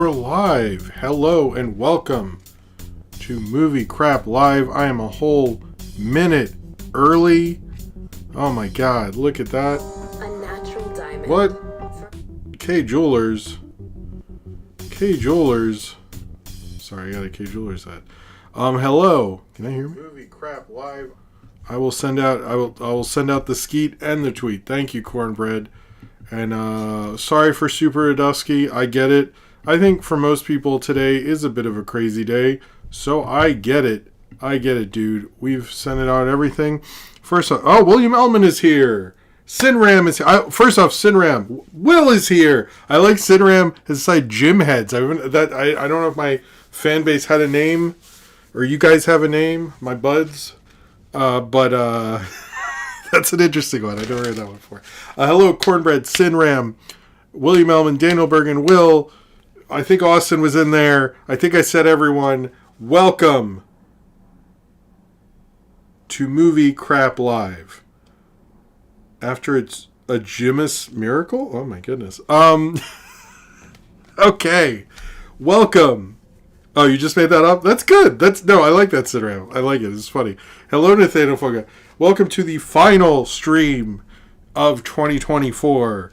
We're live. Hello and welcome to Movie Crap Live. I am a whole minute early. Oh my god, look at that. A natural diamond. What? K Jewelers. K Jewelers. Sorry, I got a K Jewelers hat. Hello. Can I hear me? Movie Crap Live. I will send out the skeet and the tweet. Thank you, Cornbread. And sorry for Super Adusky. I get it. I think for most people today is a bit of a crazy day. So I get it. I get it, dude. We've sent it out everything. First off, William Ellman is here. Sinram is here. First off, Sinram. Will is here. I like Sinram has said gym heads. I don't know if my fan base had a name or you guys have a name, my buds. But that's an interesting one. I never heard that one before. Hello, Cornbread, Sinram, William Ellman, Daniel Bergen, Will. I think Austin was in there. I think I said everyone. Welcome to Movie Crap Live. After it's a Jimus miracle? Oh my goodness. Okay. Welcome. Oh, you just made that up? That's good. I like that Sinram. I like it. It's funny. Hello, Nathaniel Foga. Welcome to the final stream of 2024.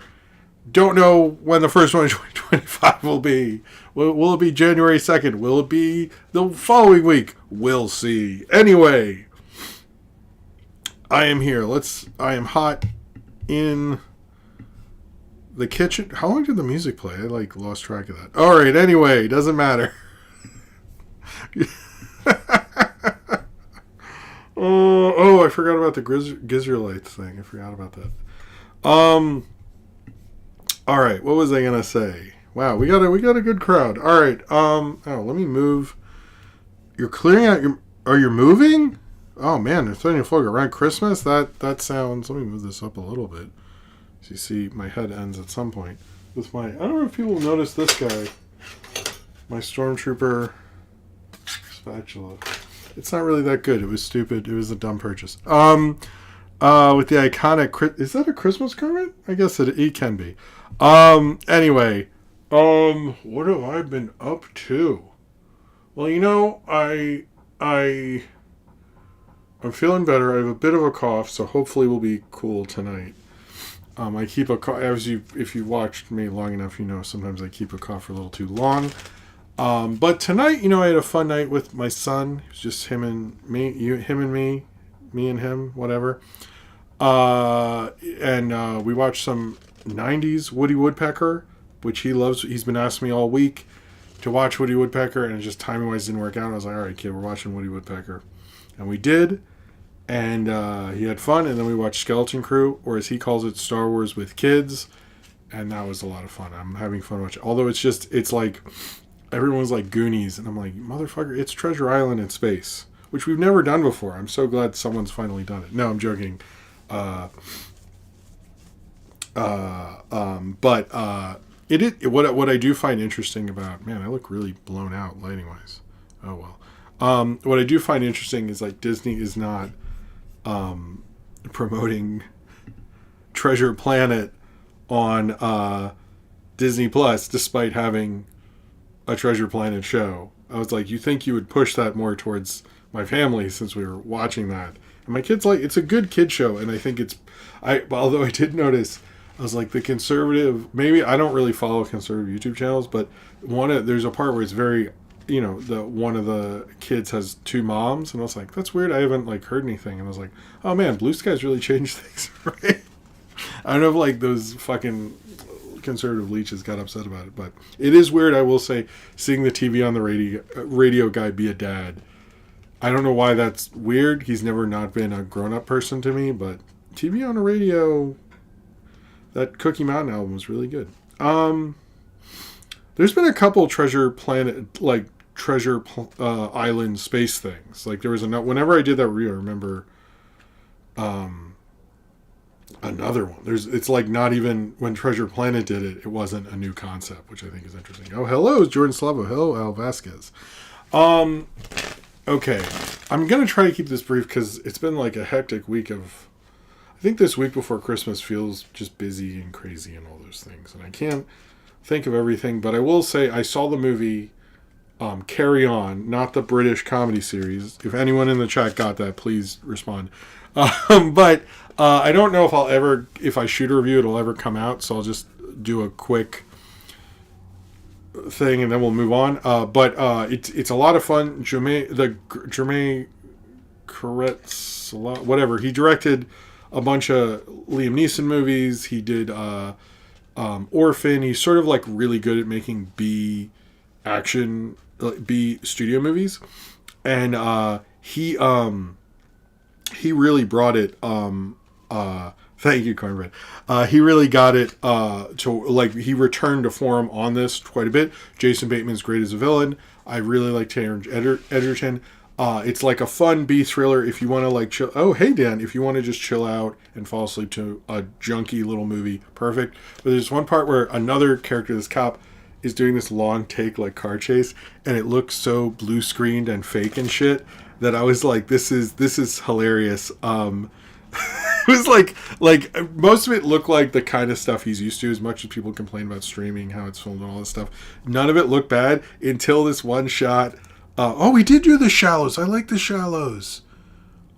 Don't know when the first one in 2025 will be. Will it be January 2nd? Will it be the following week? We'll see. Anyway, I am here. I am hot in the kitchen. How long did the music play? I lost track of that. All right. Anyway, doesn't matter. I forgot about the Gisriel thing. I forgot about that. All right, what was I gonna say? Wow, we got a good crowd. All right. Let me move. You're clearing out your. Are you moving? Oh man, they're throwing a fog around Christmas. That sounds. Let me move this up a little bit. So you see, my head ends at some point with my. I don't know if people notice this guy. My Stormtrooper spatula. It's not really that good. It was stupid. It was a dumb purchase. With the iconic... Is that a Christmas garment? I guess it can be. Anyway. What have I been up to? Well, I'm feeling better. I have a bit of a cough, so hopefully we'll be cool tonight. I keep a cough... If you watched me long enough, sometimes I keep a cough for a little too long. But tonight, I had a fun night with my son. It was just him and me, me and him, whatever. And we watched some 90s Woody Woodpecker, which he loves. He's been asking me all week to watch Woody Woodpecker, and it just timing-wise didn't work out. I was like, all right, kid, we're watching Woody Woodpecker. And we did, and he had fun. And then we watched Skeleton Crew, or as he calls it, Star Wars with Kids. And that was a lot of fun. I'm having fun watching. Although it's like... Everyone's like Goonies, and I'm like, motherfucker, it's Treasure Island in space, which we've never done before. I'm so glad someone's finally done it. No, I'm joking. But what I do find interesting about, man, I look really blown out lighting wise. Oh well. What I do find interesting is Disney is not promoting Treasure Planet on Disney Plus, despite having a Treasure Planet show. I was like, you think you would push that more towards my family since we were watching that. And my kids it's a good kid show, and I think although I did notice, I was like, the conservative, maybe I don't really follow conservative YouTube channels, but there's a part where it's very, one of the kids has two moms, and I was like, that's weird, I haven't heard anything, and I was like, oh man, Blue Sky's really changed things, right? I don't know if those fucking conservative leeches got upset about it, but it is weird, I will say, seeing the TV on the radio guy be a dad. I don't know why that's weird. He's never not been a grown-up person to me, but TV on the radio, that Cookie Mountain album was really good. There's been a couple Treasure Planet, Treasure Island space things. There was whenever I did that review, I remember another one. It's not even when Treasure Planet did it, it wasn't a new concept, which I think is interesting. Oh, hello, Jordan Slavo. Hello, Al Vasquez. Okay. I'm going to try to keep this brief because it's been a hectic week of... I think this week before Christmas feels just busy and crazy and all those things. And I can't think of everything, but I will say I saw the movie Carry On, not the British comedy series. If anyone in the chat got that, please respond. But I don't know if I shoot a review, it'll ever come out, so I'll just do a quick thing and then we'll move on. But it's a lot of fun. Jermaine Koretz, whatever. He directed a bunch of Liam Neeson movies. He did Orphan. He's sort of like really good at making B studio movies, and he really brought it. Thank you, Cornbread. He really got it to, like, he returned to form on this quite a bit. Jason Bateman's great as a villain. I really like Taron Egerton. It's like a fun B thriller if you want to like chill. Oh, hey Dan, if you want to just chill out and fall asleep to a junky little movie, perfect. But there's one part where another character, this cop, is doing this long take like car chase, and it looks so blue screened and fake and shit that I was like, this is hilarious. It was like most of it looked like the kind of stuff he's used to, as much as people complain about streaming, how it's filmed and all this stuff. None of it looked bad until this one shot. Oh, we did do The Shallows. I like The Shallows.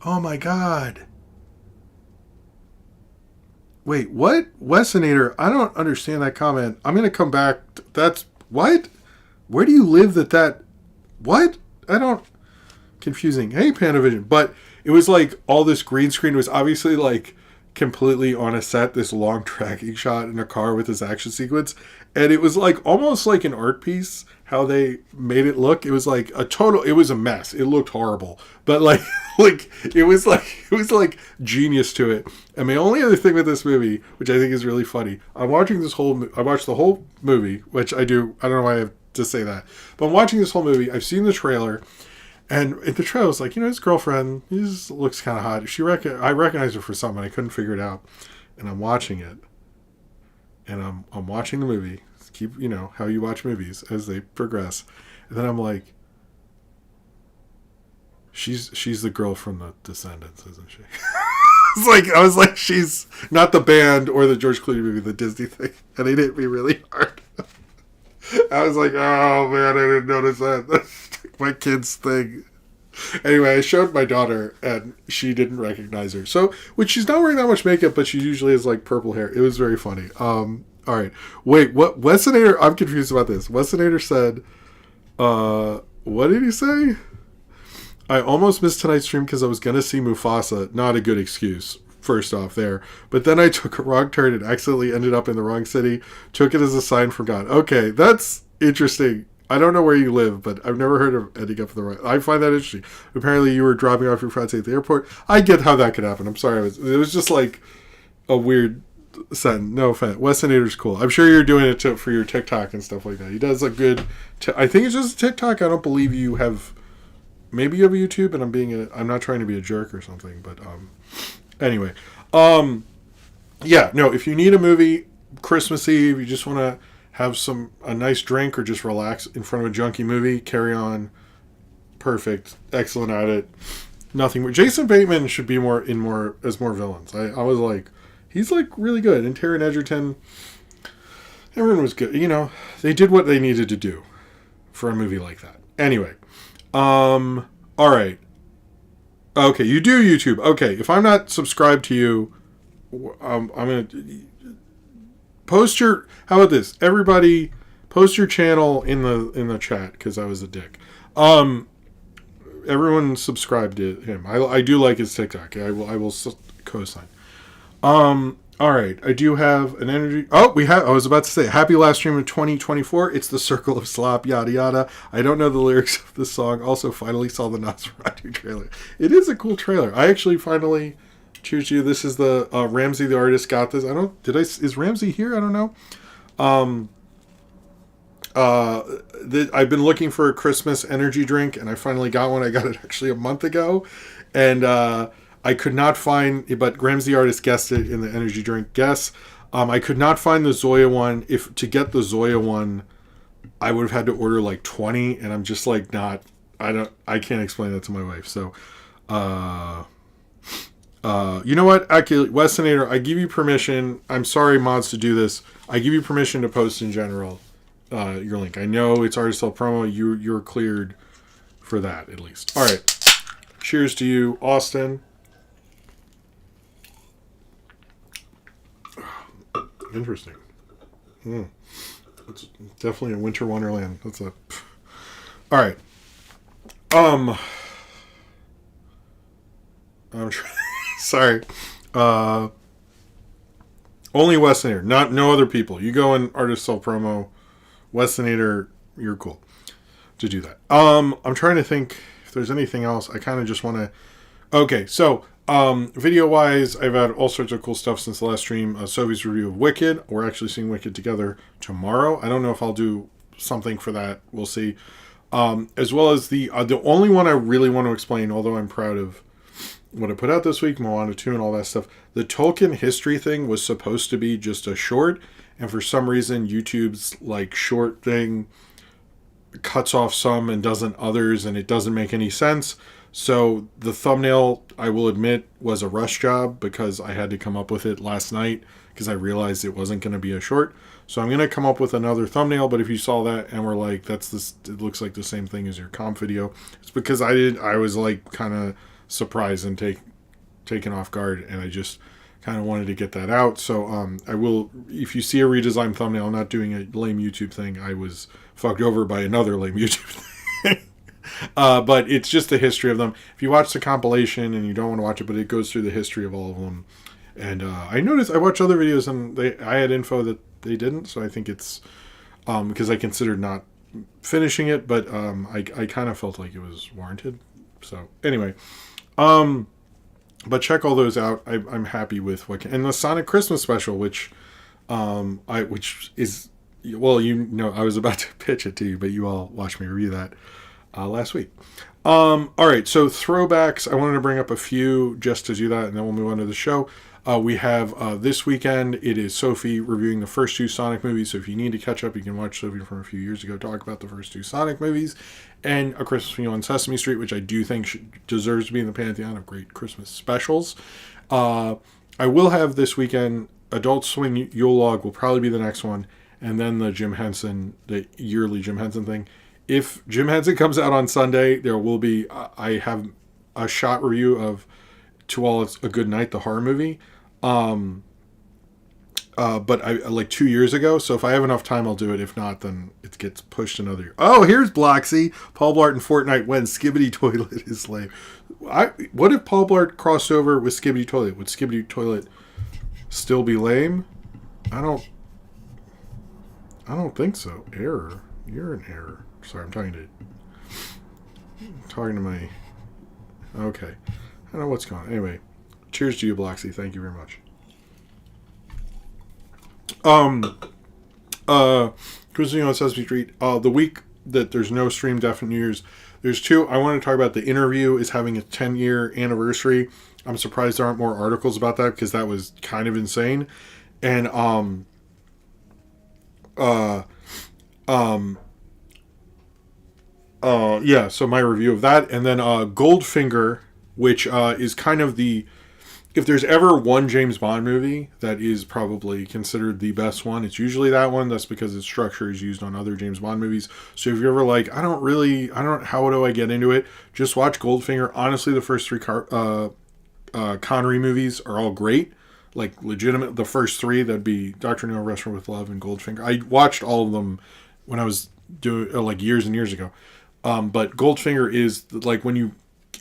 Oh my god. Wait, what? Wessonator, I don't understand that comment. I'm going to come back. That's... What? Where do you live that... What? I don't... Confusing. Hey, Panavision. But it was like all this green screen was obviously like completely on a set, this long tracking shot in a car with this action sequence. And it was like almost like an art piece, how they made it look. It was like it was a mess. It looked horrible. But like it was like genius to it. And my only other thing with this movie, which I think is really funny, I watched the whole movie, which I don't know why I have to say that. But I'm watching this whole movie. I've seen the trailer. And in the trailer, I was like, his girlfriend, he just looks kind of hot. I recognized her for something. I couldn't figure it out. And I'm watching it. And I'm watching the movie. Keep, how you watch movies as they progress. And then I'm like, she's the girl from The Descendants, isn't she? I was like, she's not the band or the George Clooney movie, the Disney thing. And it hit me really hard. I was like, oh man, I didn't notice that. That's my kid's thing. Anyway, I showed my daughter and she didn't recognize her. So, which she's not wearing that much makeup, but she usually has like purple hair. It was very funny. All right. Wait, what? Wessonator, I'm confused about this. Wessonator said, what did he say? I almost missed tonight's stream because I was going to see Mufasa. Not a good excuse. First off there. But then I took a wrong turn and accidentally ended up in the wrong city. Took it as a sign from God. Okay, that's interesting. I don't know where you live, but I've never heard of ending up in the right. I find that interesting. Apparently you were dropping off your friends at the airport. I get how that could happen. I'm sorry. It was just like a weird sentence. No offense. Wessonator's cool. I'm sure you're doing it for your TikTok and stuff like that. He does a good... I think it's just TikTok. I don't believe you have... Maybe you have a YouTube, and I'm not trying to be a jerk or something, but... Anyway, yeah, no, if you need a movie, Christmas Eve, you just want to have a nice drink or just relax in front of a junky movie, Carry On, perfect, excellent at it, nothing. Jason Bateman should be more villains. I was like, he's like really good, and Taron Egerton, everyone was good. They did what they needed to do for a movie like that. Anyway, all right. Okay, you do YouTube. Okay, if I'm not subscribed to you, I'm going to post your... How about this? Everybody, post your channel in the chat, because I was a dick. Everyone subscribe to him. I do like his TikTok. I will co-sign. All right, I do have an energy... I was about to say, happy last stream of 2024. It's the Circle of Slop, yada yada. I don't know the lyrics of the song. Also, finally saw the Nosferatu trailer. It is a cool trailer. I actually finally choose you. This is the Ramsey the artist got this. Is Ramsey here? I don't know. I've been looking for a Christmas energy drink, and I finally got one. I got it actually a month ago, and I could not find, but Ramsey artist guessed it in the energy drink guess. I could not find the Zoya one. To get the Zoya one, I would have had to order like 20, and I'm just like I can't explain that to my wife. So, You know what? Actually, Westinator, I give you permission. I'm sorry, mods, to do this. I give you permission to post in general your link. I know it's RSL promo. You're cleared for that, at least. All right. Cheers to you, Austin. Interesting. It's definitely a winter wonderland. That's a... All right. I'm trying... Sorry. Only Westinator, no other people. You go in artist sell promo, Westinator, you're cool to do that. I'm trying to think if there's anything else. I kind of just want to. Okay, so video wise, I've had all sorts of cool stuff since the last stream. Sophie's review of Wicked. We're actually seeing Wicked together tomorrow. I don't know if I'll do something for that. We'll see. As well as the only one I really want to explain, although I'm proud of what I put out this week, Moana 2 and all that stuff. The Tolkien history thing was supposed to be just a short, and for some reason YouTube's like short thing cuts off some and doesn't others, and it doesn't make any sense. So the thumbnail, I will admit, was a rush job because I had to come up with it last night because I realized it wasn't going to be a short. So I'm going to come up with another thumbnail, but if you saw that and were like, it looks like the same thing as your comp video, it's because I was like kind of surprised and taken off guard, and I just kind of wanted to get that out. So I will, if you see a redesigned thumbnail, I'm not doing a lame YouTube thing. I was fucked over by another lame YouTube thing. But it's just the history of them. If you watch the compilation and you don't want to watch it, but it goes through the history of all of them. And I noticed I watched other videos and I had info that they didn't, so I think it's because I considered not finishing it, but I kind of felt like it was warranted. So anyway, but check all those out. I'm happy with and the Sonic Christmas special, which is, well, I was about to pitch it to you, but you all watched me review that last week. All right, so throwbacks. I wanted to bring up a few just to do that, and then we'll move on to the show. We have this weekend, it is Sophie reviewing the first two Sonic movies, so if you need to catch up, you can watch Sophie from a few years ago talk about the first two Sonic movies, and A Christmas Meal on Sesame Street, which I do think deserves to be in the pantheon of great Christmas specials. I will have this weekend, Adult Swim Yule Log will probably be the next one, and then the yearly Jim Henson thing. If Jim Henson comes out on Sunday, there will be, I have a shot review of To All It's a Good Night, the horror movie. But I like 2 years ago, so if I have enough time, I'll do it. If not, then it gets pushed another year. Oh, here's Bloxy. Paul Blart in Fortnite when Skibbity Toilet is lame. What if Paul Blart crossed over with Skibbity Toilet? Would Skibbity Toilet still be lame? I don't think so. Error. You're an error. Sorry, I'm talking to my... Okay. I don't know what's going on. Anyway, cheers to you, Bloxy. Thank you very much. Christmas on Sesame Street. The week that there's no stream, definite New Year's, there's two. I want to talk about The Interview is having a 10-year anniversary. I'm surprised there aren't more articles about that because that was kind of insane. And yeah, so my review of that, and then Goldfinger, which is kind of if there's ever one James Bond movie that is probably considered the best one, it's usually that one. That's because its structure is used on other James Bond movies. So if you're ever like, how do I get into it? Just watch Goldfinger. Honestly, the first three Connery movies are all great. Like, legitimate, the first three, that'd be Dr. No, Restaurant with Love, and Goldfinger. I watched all of them when I was doing, like, years and years ago. But Goldfinger is, like,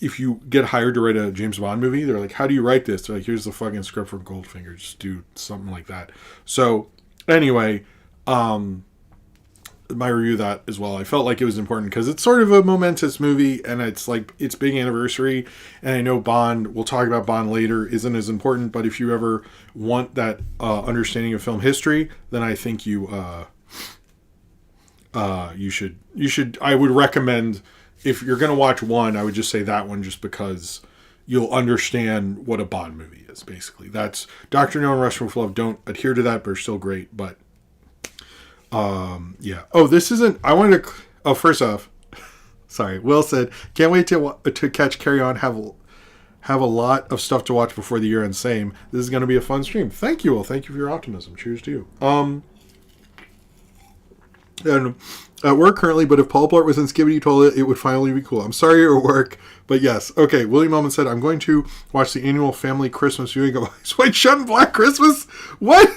if you get hired to write a James Bond movie, they're like, how do you write this? They're like, here's the fucking script for Goldfinger. Just do something like that. So, anyway, my review of that as well, I felt like it was important because it's sort of a momentous movie, and it's like, it's big anniversary, and I know Bond, we'll talk about Bond later, isn't as important, but if you ever want that understanding of film history, then I think you should, I would recommend, if you're going to watch one, I would just say that one just because you'll understand what a Bond movie is, basically. That's Dr. No and Restaurant with Love don't adhere to that, but are still great, but yeah. Oh, this isn't, I wanted to, first off, sorry, Will said, can't wait to catch Carry On, have a lot of stuff to watch before the year ends. Same. This is going to be a fun stream. Thank you all. Thank you for your optimism. Cheers to you. And at work currently, but if Paul Blart was in Skibidi Toilet, it would finally be cool. I'm sorry you're at work, but yes. Okay, William Ullman said, I'm going to watch the annual family Christmas viewing of Ice White Shut and Black Christmas. What?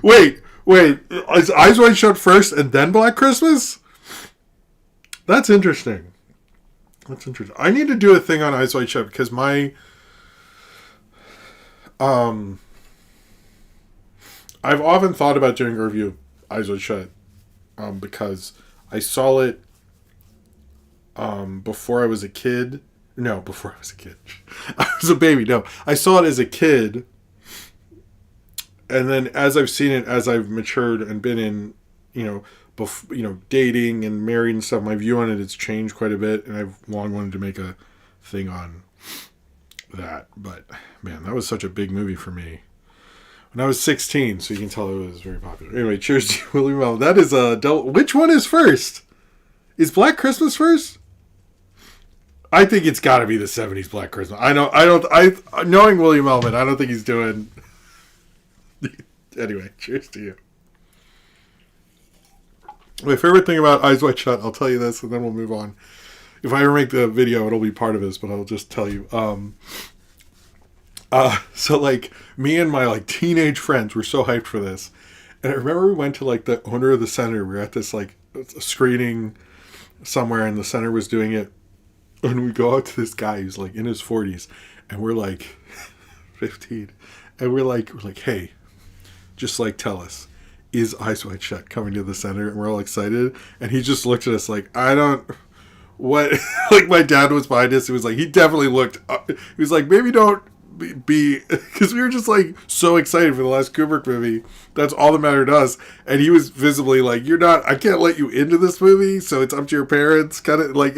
Wait. Is Eyes Wide Shut first and then Black Christmas? That's interesting. I need to do a thing on Eyes Wide Shut because my... I've often thought about doing a review of Eyes Wide Shut because I saw it before I was a kid. No, before I was a kid. I was a baby. No, I saw it as a kid. And then as I've seen it, as I've matured and been in, dating and married and stuff, my view on it has changed quite a bit. And I've long wanted to make a thing on that. But, man, that was such a big movie for me. When I was 16, so you can tell it was very popular. Anyway, cheers to William Well. That is which one is first? Is Black Christmas first? I think it's got to be the 70s Black Christmas. Knowing William Ellman, I don't think he's doing... Anyway, cheers to you. My favorite thing about Eyes Wide Shut, I'll tell you this, and then we'll move on. If I ever make the video, it'll be part of this, but I'll just tell you. So, like, me and my, like, teenage friends were so hyped for this. And I remember we went to, like, the owner of the center. We were at this, like, screening somewhere, and the center was doing it. And we go out to this guy who's, like, in his 40s. And we're, like, 15. And we're like, hey, just, like, tell us. Is Eyes Wide Shut coming to the center? And we're all excited. And he just looked at us like, what? Like, my dad was behind us. He was like, he definitely looked up. He was like, maybe don't be, because we were just like so excited for the last Kubrick movie. That's all that mattered to us. And he was visibly like, I can't let you into this movie, so it's up to your parents. Kind of like,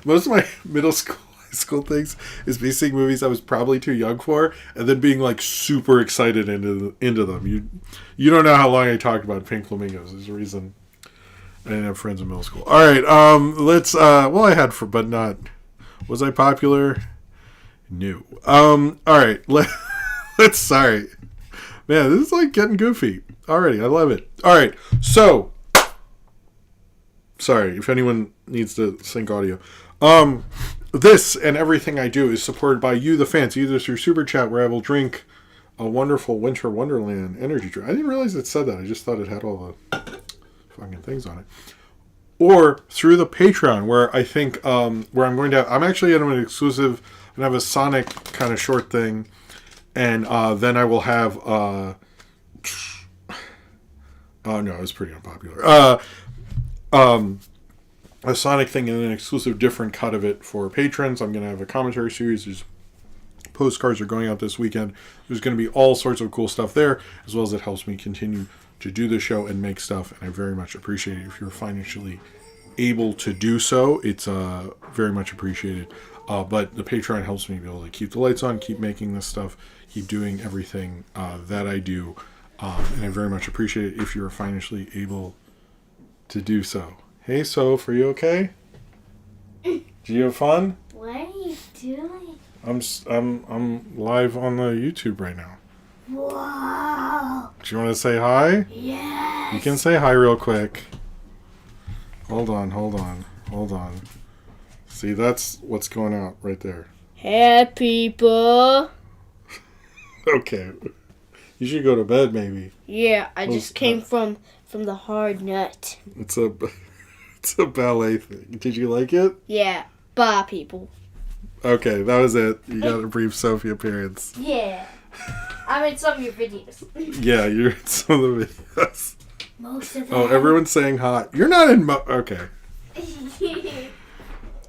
most of my middle school, high school things is me seeing movies I was probably too young for, and then being like super excited into them. You don't know how long I talked about Pink Flamingos. There's a reason I didn't have friends in middle school. All right, I had but not. Was I popular? No. All right. Let's. Sorry, man. This is like getting goofy already. I love it. All right. So, sorry if anyone needs to sync audio. This and everything I do is supported by you, the fans. Either through Super Chat, where I will drink a wonderful Winter Wonderland energy drink. I didn't realize it said that. I just thought it had all the fucking things on it. Or through the Patreon, where I think, where I'm actually going to have an exclusive, and have a Sonic kind of short thing, and then I will have, oh no, it was pretty unpopular, a Sonic thing and an exclusive different cut of it for patrons. I'm going to have a commentary series. There's postcards are going out this weekend. There's going to be all sorts of cool stuff there, as well as it helps me continue to do the show and make stuff, and I very much appreciate it. If you're financially able to do so, it's very much appreciated. But the Patreon helps me be able to keep the lights on, keep making this stuff, keep doing everything that I do, and I very much appreciate it if you're financially able to do so. Hey, Soph, are you okay? Do you have fun? What are you doing? I'm live on the YouTube right now. Whoa! Do you want to say hi? Yes! You can say hi real quick. Hold on. See, that's what's going out right there. Hey, people! Okay. You should go to bed, maybe. Yeah, I just came from the hard nut. It's a ballet thing. Did you like it? Yeah. Bye, people. Okay, that was it. You got a brief Sophie appearance. Yeah. I'm in some of your videos. Yeah, you're in some of the videos. Most of them. Oh, everyone's saying hi. You're not in okay.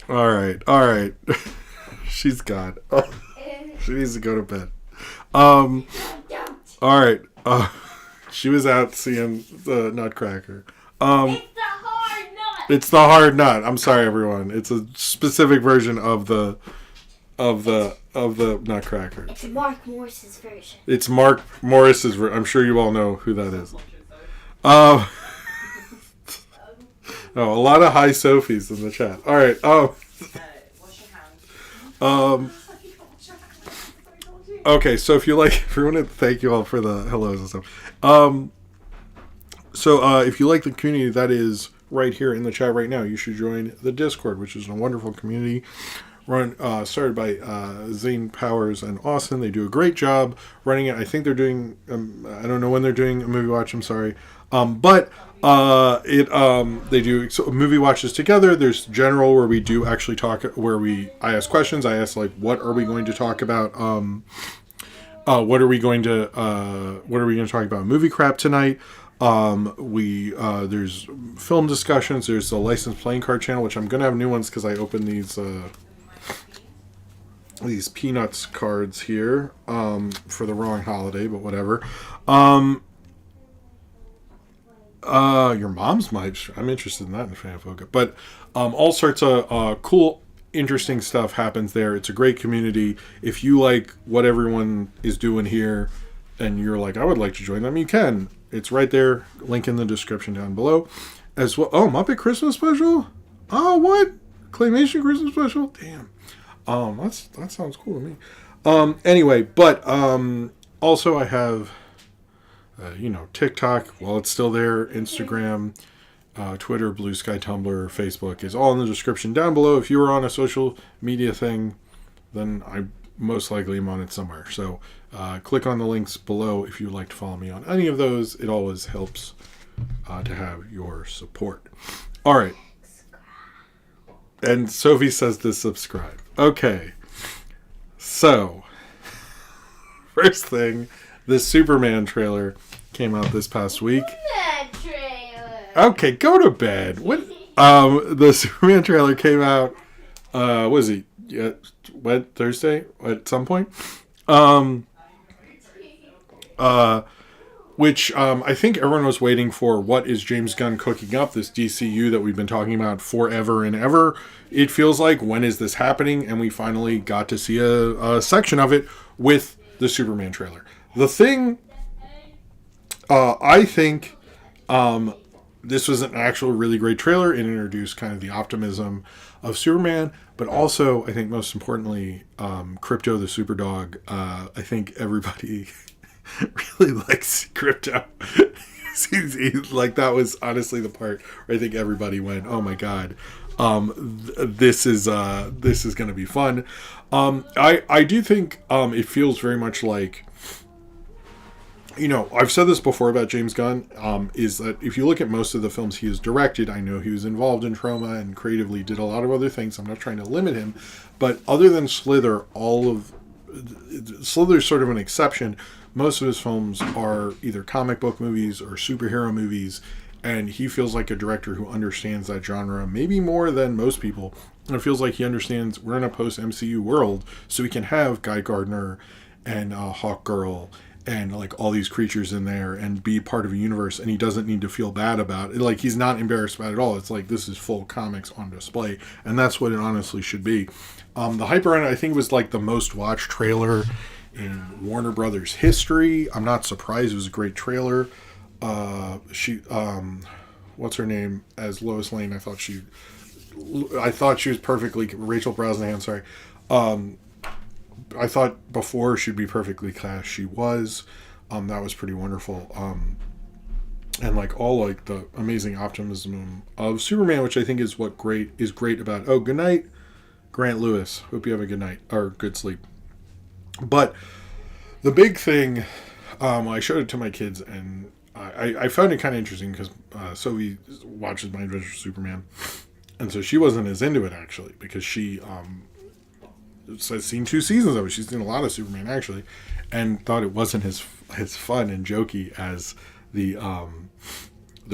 All right. She's gone. Oh, she needs to go to bed. All right. She was out seeing the Nutcracker. It's the hard nut. I'm sorry, everyone. It's a specific version of the Nutcracker. It's Mark Morris's version. It's Mark Morris's version. I'm sure you all know who that is. A lot of high Sophies in the chat. All right. Okay, so if you want to thank you all for the hellos and stuff. So if you like the community that is right here in the chat right now, you should join the Discord, which is a wonderful community started by Zane Powers and Austin. They do a great job running it. I think they're doing, I don't know when they're doing a movie watch, I'm sorry. But they do movie watches together. There's general where we do actually talk, I ask questions. I ask like, what are we going to talk about? What are we going to talk about? Movie crap tonight. There's film discussions. There's the licensed playing card channel, which I'm going to have new ones because I opened these Peanuts cards here, for the wrong holiday, but whatever. Your mom's might. I'm interested in that in Fanfoca. But all sorts of cool, interesting stuff happens there. It's a great community. If you like what everyone is doing here, and you're like, I would like to join them, you can. It's right there. Link in the description down below. As well. Oh, Muppet Christmas Special? Oh, what? Claymation Christmas Special? Damn. That sounds cool to me. Anyway, but also I have TikTok, well, it's still there, Instagram, Twitter, Blue Sky, Tumblr, Facebook is all in the description down below. If you were on a social media thing, then I most likely am on it somewhere. So click on the links below if you'd like to follow me on any of those. It always helps to have your support. All right. And Sophie says to subscribe. Okay. So, first thing, the Superman trailer came out this past week. Okay, go to bed. What? The Superman trailer came out. Was it? Yeah, what, Thursday at some point? Which I think everyone was waiting for. What is James Gunn cooking up? This DCU that we've been talking about forever and ever. It feels like, when is this happening? And we finally got to see a section of it with the Superman trailer. The thing, I think this was an actual really great trailer. It introduced kind of the optimism of Superman, but also, I think most importantly, Crypto the Superdog. I think everybody really likes Crypto. Like, that was honestly the part where I think everybody went, oh my god, this is going to be fun. I do think it feels very much like, I've said this before about James Gunn, is that if you look at most of the films he has directed, I know he was involved in Trauma and creatively did a lot of other things. I'm not trying to limit him, but other than Slither, Slither's sort of an exception. Most of his films are either comic book movies or superhero movies, and he feels like a director who understands that genre maybe more than most people. And it feels like he understands we're in a post-MCU world, so we can have Guy Gardner and Hawkgirl and like all these creatures in there and be part of a universe, and he doesn't need to feel bad about it. Like, he's not embarrassed about it at all. It's like, this is full comics on display, and that's what it honestly should be. The hype around it, I think, was like the most watched trailer in Warner Brothers history. I'm not surprised. It was a great trailer. What's her name as Lois Lane? I thought she was perfectly, Rachel Brosnahan, sorry. I thought before she'd be perfectly cast. She was. That was pretty wonderful. And like all like the amazing optimism of Superman, which I think is what is great about. Oh, good night, Grant Lewis. Hope you have a good night or good sleep. But the big thing, I showed it to my kids, and I found it kind of interesting because Sophie watches My Adventures with Superman, and so she wasn't as into it actually, because she has seen 2 seasons of it. She's seen a lot of Superman actually, and thought it wasn't as fun and jokey as the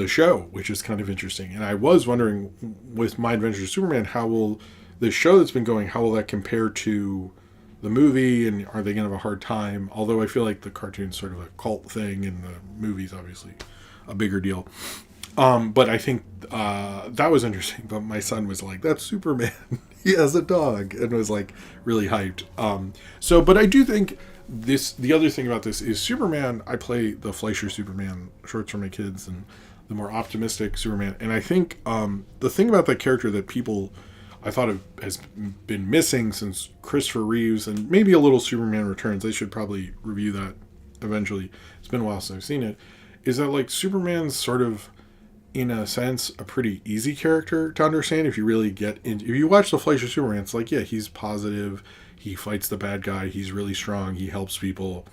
show, which is kind of interesting. And I was wondering, with My Adventures with Superman, how will the show that's been going, how will that compare to the movie, and are they going to have a hard time? Although I feel like the cartoon's sort of a cult thing, and the movie's obviously a bigger deal. But I think that was interesting. But my son was like, that's Superman. He has a dog, and was like really hyped. But I do think the other thing about this is Superman. I play the Fleischer Superman shorts for my kids, and the more optimistic Superman. And I think the thing about that character that people, I thought it has been missing since Christopher Reeves and maybe a little Superman Returns. I should probably review that eventually. It's been a while since I've seen it. Is that like Superman's sort of, in a sense, a pretty easy character to understand if you really get into. If you watch the Fleischer Superman, it's like, yeah, he's positive, he fights the bad guy, he's really strong, he helps people.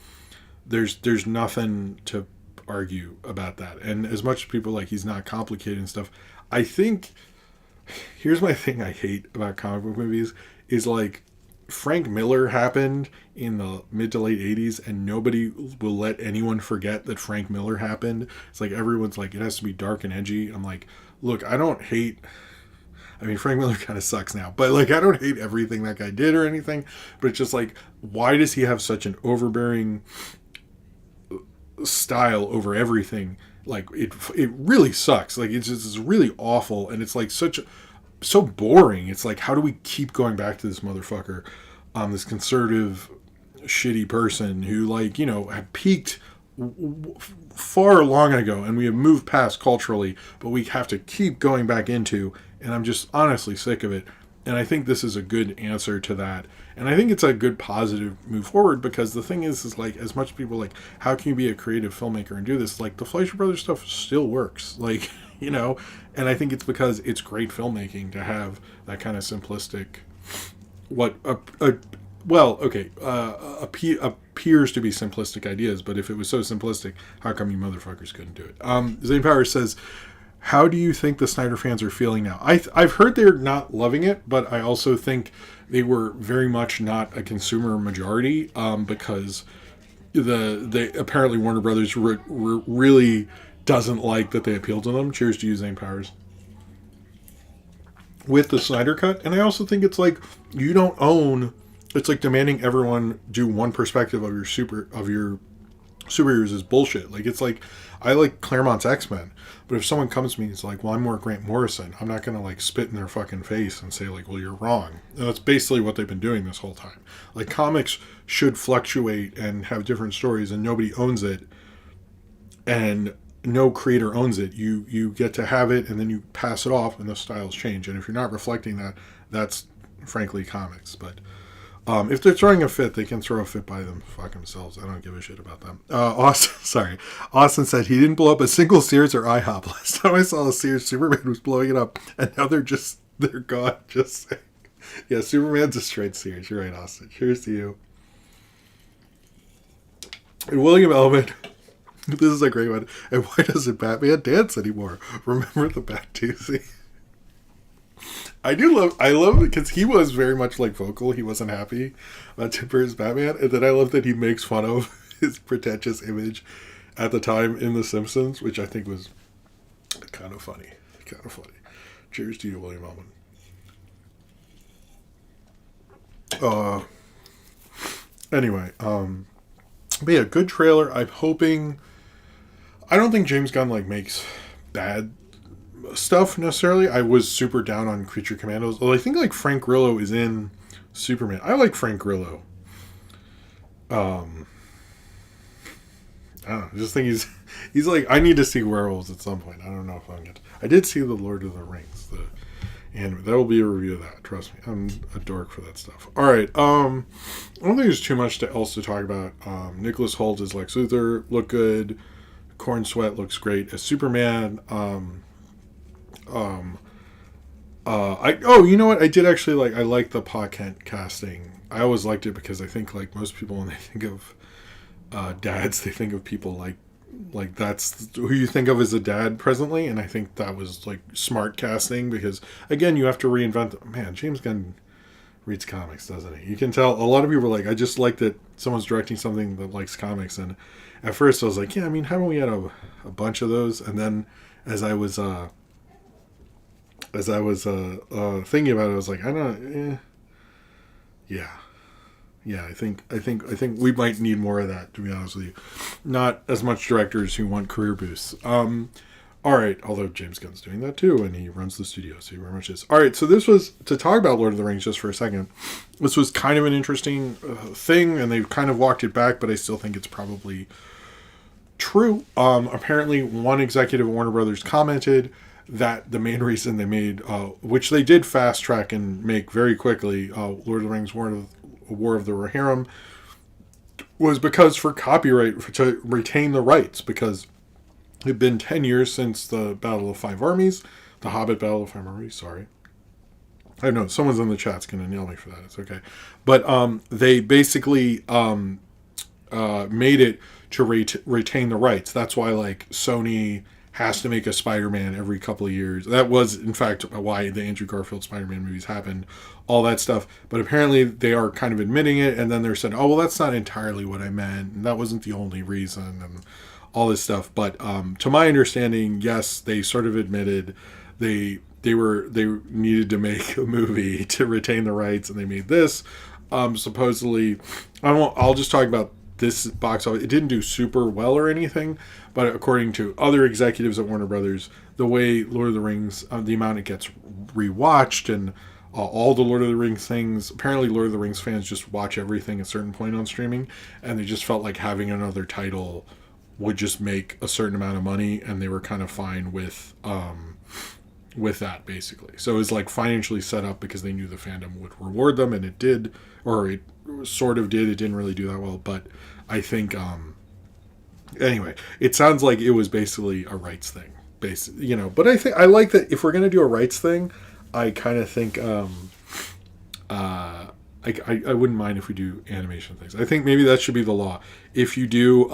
There's nothing to argue about that. And as much as people like he's not complicated and stuff, I think here's my thing I hate about comic book movies is like Frank Miller happened in the mid to late 80s and nobody will let anyone forget that Frank Miller happened. It's like everyone's like, it has to be dark and edgy. I'm like, look, I don't hate, I mean, Frank Miller kind of sucks now, but like, I don't hate everything that guy did or anything, but it's just like, why does he have such an overbearing style over everything? Like it really sucks. Like it's really awful. And it's like so boring. It's like, how do we keep going back to this motherfucker, this conservative, shitty person who, like, you know, had peaked far long ago and we have moved past culturally, but we have to keep going back into, and I'm just honestly sick of it. And I think this is a good answer to that. And I think it's a good positive move forward, because the thing is like, as much people like, how can you be a creative filmmaker and do this? Like the Fleischer Brothers stuff still works. Like, you know, and I think it's because it's great filmmaking to have that kind of simplistic, appears to be simplistic ideas. But if it was so simplistic, how come you motherfuckers couldn't do it? Zane Powers says, how do you think the Snyder fans are feeling now? I've heard they're not loving it, but I also think they were very much not a consumer majority, because the apparently Warner Brothers really doesn't like that they appeal to them. Cheers to you, Zane Powers. With the Snyder Cut, and I also think it's like you don't own. It's like demanding everyone do one perspective of your superheroes is bullshit. Like, it's like, I like Claremont's X-Men, but if someone comes to me and is like, well, I'm more Grant Morrison, I'm not going to like spit in their fucking face and say like, well, you're wrong. And that's basically what they've been doing this whole time. Like, comics should fluctuate and have different stories, and nobody owns it, and no creator owns it. You get to have it, and then you pass it off, and the styles change. And if you're not reflecting that, that's frankly comics. But if they're throwing a fit, they can throw a fit by them. Fuck themselves. I don't give a shit about them. Austin said he didn't blow up a single Sears or IHOP. Last time I saw a Sears, Superman was blowing it up, and now they're gone. Just saying. Yeah, Superman's a straight Sears. You're right, Austin. Cheers to you. And William Elman, this is a great one. And why doesn't Batman dance anymore? Remember the Bat Doozy? I love it because he was very much like vocal. He wasn't happy about Tim Burton's Batman. And then I love that he makes fun of his pretentious image at the time in The Simpsons, which I think was kind of funny. Cheers to you, William Allman. Anyway, but yeah, good trailer. I'm hoping, I don't think James Gunn like makes bad stuff necessarily. I was super down on Creature Commandos. Although I think like Frank Grillo is in Superman. I like Frank Grillo. I don't know. I just think he's like, I need to see Werewolves at some point. I don't know if I'm gonna. I did see the Lord of the Rings, and there will be a review of that. Trust me, I'm a dork for that stuff. All right. I don't think there's too much else to talk about. Nicholas Hoult as Lex Luthor looked good. Corn Sweat looks great as Superman. You know what? I did actually like. I like the Pa Kent casting. I always liked it because I think like most people when they think of dads, they think of people like that's who you think of as a dad presently, and I think that was like smart casting because again, you have to reinvent. Man, James Gunn reads comics, doesn't he? You can tell a lot of people are like, I just like that someone's directing something that likes comics, and at first I was like, yeah, I mean, haven't we had a bunch of those? And then as I was thinking about it, I was like, I don't, yeah. I think we might need more of that, to be honest with you. Not as much directors who want career boosts. All right, although James Gunn's doing that too, and he runs the studio, so he very much is. All right, so this was, to talk about Lord of the Rings just for a second, this was kind of an interesting thing, and they've kind of walked it back, but I still think it's probably true. Apparently, one executive at Warner Brothers commented that the main reason they made, which they did fast track and make very quickly, Lord of the Rings: War of the Rohirrim, was because for copyright, to retain the rights, because it had been 10 years since the Battle of Five Armies, the Hobbit Battle of Five Armies, sorry. I know, someone's in the chat's going to nail me for that. It's okay. But they basically made it to retain the rights. That's why, like, Sony has to make a Spider-Man every couple of years. That was, in fact, why the Andrew Garfield Spider-Man movies happened, all that stuff. But apparently they are kind of admitting it, and then they're saying, oh, well, that's not entirely what I meant, and that wasn't the only reason, and all this stuff. But to my understanding, yes, they sort of admitted they needed to make a movie to retain the rights, and they made this. Supposedly, I'll just talk about this box office. It didn't do super well or anything, but according to other executives at Warner Brothers, the way Lord of the Rings, the amount it gets rewatched, and all the Lord of the Rings things, apparently Lord of the Rings fans just watch everything at a certain point on streaming, and they just felt like having another title would just make a certain amount of money, and they were kind of fine with that, basically. So it was like financially set up because they knew the fandom would reward them, and it did, or it sort of did. It didn't really do that well, but I think anyway, it sounds like it was basically a rights thing, but I like that if we're going to do a rights thing, I kind of think I wouldn't mind if we do animation things. I think maybe that should be the law. If you do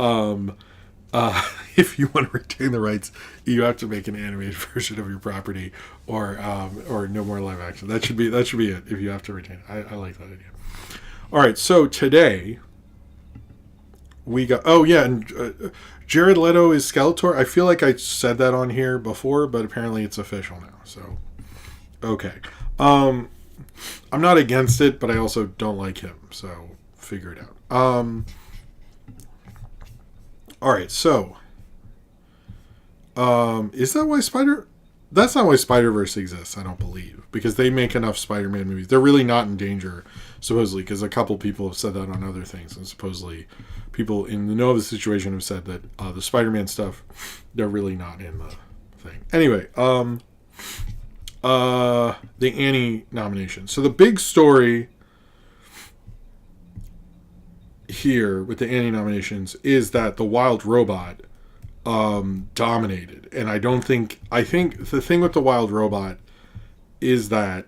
if you want to retain the rights, you have to make an animated version of your property, or no more live action. That should be it. If you have to retain it, I like that idea. All right, so today we got and Jared Leto is Skeletor. I feel like I said that on here before, but apparently it's official now. So okay, I'm not against it, but I also don't like him. So figure it out. All right, so is that why that's not why Spider-Verse exists, I don't believe, because they make enough Spider-Man movies. They're really not in danger, supposedly, because a couple people have said that on other things, and supposedly people in the know of the situation have said that the Spider-Man stuff, they're really not in the thing. Anyway, the Annie nomination. So the big story here with the Annie nominations is that The Wild Robot dominated, and I think the thing with The Wild Robot is that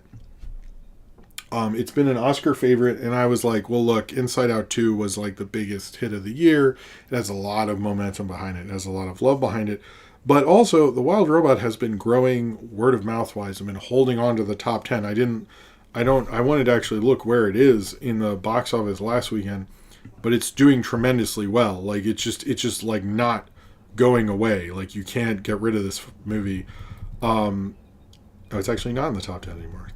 it's been an Oscar favorite, and I was like, well, look, Inside Out 2 was like the biggest hit of the year. It has a lot of momentum behind it. It has a lot of love behind it. But also, The Wild Robot has been growing word of mouth wise and been holding on to the top 10. I wanted to actually look where it is in the box office last weekend, but it's doing tremendously well. Like, it's just like not going away. Like, you can't get rid of this movie. It's actually not in the top 10 anymore.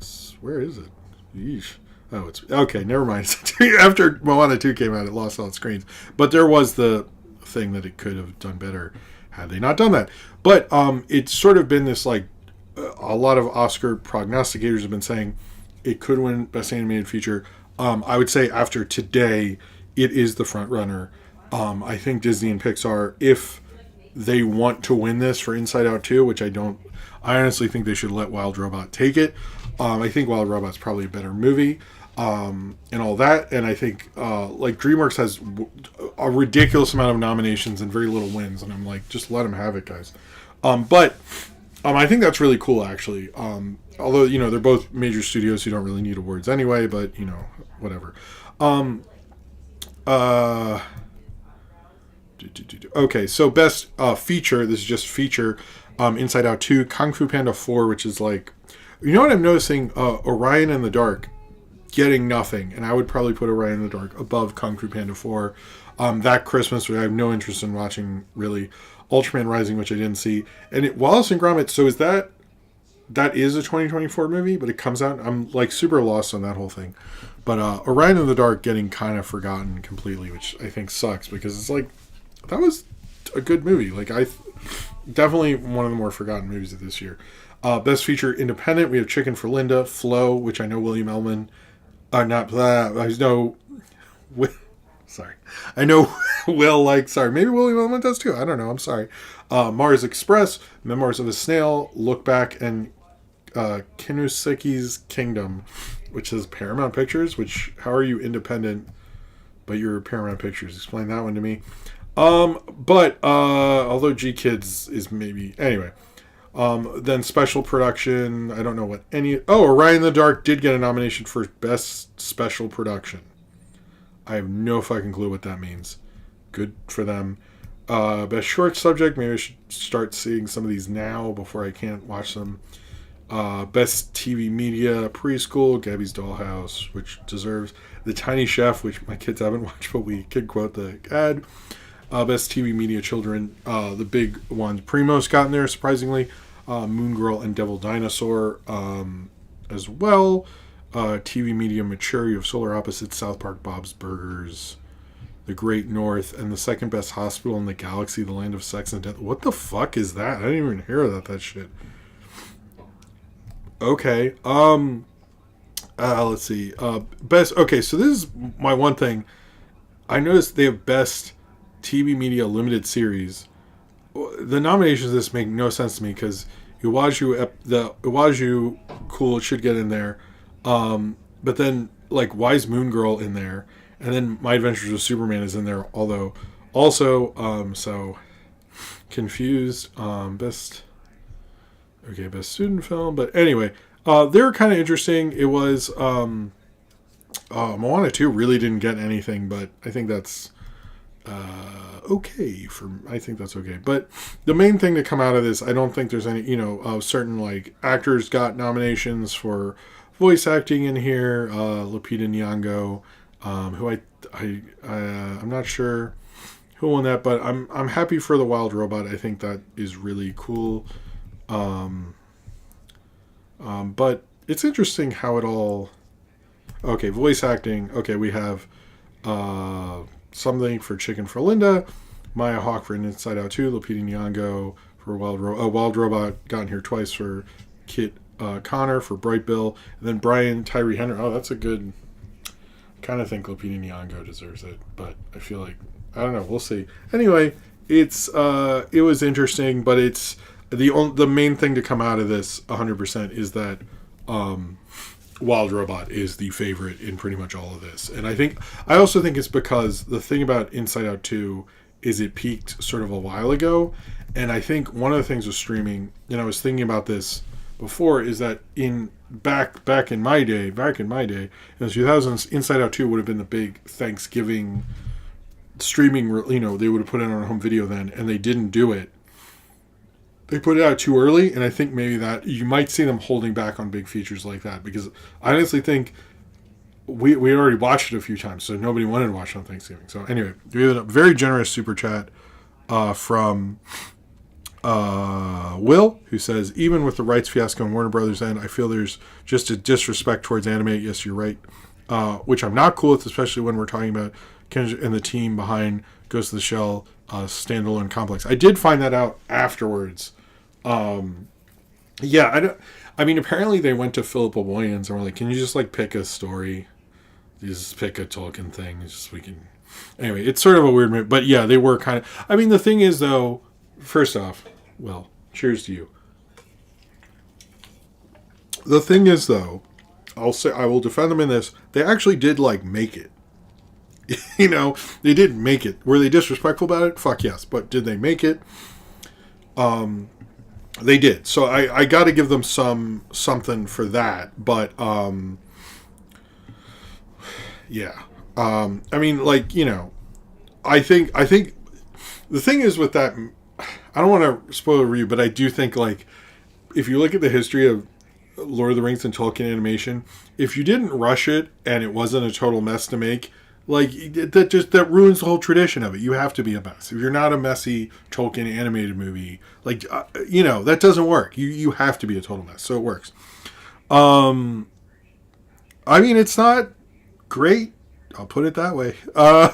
Where is it? Yeesh. Oh, it's okay. Never mind. After Moana 2 came out, it lost all its screens. But there was the thing that it could have done better had they not done that. But it's sort of been this, like, a lot of Oscar prognosticators have been saying it could win Best Animated Feature. I would say after today, it is the front runner. I think Disney and Pixar, if they want to win this for Inside Out 2, which I honestly think they should let Wild Robot take it. I think Wild Robot's probably a better movie, and all that. And I think, like, DreamWorks has a ridiculous amount of nominations and very little wins. And I'm like, just let them have it, guys. But I think that's really cool, actually. Although, they're both major studios who don't really need awards anyway, but, whatever. Okay, so best feature, this is just feature, Inside Out 2, Kung Fu Panda 4, which is like, what I'm noticing, Orion in the Dark getting nothing, and I would probably put Orion in the Dark above Kung Fu Panda 4. That Christmas, which I have no interest in watching, really. Ultraman Rising, which I didn't see. And Wallace and Gromit, so is that is a 2024 movie, but it comes out, I'm like super lost on that whole thing. But Orion in the Dark getting kind of forgotten completely, which I think sucks, because it's like, that was a good movie. Like, definitely one of the more forgotten movies of this year. Best Feature Independent, we have Chicken for Linda, Flow, which I know William Ellman, Sorry. I know Will sorry, maybe Willie Wellman does too. I don't know. I'm sorry. Mars Express, Memoirs of a Snail, Look Back, and Kinuseki's Kingdom, which is Paramount Pictures, how are you independent, but you're Paramount Pictures? Explain that one to me. But although G Kids is maybe... Anyway. Then special production, I don't know what any... Oh, Orion the Dark did get a nomination for Best Special Production. I have no fucking clue what that means. Good for them. Best Short Subject, maybe I should start seeing some of these now before I can't watch them. Best TV Media Preschool, Gabby's Dollhouse, which deserves. The Tiny Chef, which my kids haven't watched, but we could quote the ad. Best TV Media Children, the big ones. Primos got in there, surprisingly. Moon Girl and Devil Dinosaur as well. TV Media Mature, you have Solar Opposites, South Park, Bob's Burgers, The Great North, and the second best hospital in the galaxy, The Land of Sex and Death. What the fuck is that? I didn't even hear that shit. Okay. Let's see. Best. Okay, so this is my one thing. I noticed they have Best TV Media Limited Series. The nominations of this make no sense to me because Iwaju, cool, it should get in there. But then, why is Moon Girl in there? And then My Adventures with Superman is in there, although also, so confused. Best student film. But anyway, they were kind of interesting. It was, Moana 2 really didn't get anything, but I think that's okay. I think that's okay. But the main thing to come out of this, I don't think there's any, certain actors got nominations for voice acting in here. Lupita Nyong'o, who I'm not sure who won that, but I'm happy for The Wild Robot. I think that is really cool. But it's interesting how it all. Okay, voice acting. Okay, we have something for Chicken for Linda, Maya Hawke for Inside Out 2, Lupita Nyong'o for Wild Robot got in here twice for Kit Connor for Bright Bill, and then Brian Tyree Henry. Oh, that's a good. Kind of think Lupita Nyong'o deserves it, but I feel like I don't know. We'll see. Anyway, it was interesting, but it's the main thing to come out of this 100% is that Wild Robot is the favorite in pretty much all of this, and I also think it's because the thing about Inside Out 2 is it peaked sort of a while ago, and I think one of the things with streaming, and I was thinking about this before, is that back in my day, in the 2000s, Inside Out 2 would have been the big Thanksgiving streaming. They would have put it on home video then, and they didn't do it. They put it out too early, and I think maybe that you might see them holding back on big features like that, because I honestly think we already watched it a few times, so nobody wanted to watch it on Thanksgiving. So anyway, we have a very generous super chat from Will, who says, even with the rights fiasco on Warner Brothers end, I feel there's just a disrespect towards anime. Yes, you're right. Which I'm not cool with, especially when we're talking about Kenji and the team behind Ghost of the Shell standalone complex. I did find that out afterwards. Apparently they went to Philip Boyens and were like, can you just pick a story? Just pick a Tolkien thing. Anyway, it's sort of a weird move, but yeah, they were kind of, the thing is though, first off, well, cheers to you. The thing is though, I will defend them in this. They actually did make it. They did make it. Were they disrespectful about it? Fuck yes. But did they make it? They did. So I got to give them something for that. But yeah. I think the thing is with that, I don't want to spoil the review, but I do think if you look at the history of Lord of the Rings and Tolkien animation, if you didn't rush it and it wasn't a total mess to make, that ruins the whole tradition of it. You have to be a mess. If you're not a messy Tolkien animated movie, that doesn't work. You have to be a total mess. So it works. It's not great. I'll put it that way. All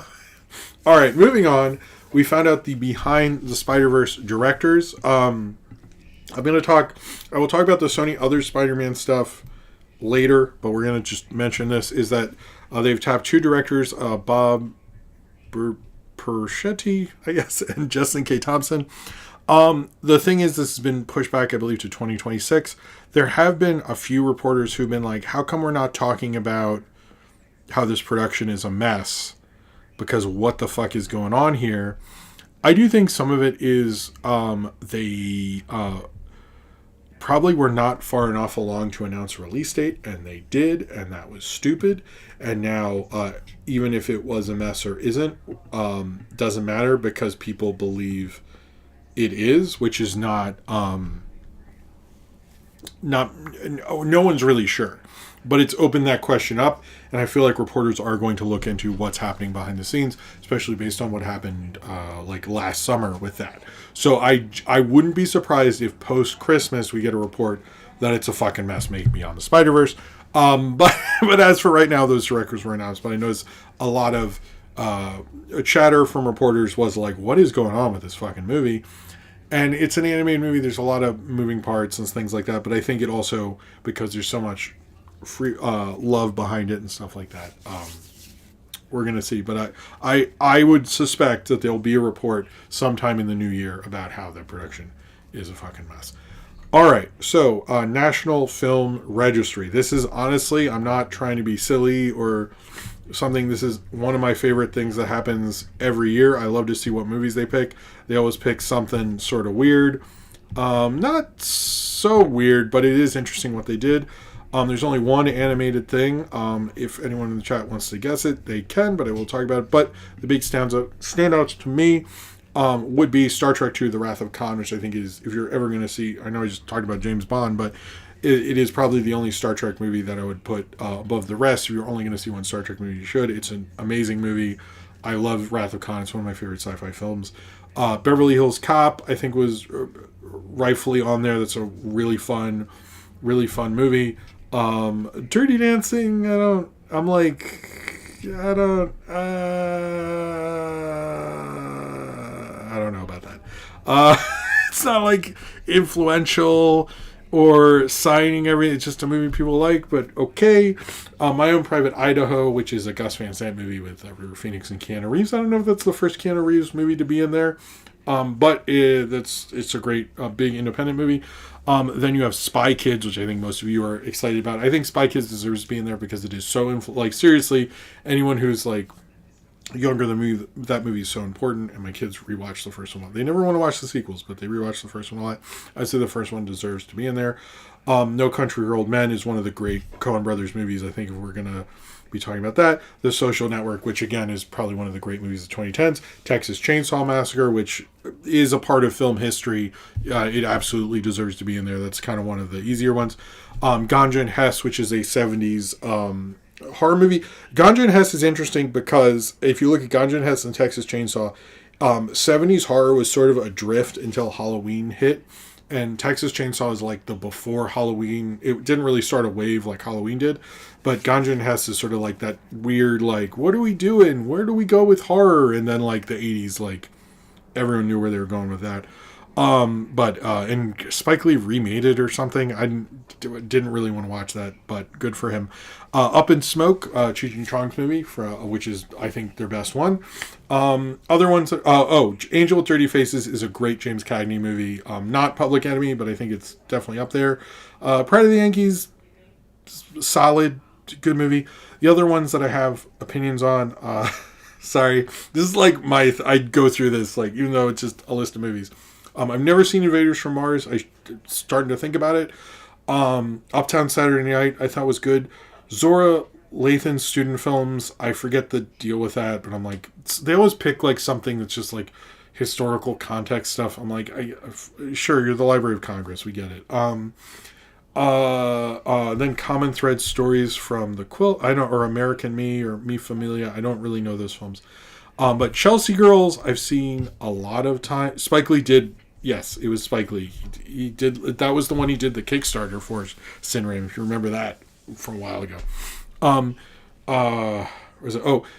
right, moving on. We found out the Behind the Spider-Verse directors. I will talk about the Sony other Spider-Man stuff later, but we're going to just mention this, is that they've tapped two directors, Bob Perschetti, I guess, and Justin K. Thompson. The thing is, this has been pushed back, I believe, to 2026. There have been a few reporters who've been like, how come we're not talking about how this production is a mess? Because what the fuck is going on here? I do think some of it is they probably were not far enough along to announce a release date, and they did, and that was stupid. And now, even if it was a mess or isn't, doesn't matter because people believe it is, which is not no one's really sure. But it's opened that question up, and I feel like reporters are going to look into what's happening behind the scenes, especially based on what happened like last summer with that. So I wouldn't be surprised if post-Christmas we get a report that it's a fucking mess made Beyond the Spider-Verse. But as for right now, those directors were announced. But I noticed a lot of chatter from reporters was like, what is going on with this fucking movie? And it's an animated movie. There's a lot of moving parts and things like that. But I think it also, because there's so much free love behind it and stuff like that, we're gonna see. But I would suspect that there'll be a report sometime in the new year about how the production is a fucking mess. All right, so National Film Registry. This is honestly, I'm not trying to be silly or something. This is one of my favorite things that happens every year. I love to see what movies they pick. They always pick something sort of weird. Not so weird, but it is interesting what they did. There's only one animated thing. If anyone in the chat wants to guess it, they can, but I will talk about it. But the big standouts to me would be Star Trek II, The Wrath of Khan, which I think is, if you're ever going to see, I know I just talked about James Bond, but it is probably the only Star Trek movie that I would put above the rest. If you're only going to see one Star Trek movie, you should. It's an amazing movie. I love Wrath of Khan. It's one of my favorite sci-fi films. Beverly Hills Cop, I think, was rightfully on there. That's a really fun movie. Dirty Dancing, I don't know about that. It's not like influential or signing everything. It's just a movie people like, but okay. My Own Private Idaho, which is a Gus Van Sant movie with River Phoenix and Keanu Reeves. I don't know if that's the first Keanu Reeves movie to be in there, but it's a great big independent movie. Then you have Spy Kids, which I think most of you are excited about. I think Spy Kids deserves to be in there because it is so seriously, anyone who's like younger than me, that movie is so important. And my kids rewatch the first one. They never want to watch the sequels, but they rewatch the first one a lot. I say the first one deserves to be in there. No Country for Old Men is one of the great Coen Brothers movies. I think if we're gonna be talking about that, The Social Network, which again is probably one of the great movies of 2010s, Texas Chainsaw Massacre, which is a part of film history. It absolutely deserves to be in there. That's kind of one of the easier ones. Ganja and Hess, which is a 70s horror movie. Ganja and Hess is interesting because if you look at Ganja and Hess and Texas Chainsaw, 70s horror was sort of adrift until Halloween hit. And Texas Chainsaw is like the before Halloween. It didn't really start a wave like Halloween did. But Ganja and Hess is sort of like that weird, like, what are we doing? Where do we go with horror? And then like the 80s, like everyone knew where they were going with that. And Spike Lee remade it or something. I didn't really want to watch that, but good for him. Up in Smoke, Cheech and Chong's movie, which is, I think, their best one. Other ones, Angel with Dirty Faces is a great James Cagney movie. Not Public Enemy, but I think it's definitely up there. Pride of the Yankees, solid, good movie. The other ones that I have opinions on, sorry, this is like I go through this, like, even though it's just a list of movies. I've never seen Invaders from Mars. I'm starting to think about it. Uptown Saturday Night, I thought was good. Zora Lathan's student films, I forget the deal with that, but I'm like, they always pick like something that's just like historical context stuff. I'm like, sure, you're the Library of Congress, we get it. Then Common Thread Stories from the Quilt, or American Me or Me Familia, I don't really know those films. But Chelsea Girls, I've seen a lot of time. Spike Lee did, yes, it was Spike Lee. He did, that was the one he did the Kickstarter for Sin Raimi, if you remember that from a while ago.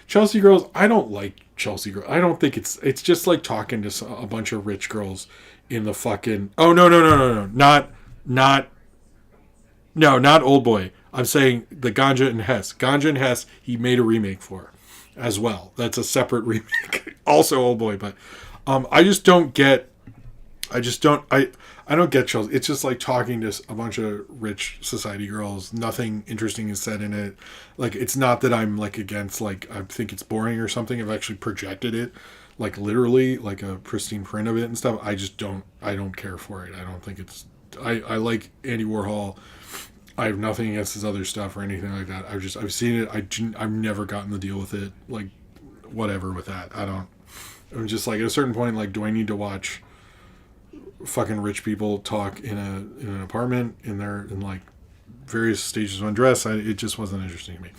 Chelsea Girls, I don't like Chelsea Girls. I don't think it's just like talking to a bunch of rich girls in the fucking, no, not Old Boy. I'm saying the Ganja and Hess. Ganja and Hess, he made a remake for. as well. That's a separate remake. Also Old Boy, but I just don't get. I don't get Chelsea. It's just like talking to a bunch of rich society girls. Nothing interesting is said in it. Like, it's not that I'm like against, like, I think it's boring or something. I've actually projected it, like literally, like a pristine print of it and stuff. I don't care for it. I don't think it's, I like Andy Warhol. I have nothing against his other stuff or anything like that. I've seen it. I've never gotten the deal with it. Like, whatever with that. I'm just like, at a certain point, like, do I need to watch fucking rich people talk in an apartment in like various stages of undress? It just wasn't interesting to me.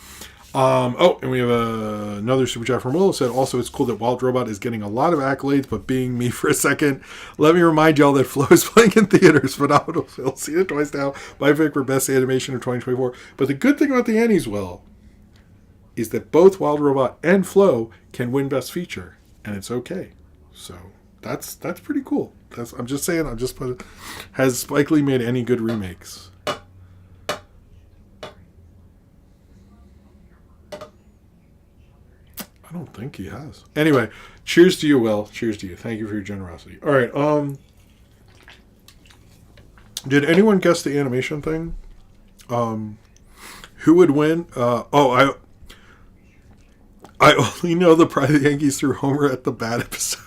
And we have another super chat from Will. Said, also, it's cool that Wild Robot is getting a lot of accolades, but being me for a second, let me remind y'all that Flo is playing in theaters. Phenomenal film. Seen it twice now. My pick for best animation of 2024. But the good thing about the Annies, Will, is that both Wild Robot and Flo can win best feature, and it's okay. So that's pretty cool. I'm just saying. Has Spike Lee made any good remakes? I don't think he has. Anyway, cheers to you, Will. Cheers to you. Thank you for your generosity. All right. Did anyone guess the animation thing? Who would win? I only know the Pride of the Yankees through Homer at the Bat episode.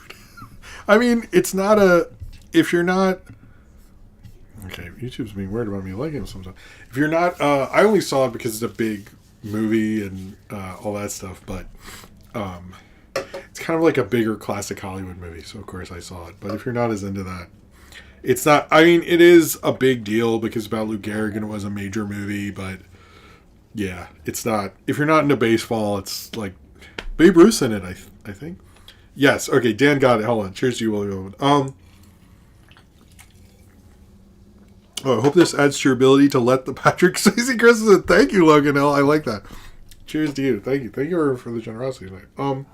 I mean, it's not a... If you're not... Okay, YouTube's being weird about me liking it sometimes. If you're not... I only saw it because it's a big movie and all that stuff, but it's kind of like a bigger classic Hollywood movie, so of course I saw it. But if you're not as into that, it's not... I mean, it is a big deal because it's about Lou Gehrig and it was a major movie, but yeah, it's not... If you're not into baseball, it's like... Babe Ruth's in it, I think. Yes. Okay. Dan got it. Hold on. Cheers to you, William. I hope this adds to your ability to let the Patrick Swayze Christmas. Thank you, Logan L. I like that. Cheers to you. Thank you. Thank you for the generosity tonight.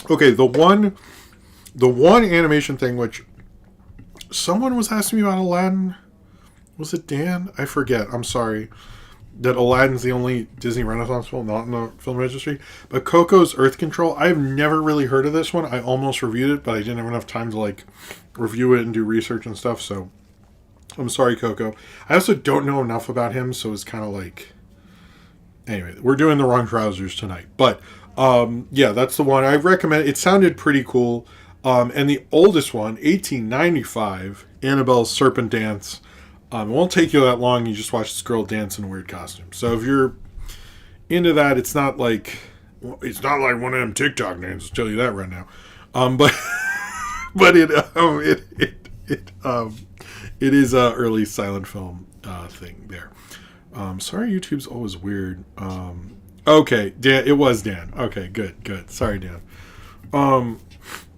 Okay. The one animation thing which someone was asking me about Aladdin. Was it Dan? I forget. I'm sorry. That Aladdin's the only Disney Renaissance film not in the film registry. But Coco's Earth Control, I've never really heard of this one. I almost reviewed it, but I didn't have enough time to like review it and do research and stuff. So I'm sorry, Coco. I also don't know enough about him, so it's kind of like... Anyway, we're doing the wrong trousers tonight. But yeah, that's the one I recommend. It sounded pretty cool. And the oldest one, 1895, Annabelle's Serpent Dance. It won't take you that long. You just watch this girl dance in a weird costume. So if you're into that, it's not like one of them TikTok dances. I'll tell you that right now. But it is a early silent film thing there. Sorry, YouTube's always weird. Okay, Dan. It was Dan. Okay, good. Sorry, Dan.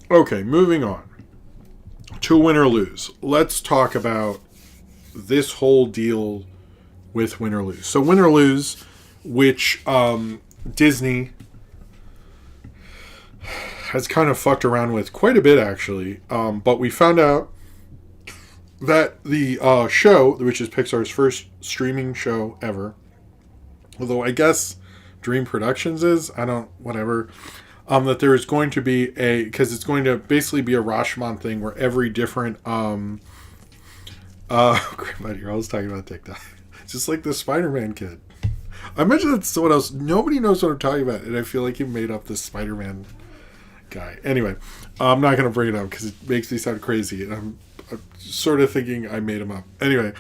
Okay, moving on to Win or Lose. Let's talk about this whole deal with Win or Lose. So Win or Lose, which Disney has kind of fucked around with quite a bit, actually. But we found out that the show, which is Pixar's first streaming show ever, although I guess Dream Productions is, whatever, that there is going to be because it's going to basically be a Rashomon thing where every different... I was talking about TikTok. It's just like the Spider-Man kid. I mentioned that's someone else. Nobody knows what I'm talking about, and I feel like he made up this Spider-Man guy. Anyway, I'm not going to bring it up because it makes me sound crazy, and I'm sort of thinking I made him up. Anyway,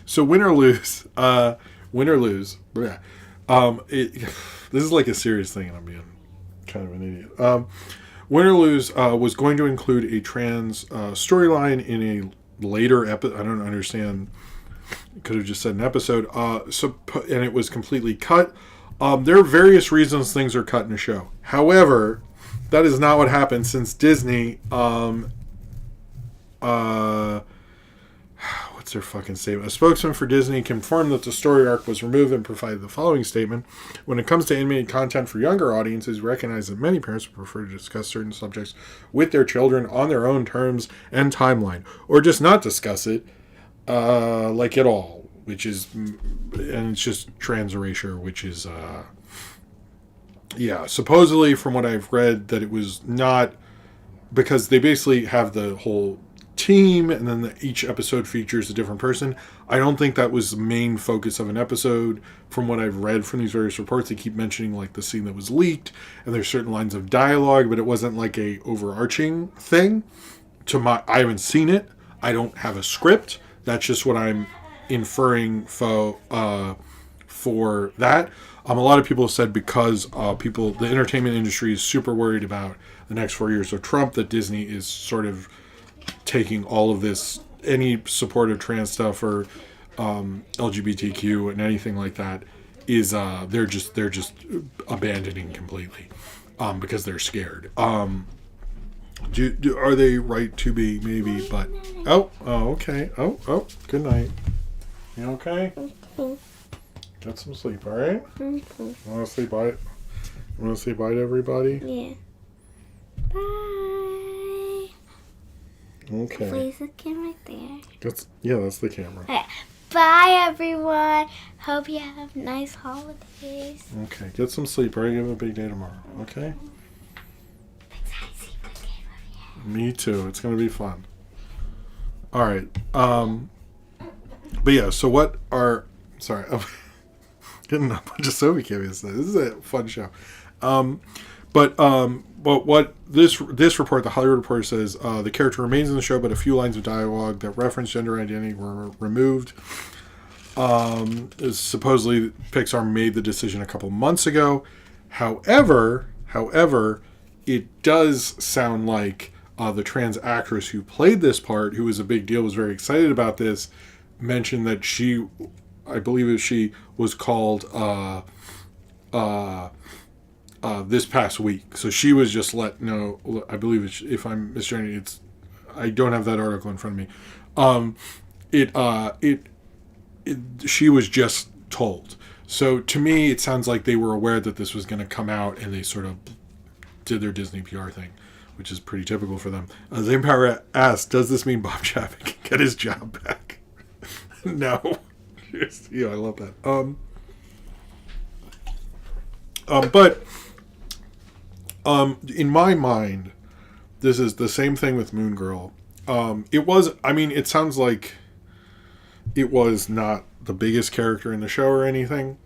so Win or Lose. Win or Lose. This is like a serious thing, and I'm being kind of an idiot. Win or Lose was going to include a trans storyline in a later episode. I don't understand. Could have just said an episode. And it was completely cut. There are various reasons things are cut in a show. However, that is not what happened since Disney. What's their fucking statement? A spokesman for Disney confirmed that the story arc was removed and provided the following statement: when it comes to animated content for younger audiences, recognize that many parents would prefer to discuss certain subjects with their children on their own terms and timeline, or just not discuss it, like at all, which is, and it's just trans erasure, which is, Yeah, supposedly from what I've read, that it was not, because they basically have the whole team and then each episode features a different person. I don't think that was the main focus of an episode. From what I've read from these various reports, they keep mentioning like the scene that was leaked and there's certain lines of dialogue, but it wasn't like a overarching thing. I haven't seen it. I don't have a script. That's just what I'm inferring for that. A lot of people have said because the entertainment industry is super worried about the next 4 years of Trump, that Disney is sort of taking all of this, any support of trans stuff or LGBTQ and anything like that, is they're just abandoning completely because they're scared. Are they right to be? Maybe, but okay. Good night. You okay? Get some sleep, all right? Want to say bye? Want to say bye to everybody? Yeah. Bye. Okay. Please look in right there. That's the camera. Okay. Bye, everyone. Hope you have nice holidays. Okay, get some sleep, all right? You have a big day tomorrow, okay? Me too. It's going to be fun. All right. But yeah, so what are... Sorry, I'm getting a bunch of Sophie cameos. This is a fun show. But what this report, the Hollywood Reporter, says, the character remains in the show, but a few lines of dialogue that reference gender identity were removed. Supposedly, Pixar made the decision a couple months ago. However, it does sound like the trans actress who played this part, who was a big deal, was very excited about this, mentioned that I believe she was called this past week. So she was just let know. I believe if I'm misgenerating, I don't have that article in front of me. She was just told. So to me, it sounds like they were aware that this was going to come out, and they sort of did their Disney PR thing, which is pretty typical for them. The Empire asked, "Does this mean Bob Chapek can get his job back?" No. Yeah, I love that. But in my mind, this is the same thing with Moon Girl. It sounds like it was not the biggest character in the show or anything.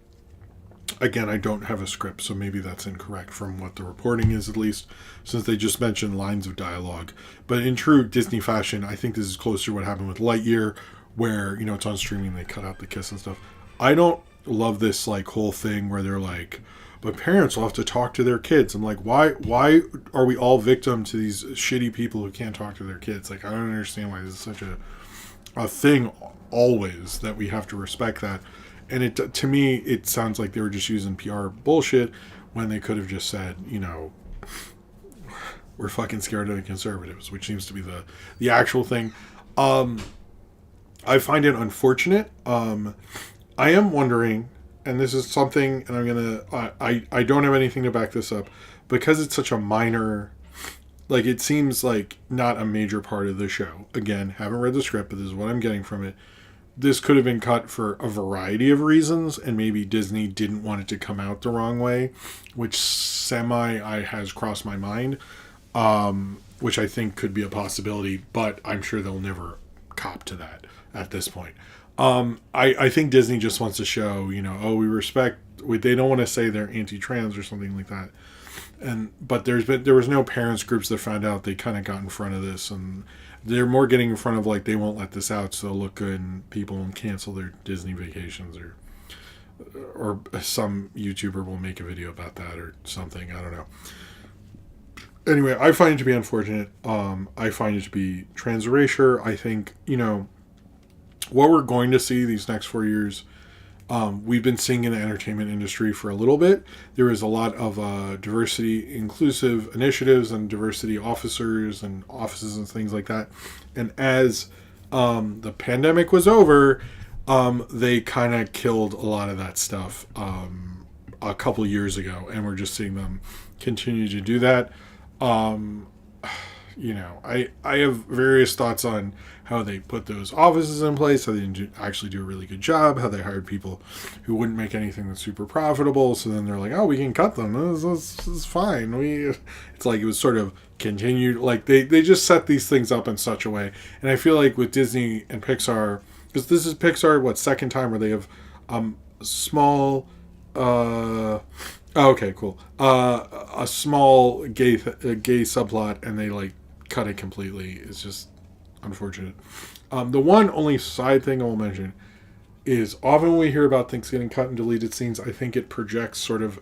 Again, I don't have a script, so maybe that's incorrect from what the reporting is, at least, since they just mentioned lines of dialogue. But in true Disney fashion, I think this is closer to what happened with Lightyear, where, it's on streaming, they cut out the kiss and stuff. I don't love this, whole thing where they're like, but parents will have to talk to their kids. I'm like, why are we all victim to these shitty people who can't talk to their kids? I don't understand why this is such a thing always, that we have to respect that. And to me, it sounds like they were just using PR bullshit when they could have just said, we're fucking scared of the conservatives, which seems to be the actual thing. I find it unfortunate. I am wondering, and this is something, and I don't have anything to back this up, because it's such a minor, it seems like not a major part of the show. Again, haven't read the script, but this is what I'm getting from it. This could have been cut for a variety of reasons, and maybe Disney didn't want it to come out the wrong way, which has crossed my mind, which I think could be a possibility, but I'm sure they'll never cop to that at this point. I think Disney just wants to show, we respect. They don't want to say they're anti-trans or something like that. But there was no parents groups that found out. They kind of got in front of this, and they're more getting in front of they won't let this out, so they'll look good, and people won't cancel their Disney vacations, or some YouTuber will make a video about that or something. I don't know. Anyway, I find it to be unfortunate. I find it to be trans erasure. I think, what we're going to see these next 4 years, we've been seeing in the entertainment industry for a little bit. There is a lot of diversity inclusive initiatives and diversity officers and offices and things like that. And as the pandemic was over, they kind of killed a lot of that stuff a couple years ago, and we're just seeing them continue to do that. I have various thoughts on how they put those offices in place, how they actually do a really good job, how they hired people who wouldn't make anything that's super profitable. So then they're like, oh, we can cut them. This is fine. It's like it was sort of continued. Like they just set these things up in such a way. And I feel like with Disney and Pixar, because this is Pixar, second time where they have small... okay, cool. A small gay subplot, and they like cut it completely. It's just unfortunate. The one only side thing I will mention is often when we hear about things getting cut and deleted scenes, I think it projects sort of.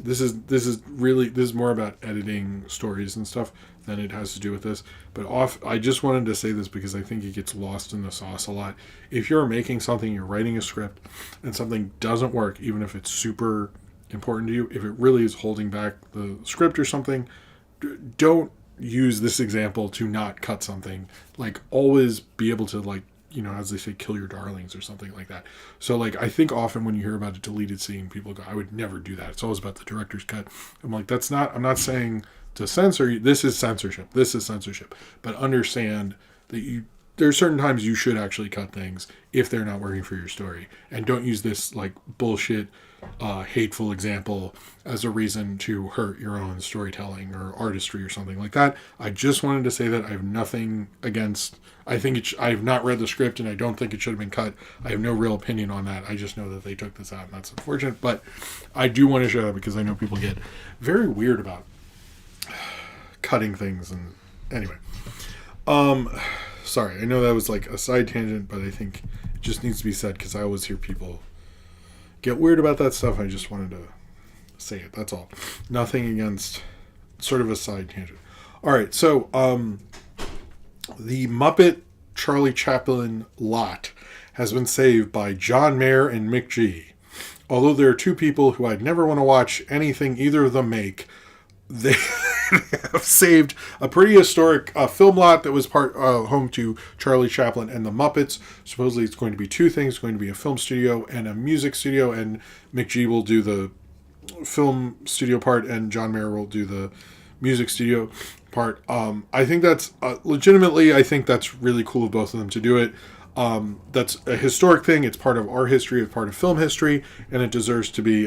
This is more about editing stories and stuff than it has to do with this. But I just wanted to say this because I think it gets lost in the sauce a lot. If you're making something, you're writing a script, and something doesn't work, even if it's super important to you, if it really is holding back the script or something, don't use this example to not cut something. Like, always be able to, like, as they say, kill your darlings or something like that. So, like, I think often when you hear about a deleted scene, people go, I would never do that. It's always about the director's cut. I'm like, I'm not saying to censor you. This is censorship. But understand that there are certain times you should actually cut things if they're not working for your story. And don't use this, like, bullshit, hateful example as a reason to hurt your own storytelling or artistry or something like that. I just wanted to say that I have nothing against... I have not read the script, and I don't think it should have been cut. I have no real opinion on that. I just know that they took this out, and that's unfortunate. But I do want to share that because I know people get very weird about cutting things. And anyway, sorry. I know that was like a side tangent, but I think it just needs to be said because I always hear people get weird about that stuff. I just wanted to say it. That's all. Nothing against sort of a side tangent. All right, so the Muppet Charlie Chaplin lot has been saved by John Mayer and Mick G. Although there are two people who I'd never want to watch anything either of them make, they have saved a pretty historic film lot that was home to Charlie Chaplin and the Muppets. Supposedly it's going to be two things. It's going to be a film studio and a music studio, and Mick G will do the film studio part and John Mayer will do the music studio part. I think that's legitimately, I think that's really cool of both of them to do it. That's a historic thing. It's part of our history, it's part of film history, and it deserves to be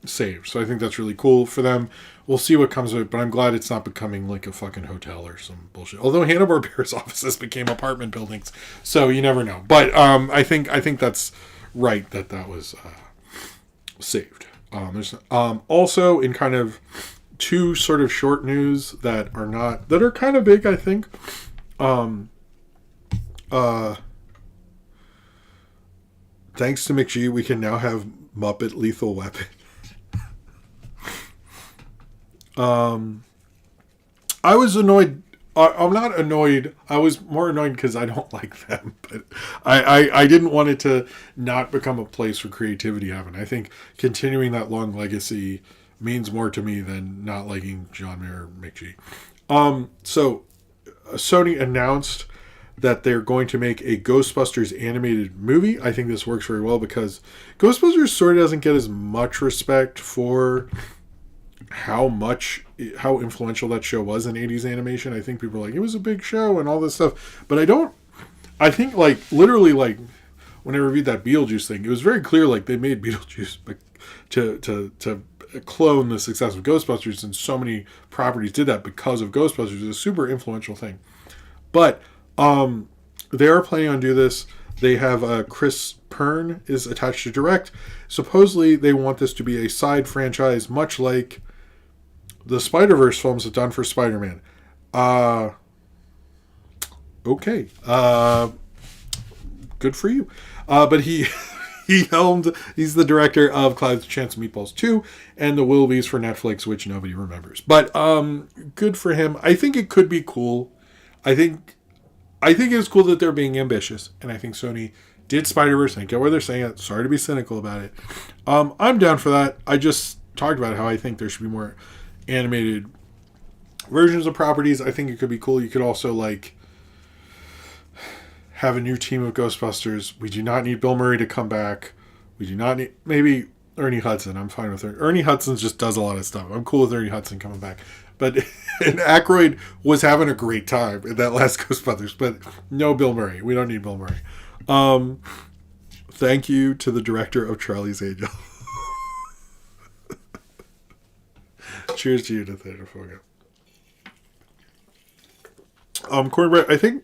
saved. So I think that's really cool for them. We'll see what comes of it, but I'm glad it's not becoming like a fucking hotel or some bullshit. Although Hanna-Barbera's offices became apartment buildings, so you never know. But I think that's right that was saved. There's also in kind of two sort of short news that are kind of big, I think. Thanks to McG, we can now have Muppet Lethal Weapon. I was annoyed. I'm not annoyed. I was more annoyed because I don't like them. But I didn't want it to not become a place for creativity to happen. I think continuing that long legacy means more to me than not liking John Mayer and Mick G. So Sony announced that they're going to make a Ghostbusters animated movie. I think this works very well because Ghostbusters sort of doesn't get as much respect for how influential that show was in 80s animation. I think people are like, it was a big show and all this stuff. But I think like literally like when I reviewed that Beetlejuice thing, it was very clear like they made Beetlejuice to clone the success of Ghostbusters, and so many properties did that because of Ghostbusters. It's a super influential thing. But they are planning on doing this. They have Chris Pern is attached to direct. Supposedly they want this to be a side franchise, much like the Spider-Verse films have done for Spider-Man. Okay. Good for you. But he's the director of Clouds, Chance of Meatballs 2 and The Willoughbys for Netflix, which nobody remembers. But good for him. I think it could be cool. I think it's cool that they're being ambitious, and I think Sony did Spider-Verse. I get why they're saying it. Sorry to be cynical about it. I'm down for that. I just talked about how I think there should be more animated versions of properties. I think it could be cool. You could also like have a new team of Ghostbusters. We do not need Bill Murray to come back. We do not need, maybe Ernie Hudson. I'm fine with Ernie Hudson just does a lot of stuff. I'm cool with Ernie Hudson coming back. But and Aykroyd was having a great time in that last Ghostbusters. But no Bill Murray. We don't need Bill Murray. Thank you to the director of Charlie's Angel. Cheers to you, Nathaniel Fogo. Cornbread, I think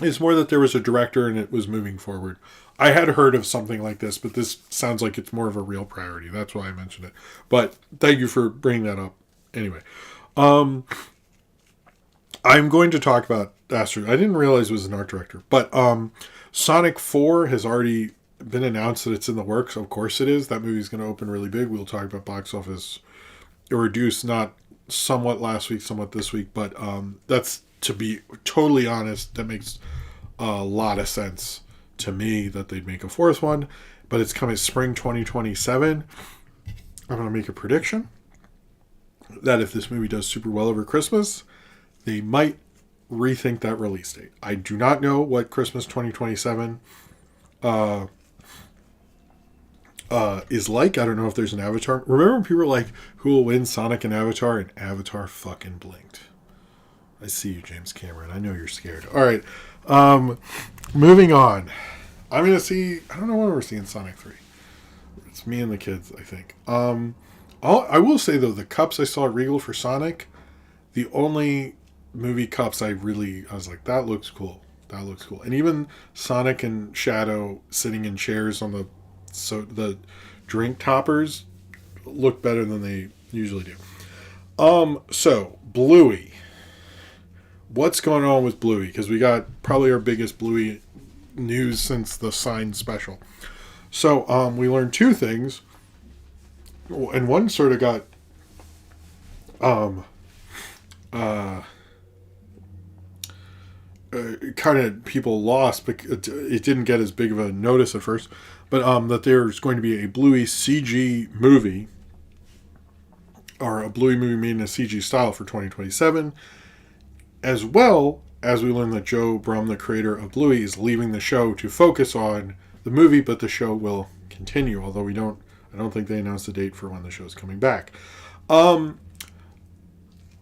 it's more that there was a director and it was moving forward. I had heard of something like this, but this sounds like it's more of a real priority. That's why I mentioned it. But thank you for bringing that up. Anyway, I'm going to talk about Astro. I didn't realize it was an art director, but Sonic 4 has already been announced that it's in the works. Of course it is. That movie's going to open really big. We'll talk about box office reduced, not somewhat last week, somewhat this week, but that's, to be totally honest, that makes a lot of sense to me that they'd make a fourth one, but it's coming spring 2027. I'm going to make a prediction that if this movie does super well over Christmas, they might rethink that release date. I do not know what Christmas 2027 is like. I don't know if there's an Avatar. Remember when people were like, who will win, Sonic and Avatar? And Avatar fucking blinked. I see you, James Cameron. I know you're scared. All right. Moving on. I'm going to see... I don't know when we're seeing Sonic 3. It's me and the kids, I think. I will say, though, the cups I saw at Regal for Sonic, the only movie cups I was like, that looks cool. That looks cool. And even Sonic and Shadow sitting in chairs on the drink toppers look better than they usually do. So, Bluey. What's going on with Bluey? Because we got probably our biggest Bluey news since the signed special. So, we learned two things. And one sort of got kind of people lost, but it didn't get as big of a notice at first. But that there's going to be a Bluey CG movie, or a Bluey movie made in a CG style for 2027, as well as we learn that Joe Brum, the creator of Bluey, is leaving the show to focus on the movie, but the show will continue, although I don't think they announced a date for when the show's coming back. The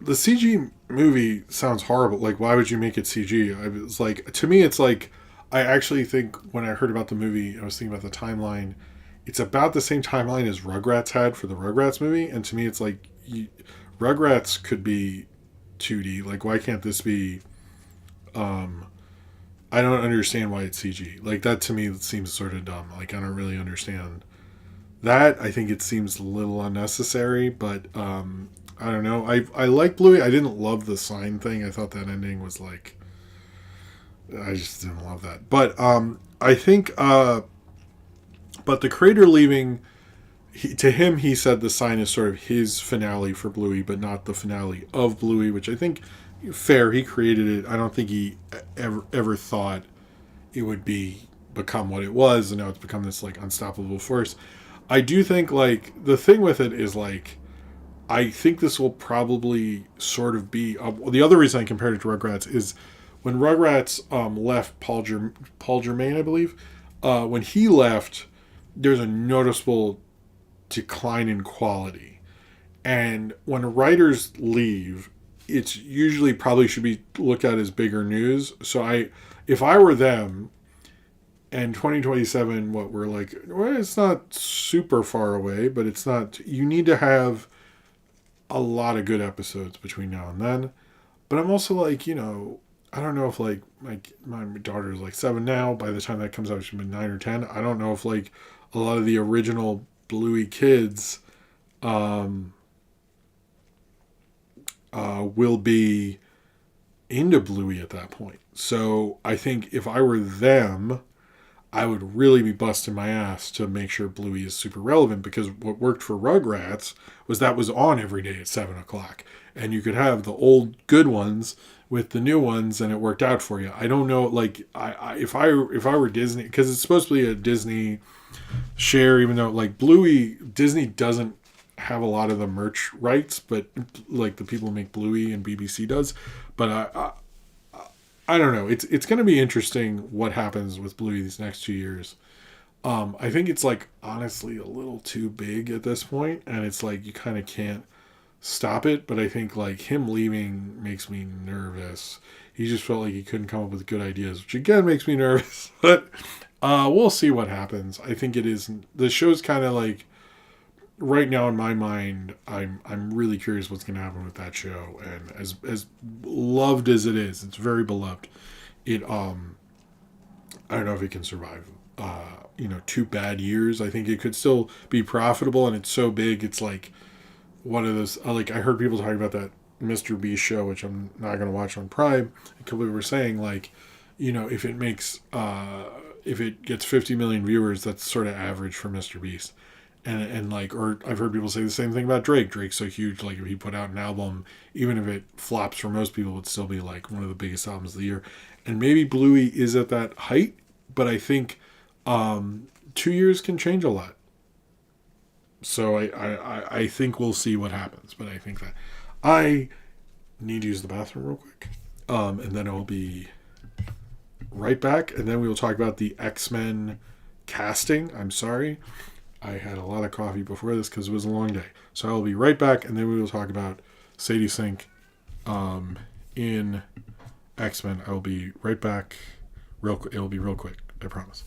CG movie sounds horrible. Like, why would you make it CG? It's like, to me, it's like, I actually think when I heard about the movie, I was thinking about the timeline. It's about the same timeline as Rugrats had for the Rugrats movie. And to me, it's like, Rugrats could be 2D. Like, why can't this be... I don't understand why it's CG. Like, that to me seems sort of dumb. Like, I don't really understand that. I think it seems a little unnecessary, but I don't know. I like Bluey. I didn't love the sign thing. I thought that ending was like... I just didn't love that. But I think... but the creator leaving... to him, he said the sign is sort of his finale for Bluey, but not the finale of Bluey, which I think... fair, he created it. I don't think he ever thought it would become what it was, and now it's become this like unstoppable force. I do think like the thing with it is like I think this will probably sort of be the other reason I compared it to Rugrats is when Rugrats left Paul Germain, I believe, when he left, there's a noticeable decline in quality, and when writers leave, it's usually probably should be looked at as bigger news. So if I were them, and 2027, what we're like, well, it's not super far away, but it's not, you need to have a lot of good episodes between now and then. But I'm also like, I don't know if like my daughter's like 7 now. By the time that comes out, she'll be 9 or 10. I don't know if like a lot of the original Bluey kids, will be into Bluey at that point. So I think if I were them, I would really be busting my ass to make sure Bluey is super relevant, because what worked for Rugrats was that was on every day at 7 o'clock. And you could have the old good ones with the new ones, and it worked out for you. I don't know, like, if I were Disney, because it's supposed to be a Disney share, even though, like, Bluey, Disney doesn't have a lot of the merch rights, but like the people who make Bluey and BBC does. But I don't know. It's going to be interesting what happens with Bluey these next 2 years. I think it's like honestly a little too big at this point, and it's like you kind of can't stop it. But I think like him leaving makes me nervous. He just felt like he couldn't come up with good ideas, which again makes me nervous. But we'll see what happens. I think it is the show's kind of like right now in my mind. I'm really curious what's going to happen with that show, and as loved as it is, it's very beloved. It I don't know if it can survive. 2 bad years. I think it could still be profitable, and it's so big. It's like one of those. Like I heard people talking about that Mr. Beast show, which I'm not going to watch on Prime. A couple people were saying like, if it makes if it gets 50 million viewers, that's sort of average for Mr. Beast. And like, or I've heard people say the same thing about Drake. Drake's so huge. Like if he put out an album, even if it flops for most people, it would still be like one of the biggest albums of the year. And maybe Bluey is at that height, but I think 2 years can change a lot. So I think we'll see what happens. But I think that I need to use the bathroom real quick. And then I'll be right back. And then we will talk about the X-Men casting. I'm sorry. I had a lot of coffee before this because it was a long day. So I'll be right back. And then we will talk about Sadie Sink in X-Men. I will be right back. It'll be real quick. I promise.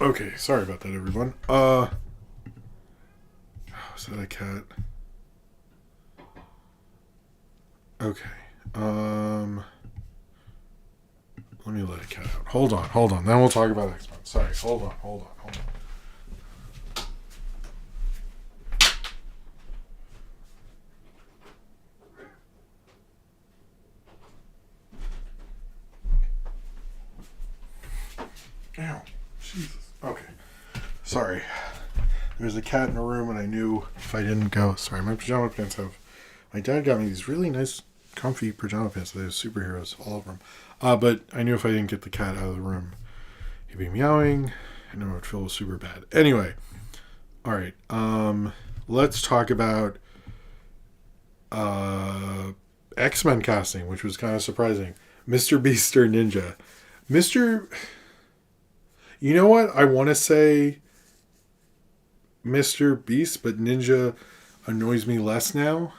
Okay, sorry about that, everyone. Was that a cat? Okay. Let me let a cat out. Hold on. Then we'll talk about X-Men. Sorry, hold on. Ow. Jesus. Okay. Sorry. There's a cat in the room, and I knew if I didn't go. Sorry, my pajama pants have. My dad got me these really nice, comfy pajama pants. They have superheroes all over them. But I knew if I didn't get the cat out of the room, he'd be meowing, and I would feel super bad. Anyway, all right. Let's talk about X-Men casting, which was kind of surprising. Mr. Beast or Ninja. You know what? I want to say Mr. Beast, but Ninja annoys me less now.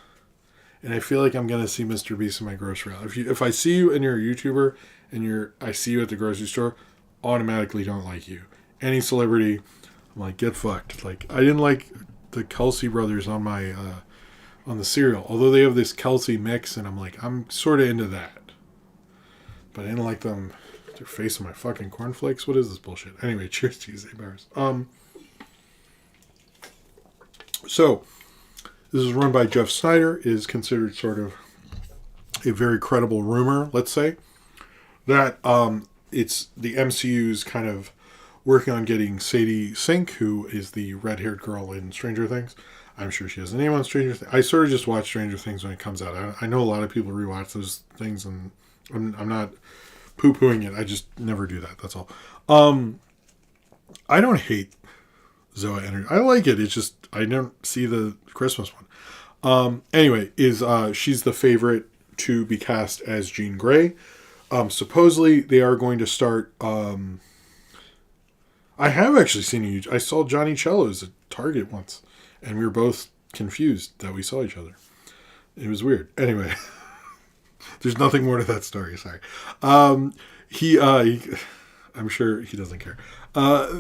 And I feel like I'm going to see Mr. Beast in my grocery aisle. If I see you and you're a YouTuber and I see you at the grocery store, automatically don't like you. Any celebrity, I'm like, get fucked. Like, I didn't like the Kelsey brothers on my on the cereal. Although they have this Kelsey mix, and I'm like, I'm sort of into that. But I didn't like them. Their face on my fucking cornflakes. What is this bullshit? Anyway, cheers to you, Bars. So this is run by Jeff Snyder. It is considered sort of a very credible rumor, let's say, that it's the MCU's kind of working on getting Sadie Sink, who is the red-haired girl in Stranger Things. I'm sure she has a name on Stranger Things. I sort of just watch Stranger Things when it comes out. I know a lot of people rewatch those things, and I'm not poo-pooing it. I just never do that. That's all. I don't hate Zoa Energy. I like it. It's just I don't see the Christmas one. Anyway, she's the favorite to be cast as Jean Grey. Supposedly they are going to start. I have actually seen you. I saw Johnny Cellos at Target once, and we were both confused that we saw each other. It was weird. Anyway, there's nothing more to that story. Sorry. He I'm sure he doesn't care. What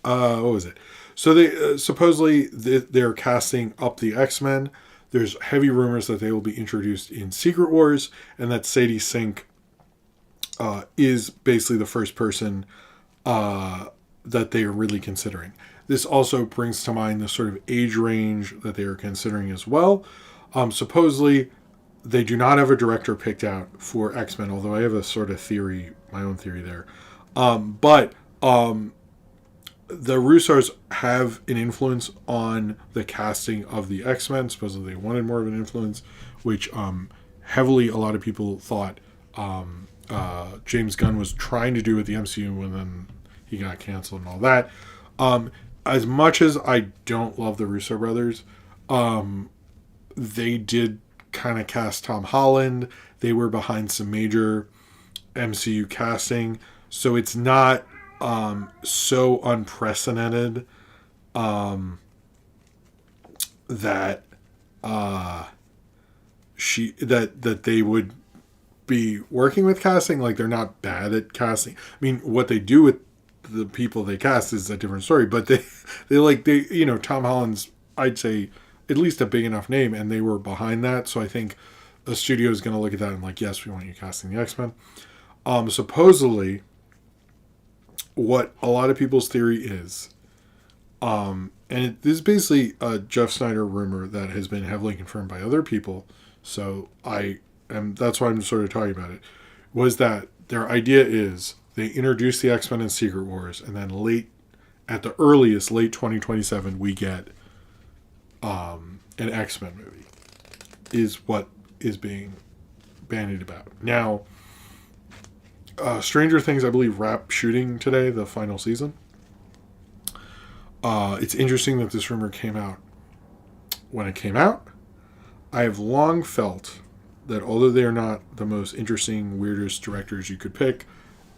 was it? So they supposedly they're casting up the X-Men. There's heavy rumors that they will be introduced in Secret Wars, and that Sadie Sink is basically the first person that they are really considering. This also brings to mind the sort of age range that they are considering as well. Supposedly, they do not have a director picked out for X-Men, although I have a sort of theory, my own theory there. But the Russos have an influence on the casting of the X-Men. Supposedly they wanted more of an influence, which heavily a lot of people thought James Gunn was trying to do with the MCU, and then he got canceled and all that. As much as I don't love the Russo brothers, they did kind of cast Tom Holland. They were behind some major MCU casting, so it's not so unprecedented that they would be working with casting. Like, they're not bad at casting. I mean, what they do with the people they cast is a different story, but they Tom Holland's, I'd say, at least a big enough name, and they were behind that. So I think a studio is going to look at that and like, yes, we want you casting the X-Men. Supposedly, what a lot of people's theory is, and this is basically a Jeff Snyder rumor that has been heavily confirmed by other people, so that's why I'm sort of talking about it, was that their idea is they introduce the X-Men in Secret Wars, and then at the earliest, late 2027, we get an X-Men movie, is what is being bandied about. Now, Stranger Things, I believe, wrapped shooting today, the final season. It's interesting that this rumor came out when it came out. I have long felt that although they are not the most interesting, weirdest directors you could pick,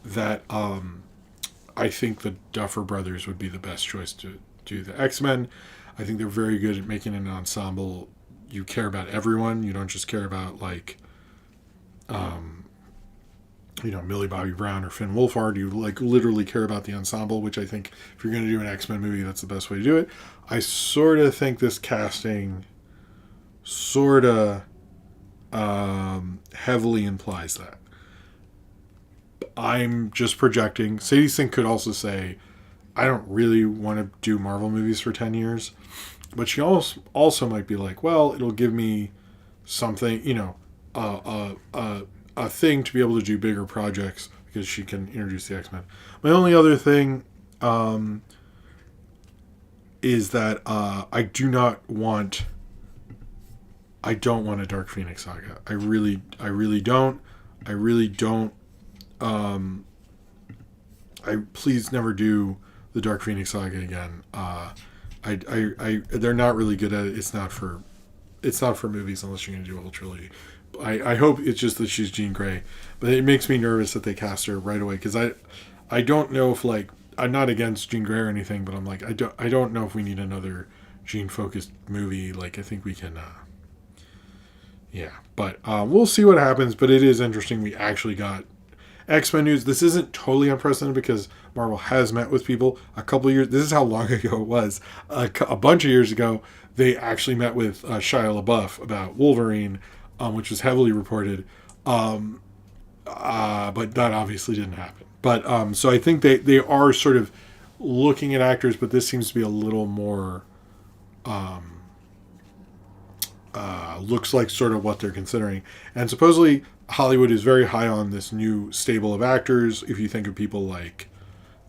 that I think the Duffer Brothers would be the best choice to do the X-Men. I think they're very good at making an ensemble. You care about everyone. You don't just care about, like, Millie Bobby Brown or Finn Wolfhard. You literally care about the ensemble, which I think if you're going to do an X-Men movie, that's the best way to do it. I sort of think this casting sort of heavily implies that. I'm just projecting. Sadie Sink could also say, I don't really want to do Marvel movies for 10 years. But she also might be like, well, it'll give me something, a thing to be able to do bigger projects because she can introduce the X-Men. My only other thing is that I don't want a Dark Phoenix saga. I really don't. Please never do the Dark Phoenix saga again. They're not really good at it. It's not for movies unless you're going to do a whole trilogy. I hope it's just that she's Jean Grey, but it makes me nervous that they cast her right away because I don't know if, like, I'm not against Jean Grey or anything, but I'm like, I don't know if we need another Jean focused movie. Like, I think we can but we'll see what happens. But it is interesting we actually got X-Men news. This isn't totally unprecedented because Marvel has met with people a couple of years. This is how long ago it was. A bunch of years ago, they actually met with Shia LaBeouf about Wolverine, which was heavily reported. But that obviously didn't happen. But so I think they are sort of looking at actors, but this seems to be a little more looks like sort of what they're considering. And supposedly Hollywood is very high on this new stable of actors. If you think of people like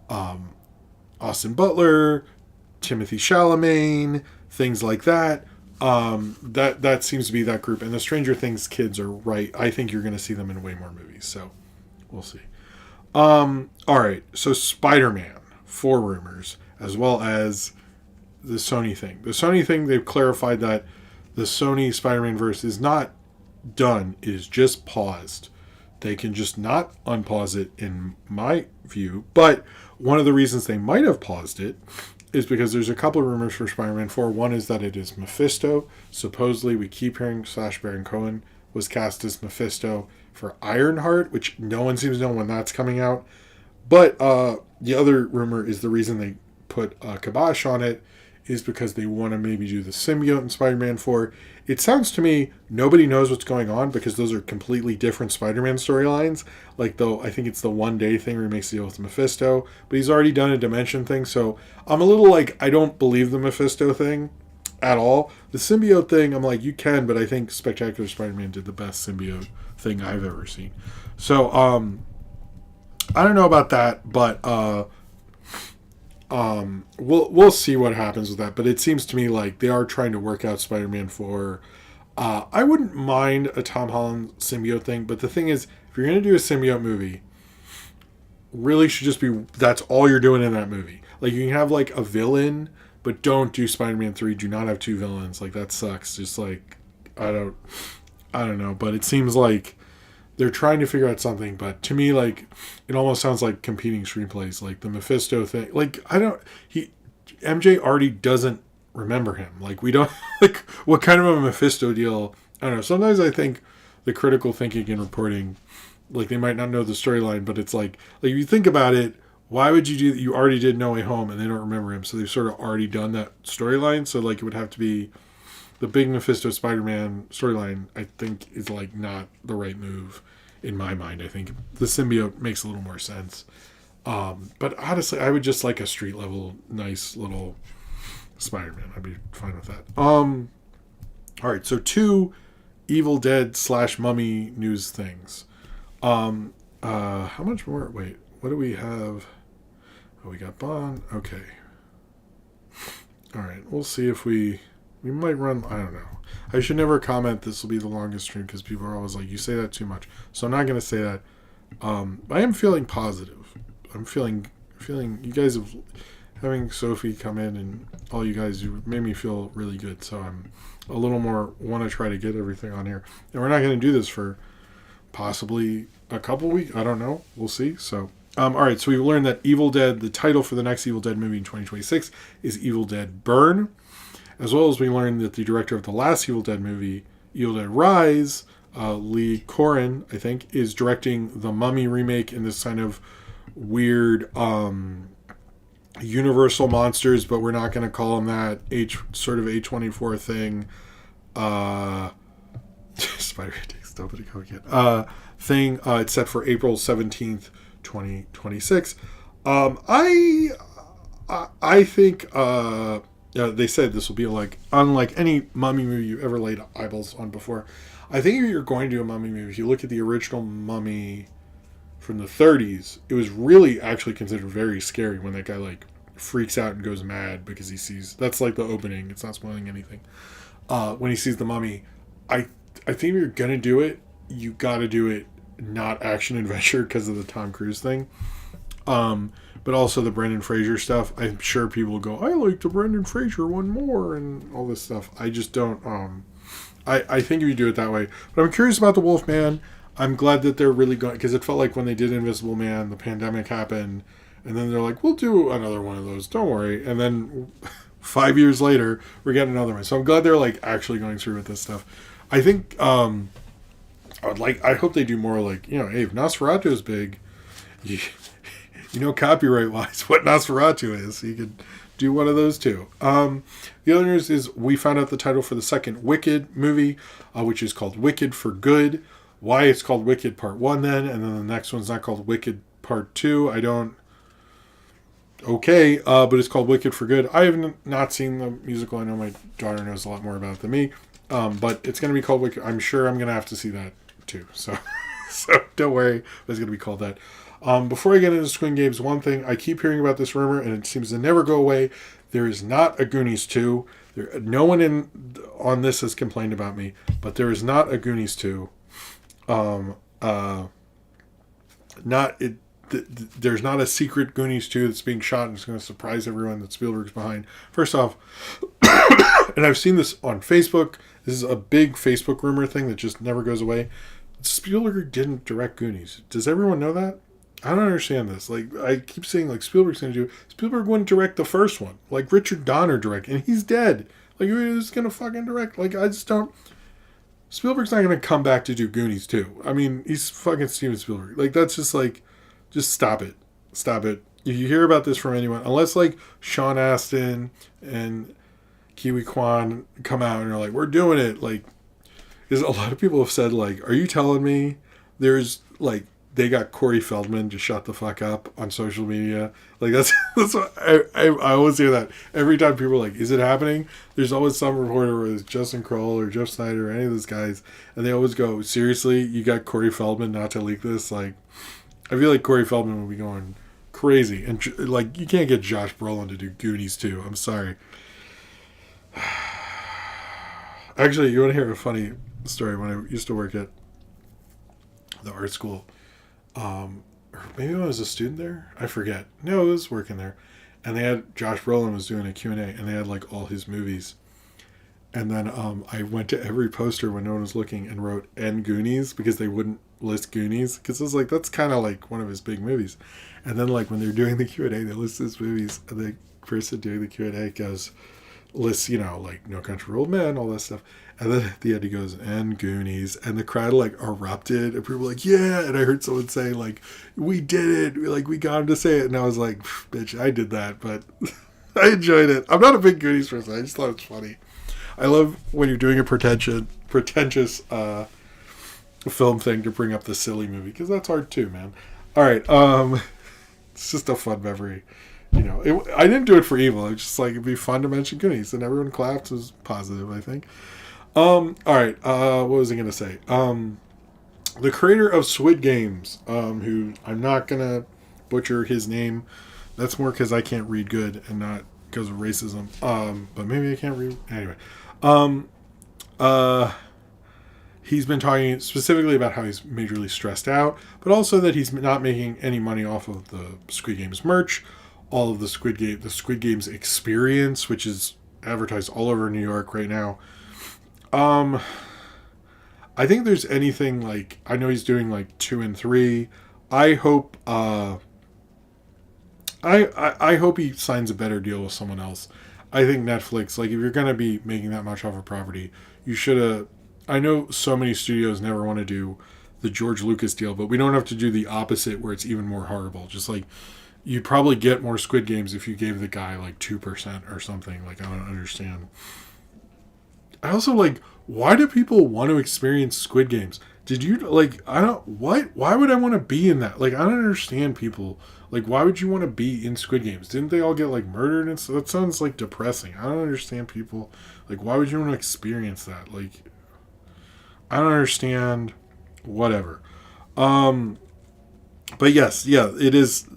Austin Butler, Timothy Chalamet, things like that, that seems to be that group. And the Stranger Things kids are right. I think you're going to see them in way more movies. So we'll see. All right. So Spider-Man, 4 rumors, as well as the Sony thing. The Sony thing, they've clarified that the Sony Spider-Man verse is not done. It is just paused they can just not unpause it in my view. But one of the reasons they might have paused it is because there's a couple of rumors for Spider-Man 4. One is that it is Mephisto. Supposedly, we keep hearing Sacha Baron Cohen was cast as Mephisto for Ironheart, which no one seems to know when that's coming out. But the other rumor is the reason they put a kibosh on it is because they want to maybe do the symbiote in Spider-Man 4. It sounds to me nobody knows what's going on because those are completely different Spider-Man storylines. Like, though, I think it's the One Day thing where he makes a deal with Mephisto, but he's already done a Dimension thing, so I'm a little like, I don't believe the Mephisto thing at all. The symbiote thing, I'm like, you can, but I think Spectacular Spider-Man did the best symbiote thing I've ever seen. So, I don't know about that, but we'll see what happens with that. But it seems to me like they are trying to work out Spider-Man 4. I wouldn't mind a Tom Holland symbiote thing, but the thing is, if you're going to do a symbiote movie, really should just be that's all you're doing in that movie. Like, you can have like a villain, but don't do Spider-Man 3. Do not have two villains. Like, that sucks. Just like I don't know, but it seems like they're trying to figure out something, but to me, like, it almost sounds like competing screenplays, like the Mephisto thing. Like, MJ already doesn't remember him. Like, we don't, like, what kind of a Mephisto deal? I don't know. Sometimes I think the critical thinking and reporting, like, they might not know the storyline, but it's like you think about it, why would you do that? You already did No Way Home and they don't remember him, so they've sort of already done that storyline, so, like, it would have to be the big Mephisto Spider-Man storyline, I think, is like not the right move in my mind. I think the symbiote makes a little more sense. But honestly, I would just like a street level, nice little Spider-Man. I'd be fine with that. All right, so 2 Evil Dead / Mummy news things. How much more? Wait, what do we have? Oh, we got Bond. Okay. All right, we'll see if we might run, I don't know. I should never comment this will be the longest stream because people are always like, you say that too much. So I'm not going to say that. I am feeling positive. I'm feeling you guys have, having Sophie come in and all you guys, you made me feel really good. So I'm a little more, want to try to get everything on here. And we're not going to do this for possibly a couple weeks. I don't know. We'll see. So, all right. So we've learned that Evil Dead, the title for the next Evil Dead movie in 2026 is Evil Dead Burn. As well as we learned that the director of the last Evil Dead movie, Evil Dead Rise, Lee Corin, I think, is directing the Mummy remake in this kind of weird Universal monsters, but we're not going to call them that, sort of A24 thing. Spider-Man takes nobody go again. Thing. It's set for April 17th, 2026. I think... they said this will be like unlike any Mummy movie you ever laid eyeballs on before. I think if you're going to do a Mummy movie, if you look at the original Mummy from the 30s, it was really actually considered very scary when that guy like freaks out and goes mad because he sees, that's like the opening. It's not spoiling anything. When he sees the Mummy, I think if you're gonna do it, you got to do it not action adventure because of the Tom Cruise thing. But also the Brendan Fraser stuff. I'm sure people will go, I like the Brendan Fraser one more and all this stuff. I just don't. I think if you do it that way. But I'm curious about the Wolfman. I'm glad that they're really going, because it felt like when they did Invisible Man, the pandemic happened, and then they're like, we'll do another one of those. Don't worry. And then 5 years later, we're getting another one. So I'm glad they're like actually going through with this stuff. I think I hope they do more like, hey, if Nosferatu is big, copyright wise, what Nosferatu is. So you could do one of those too. The other news is we found out the title for the second Wicked movie, which is called Wicked for Good. Why it's called Wicked Part 1 then, and then the next one's not called Wicked Part 2. But it's called Wicked for Good. I have not seen the musical. I know my daughter knows a lot more about it than me. But it's going to be called Wicked. I'm sure I'm going to have to see that too. So don't worry, but it's going to be called that. Before I get into Squid Games, one thing, I keep hearing about this rumor, and it seems to never go away. There is not a Goonies 2. No one on this has complained about me, but there is not a Goonies 2. There's not a secret Goonies 2 that's being shot and it's going to surprise everyone that Spielberg's behind. First off, and I've seen this on Facebook, this is a big Facebook rumor thing that just never goes away. Spielberg didn't direct Goonies. Does everyone know that? I don't understand this. Like, I keep saying, like, Spielberg's going to do... Spielberg wouldn't direct the first one. Like, Richard Donner directed, and he's dead. Like, who's going to fucking direct? Like, I just don't... Spielberg's not going to come back to do Goonies, too. I mean, he's fucking Steven Spielberg. Like, that's just, like... Just stop it. Stop it. If you hear about this from anyone, unless, like, Sean Astin and Kiwi Kwan come out and are like, we're doing it, like... Because a lot of people have said, like, are you telling me there's, like... They got Corey Feldman to shut the fuck up on social media. Like, that's what I always hear that. Every time people are like, is it happening? There's always some reporter where it's Justin Kroll or Jeff Snyder or any of those guys. And they always go, seriously, you got Corey Feldman not to leak this? Like, I feel like Corey Feldman would be going crazy. And, like, you can't get Josh Brolin to do Goonies too. I'm sorry. Actually, you want to hear a funny story? When I used to work at the art school, or maybe when I was a student there, I forget. No, I was working there, and they had Josh Brolin was doing a Q&A, and they had like all his movies, and then I went to every poster when no one was looking and wrote "and Goonies" because they wouldn't list Goonies, because it was like, that's kind of like one of his big movies. And then like when they're doing the Q&A, they list his movies, and the person doing the Q&A goes, lists, you know, like No Country for Old Men, all that stuff. And then at the end he goes, and Goonies. And the crowd like erupted. And people were like, yeah. And I heard someone say like, we did it. Like, we got him to say it. And I was like, bitch, I did that. But I enjoyed it. I'm not a big Goonies person. I just thought it's funny. I love when you're doing a pretentious film thing to bring up the silly movie. Because that's hard too, man. All right. It's just a fun memory. You know, I didn't do it for evil. It's just like, it'd be fun to mention Goonies, and everyone clapped. It was positive, I think. All right. What was I going to say? The creator of Squid Games, who I'm not going to butcher his name. That's more because I can't read good and not because of racism. But maybe I can't read. Anyway. He's been talking specifically about how he's majorly stressed out, but also that he's not making any money off of the Squid Games merch. All of the Squid Games experience, which is advertised all over New York right now. I think there's anything like, I know he's doing like 2 and 3. I hope I hope he signs a better deal with someone else. I think Netflix, like, if you're gonna be making that much off a property, you should have. I know so many studios never want to do the George Lucas deal, but we don't have to do the opposite where it's even more horrible. Just like, you'd probably get more Squid Games if you gave the guy like 2% or something. Like, I don't understand. I also, like, why do people want to experience Squid Games? Did you, like, why would I want to be in that? Like, I don't understand people. Like, why would you want to be in Squid Games? Didn't they all get, like, murdered and stuff? That sounds, like, depressing. I don't understand people. Like, why would you want to experience that? Like, I don't understand. Whatever. But yes, yeah, it is.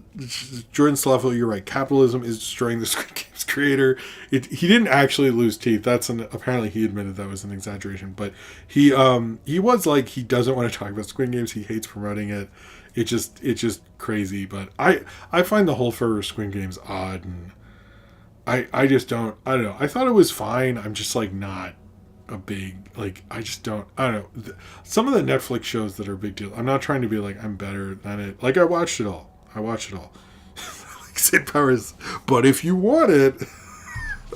Jordan Sloffel, you're right. Capitalism is destroying the Squid Games creator. He didn't actually lose teeth. Apparently he admitted that was an exaggeration. But he was like, he doesn't want to talk about Squid Games. He hates promoting it. It's just crazy. But I find the whole for Squid Games odd, and I just don't. I don't know. I thought it was fine. I'm just like not a big, like, I don't know. Some of the Netflix shows that are a big deal, I'm not trying to be like I'm better than it. Like, I watched it all. Like Sid Powers. But if you want it,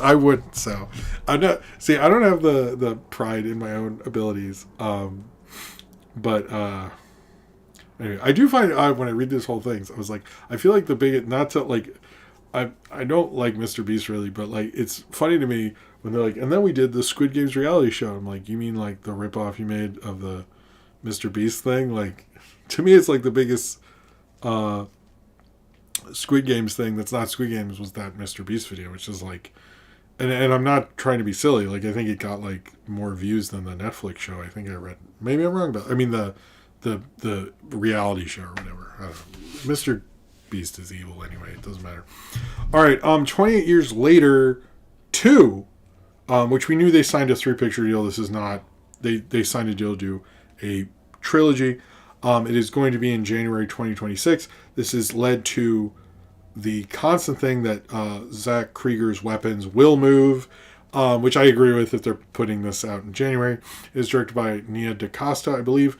I wouldn't. So I'm not. See, I don't have the pride in my own abilities. But anyway, I do find when I read this whole thing, I was like, I feel like the biggest, not to like, I don't like Mr. Beast really, but like, it's funny to me when they're like, and then we did the Squid Games reality show. I'm like, you mean like the ripoff you made of the Mr. Beast thing? Like, to me, it's like the biggest Squid Games thing that's not Squid Games was that Mr. Beast video, which is like, and I'm not trying to be silly. Like, I think it got like more views than the Netflix show. I think I read. Maybe I'm wrong, but I mean the reality show or whatever. I don't know. Mr. Beast is evil anyway. It doesn't matter. All right. 28 years later, 2, which we knew they signed a 3-picture deal. This is not. They signed a deal to do a trilogy. It is going to be in January 2026. This has led to the constant thing that Zach Krieger's Weapons will move, which I agree with if they're putting this out in January. It is directed by Nia DaCosta, I believe.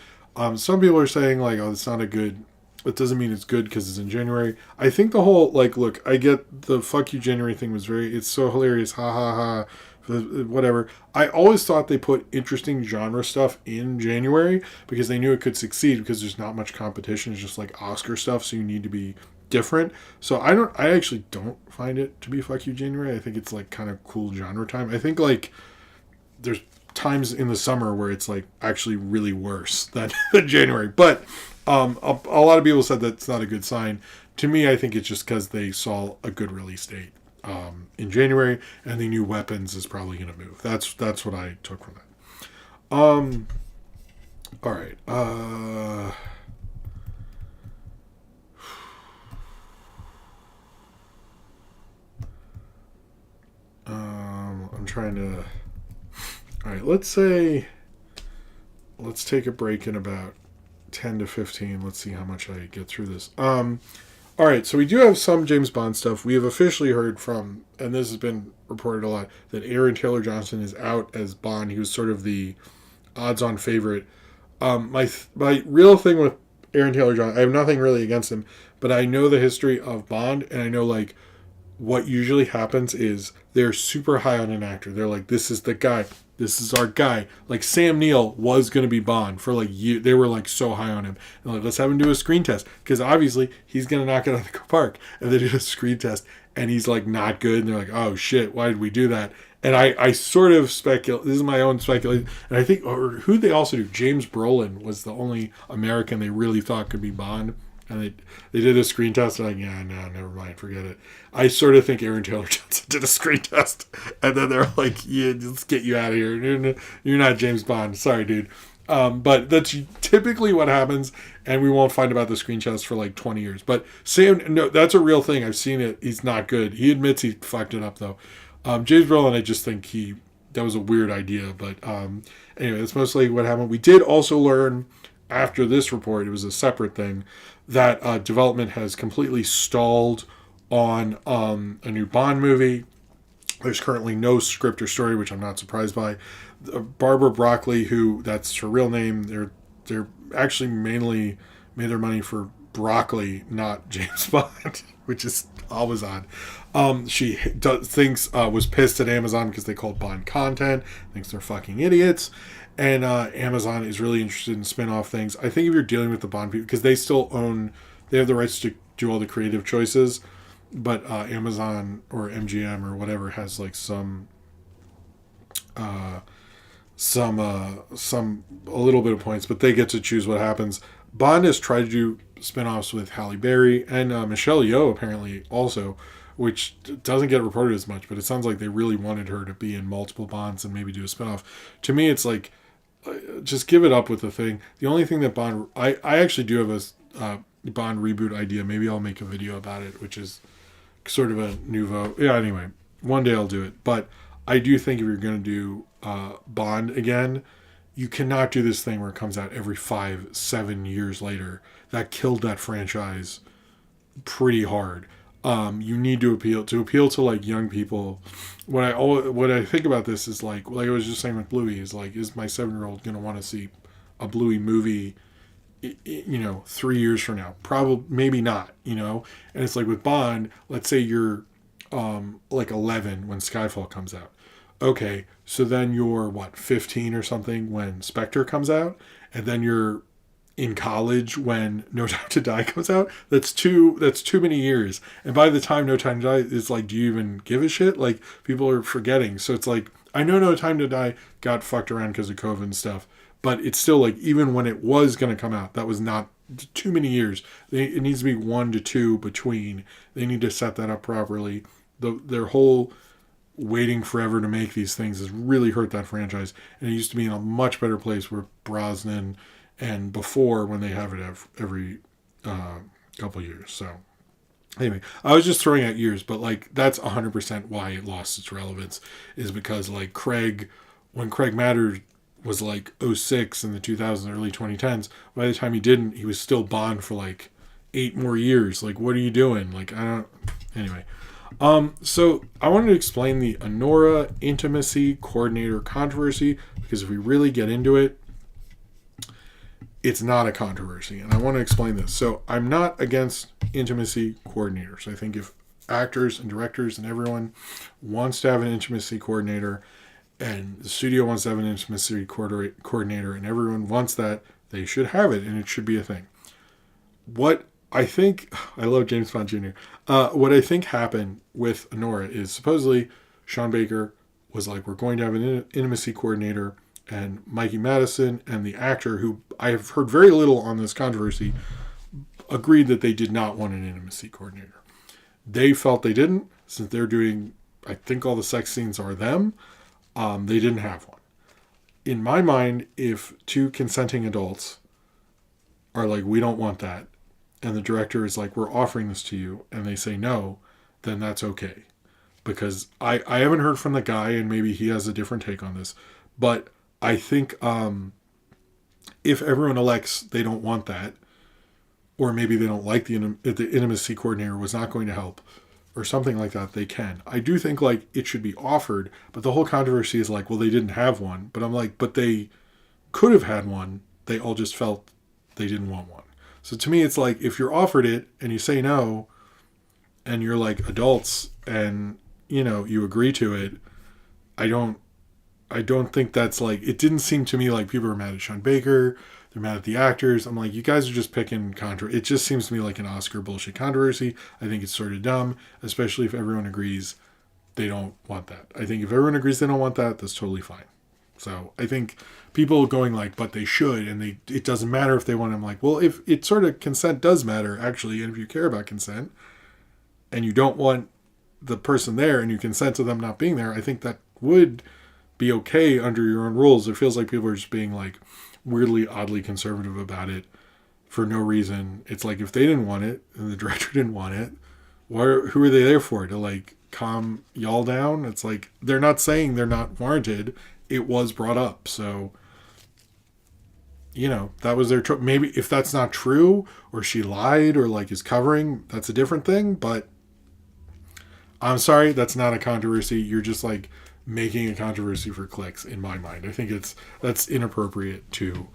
Some people are saying like, oh, it's not a good. It doesn't mean it's good because it's in January. I think the whole like, look, I get the fuck you January thing was it's so hilarious, ha ha ha, whatever. I always thought they put interesting genre stuff in January because they knew it could succeed because there's not much competition. It's just like Oscar stuff, so you need to be different. So I actually don't find it to be fuck you January. I think it's like kind of cool genre time. I think like there's times in the summer where it's like actually really worse than January. But a lot of people said that's not a good sign. To me, I think it's just because they saw a good release date in January, and they knew Weapons is probably going to move. That's what I took from that. All right. I'm trying to. All right, let's take a break in about 10 to 15. Let's see how much I get through this. All right, so we do have some James Bond stuff. We have officially heard from, and this has been reported a lot, that Aaron Taylor Johnson is out as Bond. He was sort of the odds-on favorite. My real thing with Aaron Taylor Johnson, I have nothing really against him, but I know the history of Bond, and I know like what usually happens is they're super high on an actor. They're like, this is the guy. This is our guy. Like Sam Neill was going to be Bond for like years. They were like so high on him. And like, let's have him do a screen test because obviously he's going to knock it out of the park. And they did a screen test and he's like not good. And they're like, oh shit, why did we do that? And I sort of speculate. This is my own speculation. And I think, or who they also do, James Brolin was the only American they really thought could be Bond. And they did a screen test, and like, yeah, no, never mind, forget it. I sort of think Aaron Taylor Johnson did a screen test, and then they're like, yeah, let's get you out of here. You're not James Bond. Sorry, dude. But that's typically what happens, and we won't find about the screen test for like 20 years. But Sam, no, that's a real thing. I've seen it. He's not good. He admits he fucked it up, though. James Brolin, I just think that was a weird idea. But anyway, that's mostly what happened. We did also learn after this report, it was a separate thing, that development has completely stalled on a new Bond movie. There's currently no script or story, which I'm not surprised by. Barbara Broccoli, who that's her real name, they're actually mainly made their money for broccoli, not James Bond, which is always odd. She thinks was pissed at Amazon because they called Bond content, thinks they're fucking idiots. And Amazon is really interested in spin-off things. I think if you're dealing with the Bond people, because they have the rights to do all the creative choices, but Amazon or MGM or whatever has like some a little bit of points, but they get to choose what happens. Bond has tried to do spin-offs with Halle Berry and Michelle Yeoh apparently also, which doesn't get reported as much, but it sounds like they really wanted her to be in multiple Bonds and maybe do a spin-off. To me, it's like, just give it up with the thing. The only thing that Bond... I actually do have a Bond reboot idea. Maybe I'll make a video about it, which is sort of a nouveau... Yeah, anyway. One day I'll do it. But I do think if you're going to do Bond again, you cannot do this thing where it comes out every 5-7 years later. That killed that franchise pretty hard. You need to appeal to like young people. What I think about this is like I was just saying with Bluey is like, is my 7-year-old going to want to see a Bluey movie, 3 years from now? Probably, maybe not, And it's like with Bond, let's say you're like 11 when Skyfall comes out. Okay, so then you're 15 or something when Spectre comes out, and then you're in college when No Time to Die comes out. That's too many years. And by the time No Time to Die is like, do you even give a shit? Like, people are forgetting. So it's like, I know No Time to Die got fucked around because of COVID and stuff, but it's still like, even when it was going to come out, that was not too many years. It needs to be 1 to 2 between. They need to set that up properly. Their whole waiting forever to make these things has really hurt that franchise. And it used to be in a much better place where Brosnan and before, when they have it every couple years. So anyway, I was just throwing out years, but like that's 100% why it lost its relevance, is because like when Craig mattered was like 06 in the 2000s, early 2010s. By the time he didn't, he was still Bond for like 8 more years. Like, what are you doing? Like, anyway. So I wanted to explain the Honora Intimacy Coordinator controversy, because if we really get into it, it's not a controversy. And I want to explain this. So I'm not against intimacy coordinators. I think if actors and directors and everyone wants to have an intimacy coordinator, and the studio wants to have an intimacy coordinator, and everyone wants that, they should have it, and it should be a thing. What I think, I love James Bond Jr. What I think happened with Nora is supposedly Sean Baker was like, we're going to have an intimacy coordinator, and Mikey Madison and the actor, who I have heard very little on this controversy, agreed that they did not want an intimacy coordinator. They felt they didn't, since they're doing, I think all the sex scenes are them. They didn't have one. In my mind, if two consenting adults are like, we don't want that, and the director is like, we're offering this to you, and they say no, then that's okay. Because I haven't heard from the guy, and maybe he has a different take on this, but I think if everyone elects they don't want that, or maybe they don't like the intimacy coordinator was not going to help, or something like that, they can. I do think like it should be offered, but the whole controversy is like, well, they didn't have one. But I'm like, but they could have had one. They all just felt they didn't want one. So to me, it's like, if you're offered it and you say no, and you're like adults and, you know, you agree to it, I don't think that's like, it didn't seem to me like people are mad at Sean Baker. They're mad at the actors. I'm like, you guys are just picking it just seems to me like an Oscar bullshit controversy. I think it's sort of dumb, especially if everyone agrees they don't want that. I think if everyone agrees they don't want that, that's totally fine. So I think people going like, but they should, and it doesn't matter if they want. I'm like, well, if it sort of, consent does matter actually, and if you care about consent and you don't want the person there and you consent to them not being there, I think that would be okay under your own rules. It feels like people are just being like weirdly, oddly conservative about it for no reason. It's like, if they didn't want it and the director didn't want it, who are they there for? To like calm y'all down? It's like, they're not saying they're not warranted. It was brought up. So, you know, that was their maybe if that's not true, or she lied, or like is covering, that's a different thing. But I'm sorry, that's not a controversy. You're just like making a controversy for clicks, in my mind. I think that's inappropriate to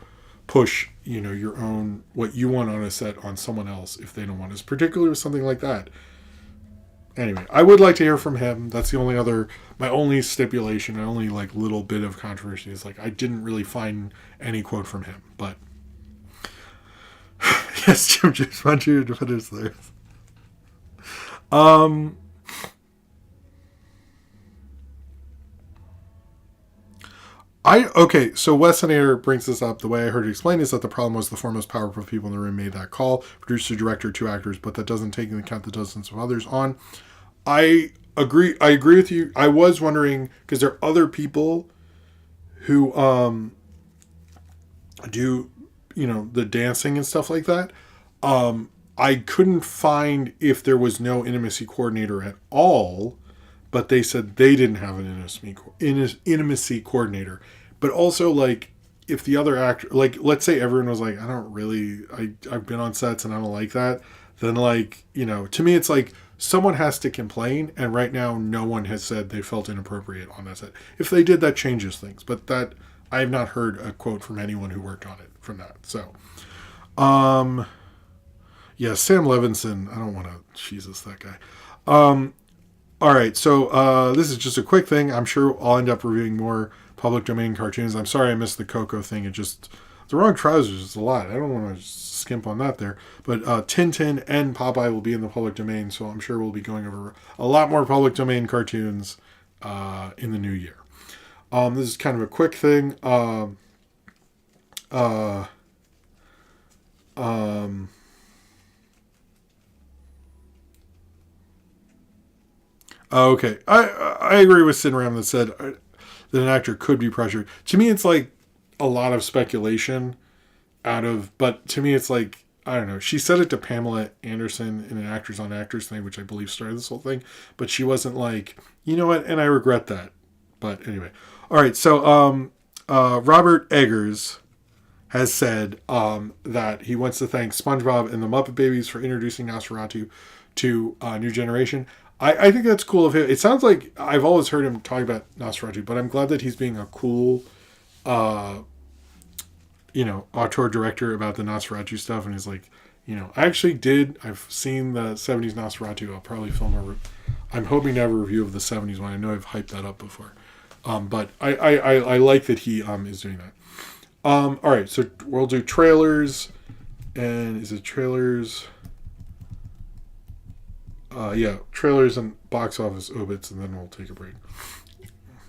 push, you know, your own, what you want on a set on someone else if they don't want it, particularly with something like that. Anyway, I would like to hear from him. That's the only my only stipulation, my only like little bit of controversy is like, I didn't really find any quote from him, but yes, Jim just wants you to finish there. So Wes Senator brings this up. The way I heard it explained is that the problem was the four most powerful people in the room made that call, producer, director, two actors, but that doesn't take into account the dozens of others on. I agree with you. I was wondering, because there are other people who do, you know, the dancing and stuff like that. I couldn't find if there was no intimacy coordinator at all, but they said they didn't have an intimacy coordinator. But also, like, if the other actor, like, let's say everyone was like, I've been on sets and I don't like that, then, like, you know, to me it's like, someone has to complain, and right now no one has said they felt inappropriate on that set. If they did, that changes things, but that, I have not heard a quote from anyone who worked on it from that. So, yeah, Sam Levinson, I don't want to, Jesus, that guy. All right, so this is just a quick thing. I'm sure I'll end up reviewing more public domain cartoons. I'm sorry I missed the Coco thing. It just, the wrong trousers is a lot. I don't want to skimp on that there. But Tintin and Popeye will be in the public domain, so I'm sure we'll be going over a lot more public domain cartoons in the new year. This is kind of a quick thing. Okay, I agree with Sinram that said that an actor could be pressured. To me, it's like a lot of speculation but to me, it's like, I don't know. She said it to Pamela Anderson in an Actors on Actors thing, which I believe started this whole thing, but she wasn't like, you know what, and I regret that. But anyway. All right, so Robert Eggers has said that he wants to thank SpongeBob and the Muppet Babies for introducing Nosferatu to a new generation. I think that's cool of him. It sounds like I've always heard him talk about Nosferatu, but I'm glad that he's being a cool, auteur director about the Nosferatu stuff, and he's like, I've seen the 70s Nosferatu. I'll probably film I'm hoping to have a review of the 70s one. I know I've hyped that up before. But I like that he is doing that. All right, so we'll do trailers. And is it trailers? Yeah, trailers and box office obits, and then we'll take a break.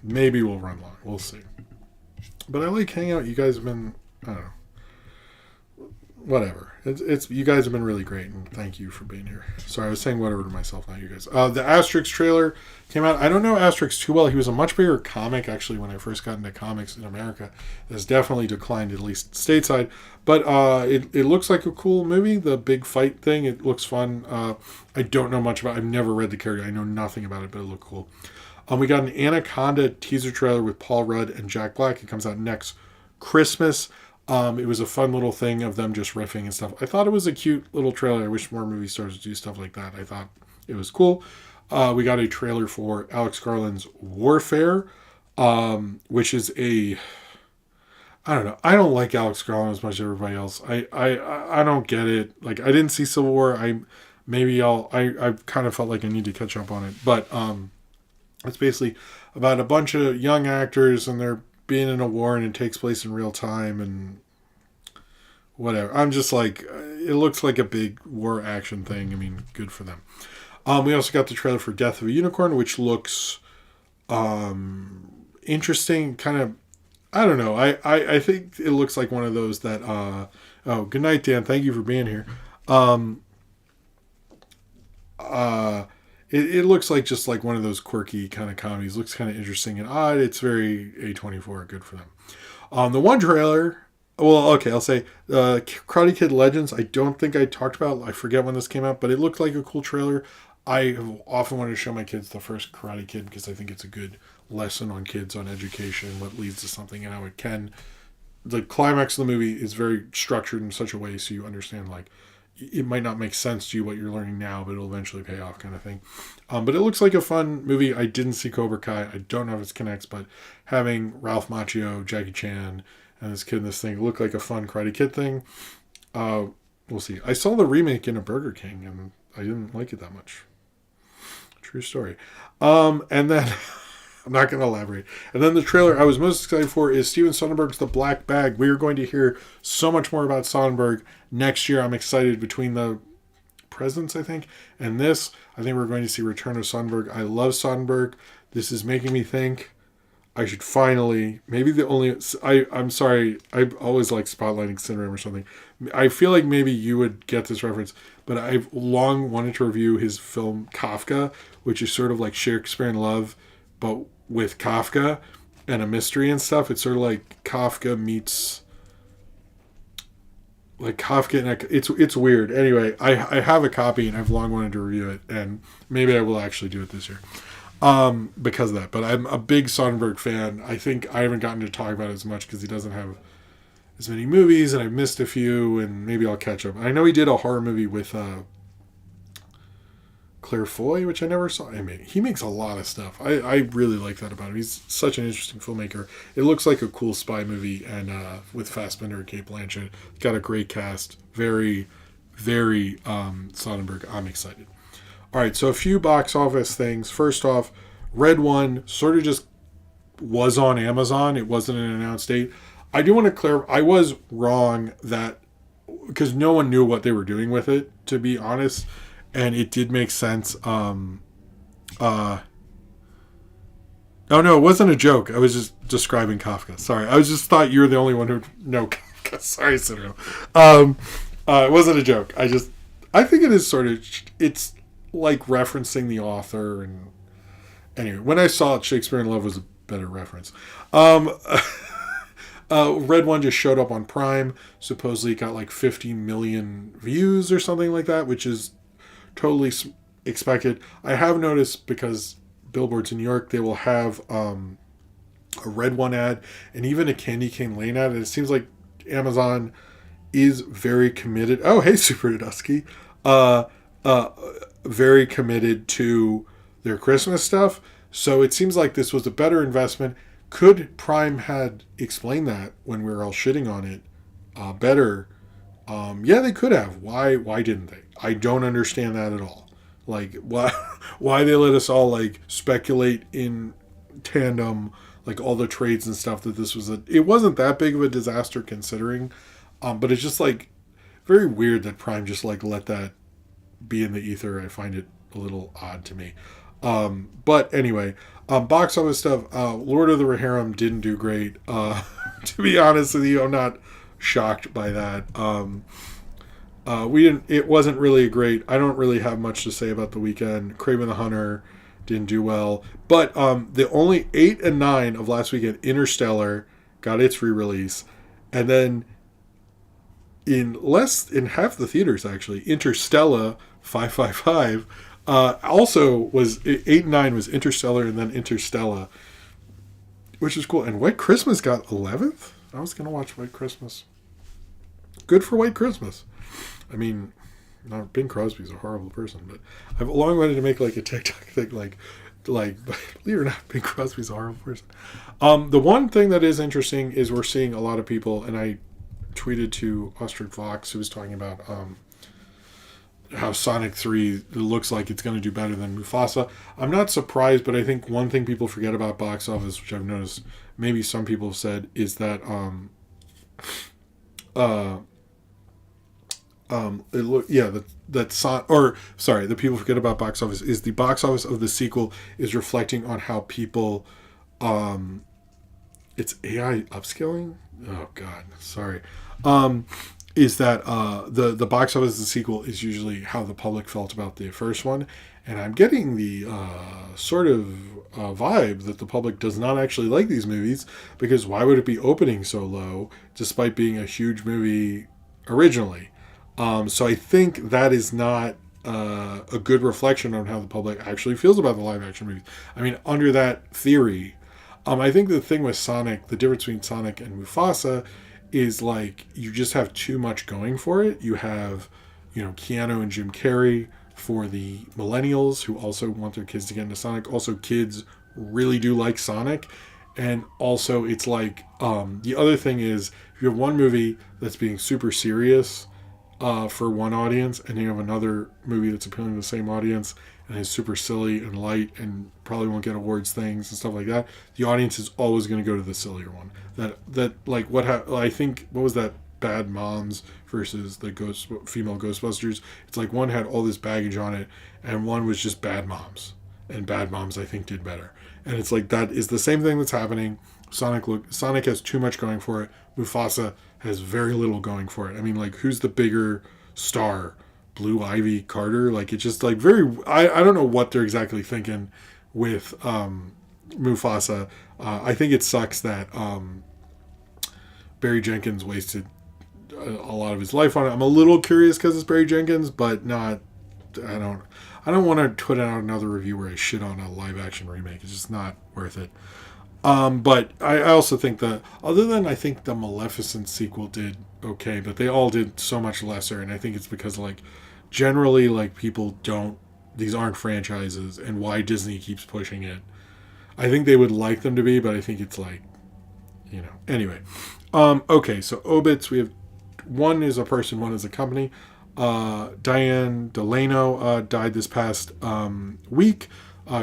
Maybe we'll run long. We'll see. But I like hanging out. You guys have been, I don't know. Whatever. It's you guys have been really great, and thank you for being here. Sorry, I was saying whatever to myself, not you guys. The Asterix trailer came out. I don't know Asterix too well. He was a much bigger comic, actually, when I first got into comics in America. Has definitely declined, at least stateside. But it looks like a cool movie. The big fight thing, it looks fun. I don't know much about it. I've never read the character. I know nothing about it, but it looked cool. We got an Anaconda teaser trailer with Paul Rudd and Jack Black. It comes out next Christmas. It was a fun little thing of them just riffing and stuff. I thought it was a cute little trailer. I wish more movie stars would do stuff like that. I thought it was cool. We got a trailer for Alex Garland's Warfare, which is I don't know. I don't like Alex Garland as much as everybody else. I don't get it. Like, I didn't see Civil War. I kind of felt like I need to catch up on it. But it's basically about a bunch of young actors and they're being in a war, and it takes place in real time and whatever. I'm just like, it looks like a big war action thing. I mean, good for them. We also got the trailer for Death of a Unicorn, which looks interesting. Kind of, I don't know. I think it looks like one of those that, good night, Dan. Thank you for being here. It looks like just like one of those quirky kind of comedies. Looks kind of interesting and odd. It's very A24. Good for them. The one trailer. Well, okay, I'll say Karate Kid Legends. I don't think I talked about. I forget when this came out, but it looked like a cool trailer. I have often wanted to show my kids the first Karate Kid because I think it's a good lesson on kids, on education, what leads to something, and how it can. The climax of the movie is very structured in such a way so you understand, like, it might not make sense to you what you're learning now, but it'll eventually pay off, kind of thing. But it looks like a fun movie. I didn't see Cobra Kai. I don't know if it connects, but having Ralph Macchio, Jackie Chan, and this kid in this thing look like a fun Karate Kid thing. We'll see. I saw the remake in a Burger King, and I didn't like it that much. True story. And then I'm not going to elaborate. And then the trailer I was most excited for is Steven Soderbergh's The Black Bag. We are going to hear so much more about Soderbergh next year. I'm excited between the presents, I think, and this. I think we're going to see Return of Soderbergh. I love Soderbergh. This is making me think I should finally, I'm sorry, I always like spotlighting syndrome or something. I feel like maybe you would get this reference, but I've long wanted to review his film Kafka, which is sort of like Shakespeare in Love, but with Kafka and a mystery and stuff. It's sort of like Kafka meets like Kafka and it's weird. Anyway, I have a copy and I've long wanted to review it, and maybe I will actually do it this year because of that. But I'm a big Soderbergh fan. I think I haven't gotten to talk about it as much because he doesn't have as many movies, and I've missed a few, and maybe I'll catch up. I know he did a horror movie with Claire Foy, which I never saw. I mean, he makes a lot of stuff. I really like that about him. He's such an interesting filmmaker. It looks like a cool spy movie, and with Fassbender and Cate Blanchett. Got a great cast. Very, very Soderbergh. I'm excited. All right, so a few box office things. First off, Red One sort of just was on Amazon. It wasn't an announced date. I do want to clarify, I was wrong that, because no one knew what they were doing with it, to be honest. And it did make sense. Oh no, it wasn't a joke. I was just describing Kafka. Sorry, I just thought you were the only one who know Kafka. Sorry, Cyril. It wasn't a joke. I think it is sort of, it's like referencing the author. And anyway, when I saw it, Shakespeare in Love was a better reference. Red One just showed up on Prime. Supposedly it got like 50 million views or something like that, which is totally expected. I have noticed, because billboards in New York, they will have a Red One ad and even a Candy Cane Lane ad. And it seems like Amazon is very committed. Oh, hey, Super Dusky. Very committed to their Christmas stuff. So it seems like this was a better investment. Could Prime had explained that when we were all shitting on it better. Yeah, they could have. Why didn't they? I don't understand that at all. Like, why they let us all, like, speculate in tandem, like, all the trades and stuff that this was it wasn't that big of a disaster considering, but it's just, like, very weird that Prime just, like, let that be in the ether. I find it a little odd to me. But anyway, box office stuff, Lord of the Rohirrim didn't do great. To be honest with you, I'm not shocked by that. It wasn't really great. I don't really have much to say about the weekend. Kraven the Hunter didn't do well. But the only 8 and 9 of last weekend, Interstellar, got its re-release. And then in half the theaters, actually, Interstellar 555 also was 8 and 9 was Interstellar and then Interstellar, which is cool. And White Christmas got 11th. I was going to watch White Christmas. Good for White Christmas. I mean, Bing Crosby's a horrible person, but I've long wanted to make like a TikTok thing, like, believe it or not, Bing Crosby's a horrible person. The one thing that is interesting is we're seeing a lot of people, and I tweeted to Ostrich Fox, who was talking about how Sonic 3 looks like it's going to do better than Mufasa. I'm not surprised, but I think one thing people forget about box office, which I've noticed maybe some people have said, is that the people forget about box office is the box office of the sequel is reflecting on how people it's AI upscaling. Oh god, sorry. Is that the box office of the sequel is usually how the public felt about the first one, and I'm getting the sort of vibe that the public does not actually like these movies, because why would it be opening so low despite being a huge movie originally? So I think that is not a good reflection on how the public actually feels about the live action movies. I mean, under that theory, I think the thing with Sonic, the difference between Sonic and Mufasa is like you just have too much going for it. You have, Keanu and Jim Carrey for the millennials who also want their kids to get into Sonic. Also, kids really do like Sonic. And also, it's like, the other thing is, if you have one movie that's being super serious for one audience, and you have another movie that's appealing to the same audience and is super silly and light and probably won't get awards things and stuff like that, the audience is always going to go to the sillier one. I think, what was that, Bad Moms versus the female Ghostbusters? It's like one had all this baggage on it, and one was just Bad Moms. And Bad Moms, I think, did better. And it's like, that is the same thing that's happening. Sonic has too much going for it. Mufasa has very little going for it. I mean, like, who's the bigger star? Blue Ivy Carter? Like, it's just like I don't know what they're exactly thinking with Mufasa. I think it sucks that Barry Jenkins wasted a lot of his life on it. I'm a little curious because it's Barry Jenkins, but not. I don't want to put out another review where I shit on a live action remake. It's just not worth it. But I also think that, other than I think the Maleficent sequel did okay, but they all did so much lesser, and I think it's because, like, generally, like, people don't, these aren't franchises, and why Disney keeps pushing it. I think they would like them to be, but I think it's like, anyway. Okay, so obits, we have, one is a person, one is a company. Diane Delano died this past week.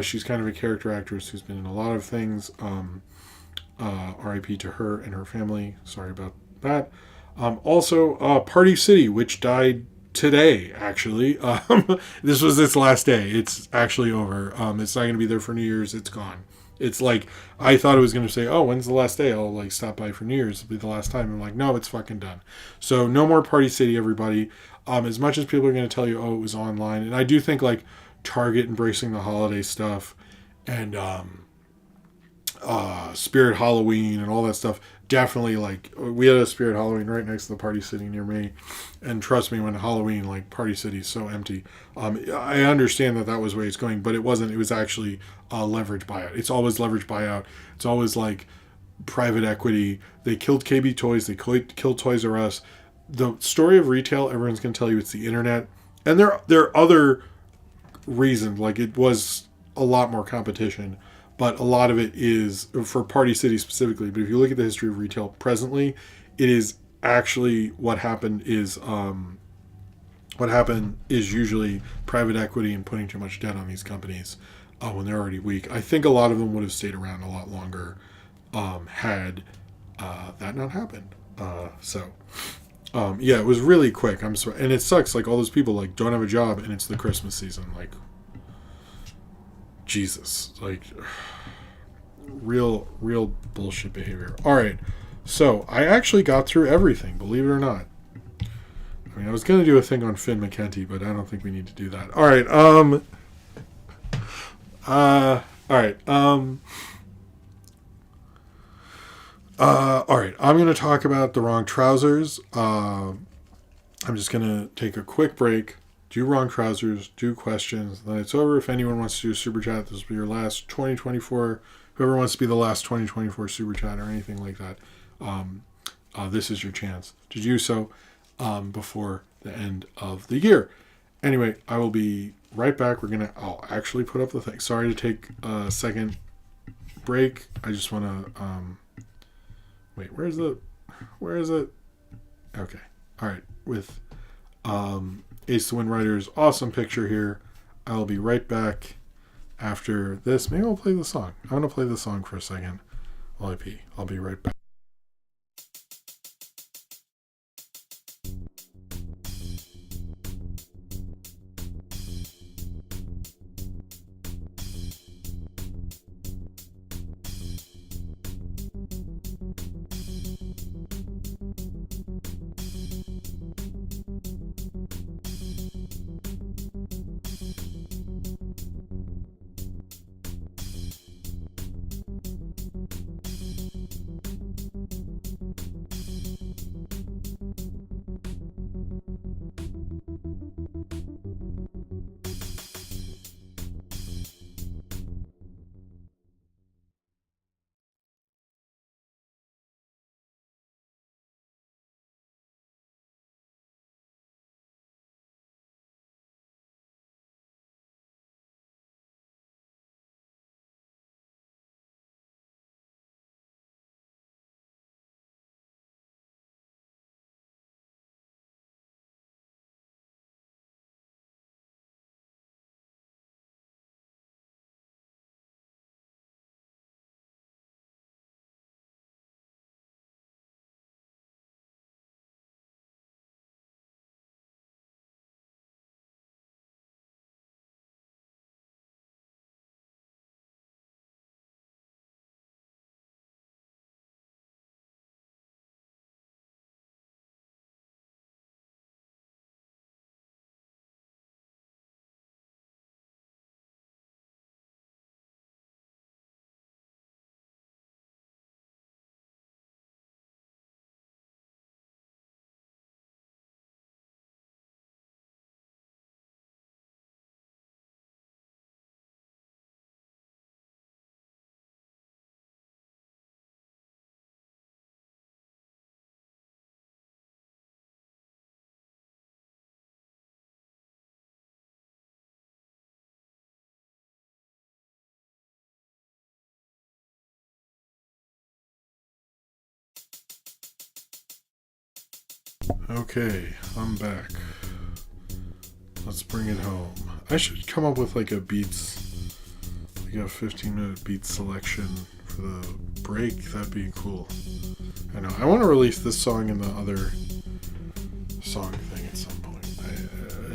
She's kind of a character actress who's been in a lot of things. R.I.P. to her and her family. Sorry about that. Also, Party City, which died today, actually. This was its last day. It's actually over. It's not going to be there for New Year's. It's gone. It's like, I thought it was going to say, oh, when's the last day? I'll, like, stop by for New Year's. It'll be the last time. I'm like, no, it's fucking done. So no more Party City, everybody. As much as people are going to tell you, oh, it was online. And I do think, like, Target embracing the holiday stuff and Spirit Halloween and all that stuff, definitely, like, we had a Spirit Halloween right next to the Party City near me, and trust me, when Halloween, like, Party City is so empty. I understand that was where it's going, but it wasn't. It was actually leverage buyout. It's always leverage buyout. It's always like private equity. They killed KB Toys. They killed Toys R Us. The story of retail, everyone's going to tell you it's the internet, and there are other reasons. Like, it was a lot more competition, but a lot of it is for Party City specifically. But if you look at the history of retail presently, it is actually what happened is usually private equity and putting too much debt on these companies when they're already weak. I think a lot of them would have stayed around a lot longer had that not happened. Yeah, it was really quick. I'm sorry, and it sucks. Like all those people like don't have a job, and it's the Christmas season. Like, Jesus, like real bullshit behavior. All right, so I actually got through everything. Believe it or not. I mean, I was gonna do a thing on Finn McKenty, but I don't think we need to do that. All right. All right, I'm going to talk about the wrong trousers. I'm just going to take a quick break, do wrong trousers, do questions, then it's over. If anyone wants to do a super chat, this will be your last 2024. Whoever wants to be the last 2024 super chat or anything like that, this is your chance to do so before the end of the year. Anyway, I will be right back. I'll actually put up the thing. Sorry to take a second break. I just want to... Wait, where is it? Okay. All right. With Ace the Wind Rider's awesome picture here. I'll be right back after this. Maybe I'll play the song. I'm going to play the song for a second while I pee. I'll be right back. Okay, I'm back. Let's bring it home. I should come up with like a 15-minute beats selection for the break. That'd be cool. I know. I want to release this song and the other song thing at some point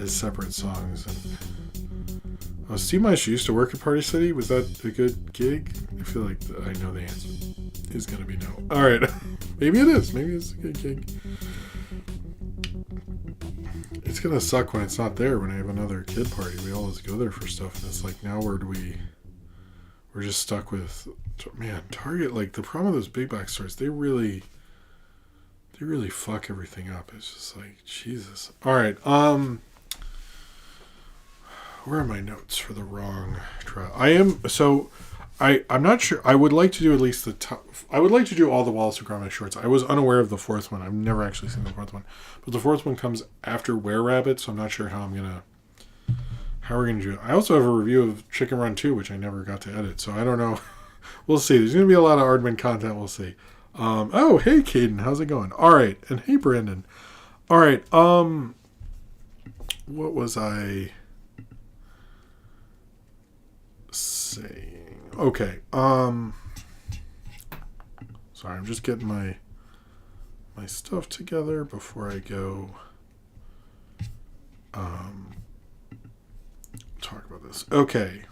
as separate songs. And Steve Mice used to work at Party City. Was that a good gig? I feel like I know the answer is going to be no. All right. Maybe it is. Maybe it's a good gig. It's going to suck when it's not there when I have another kid party. We always go there for stuff. And it's like, now where do we're just stuck with, man, Target, like the problem with those big box stores, they really fuck everything up. It's just like, Jesus. All right. Where are my notes for the wrong trial? I'm not sure. I would like to do at least the top. I would like to do all the Wallace and Gromit shorts. I was unaware of the fourth one. I've never actually seen the fourth one. But the fourth one comes after Were Rabbit, so I'm not sure how we're going to do it. I also have a review of Chicken Run 2, which I never got to edit, so I don't know. We'll see. There's going to be a lot of Aardman content. We'll see. Oh, hey, Caden. How's it going? All right. And hey, Brandon. All right. What was I saying? Okay. Sorry, I'm just getting my stuff together before I go talk about this. Okay.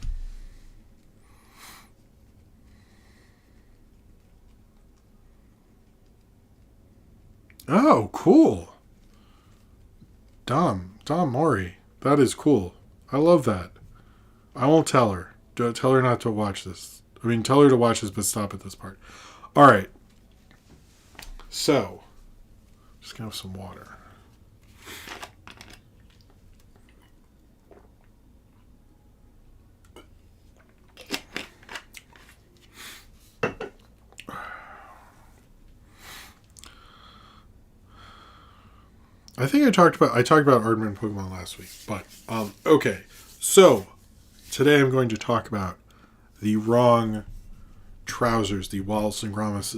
Oh, cool. Dom Mori. That is cool. I love that. I won't tell her. Tell her not to watch this. I mean, tell her to watch this, but stop at this part. All right. So, just gonna have some water. I think I talked about Aardman Pokemon last week, but okay. So today I'm going to talk about the wrong trousers, the Wallace and Gromit's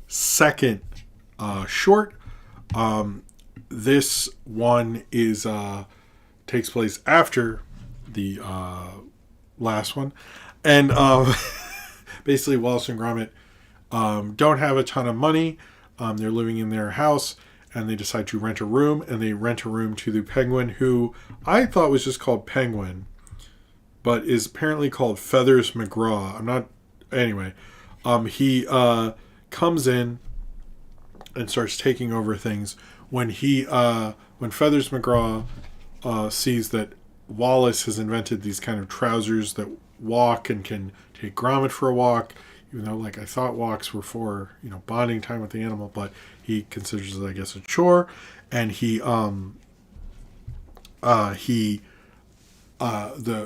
second short. This one is takes place after the last one, and basically Wallace and Gromit don't have a ton of money. They're living in their house, and they decide to rent a room, and they rent a room to the Penguin, who I thought was just called Penguin, but is apparently called Feathers McGraw. I'm not... Anyway, he comes in and starts taking over things. When Feathers McGraw sees that Wallace has invented these kind of trousers that walk and can take Gromit for a walk, even though, like, I thought walks were for, bonding time with the animal, but he considers it, I guess, a chore. And the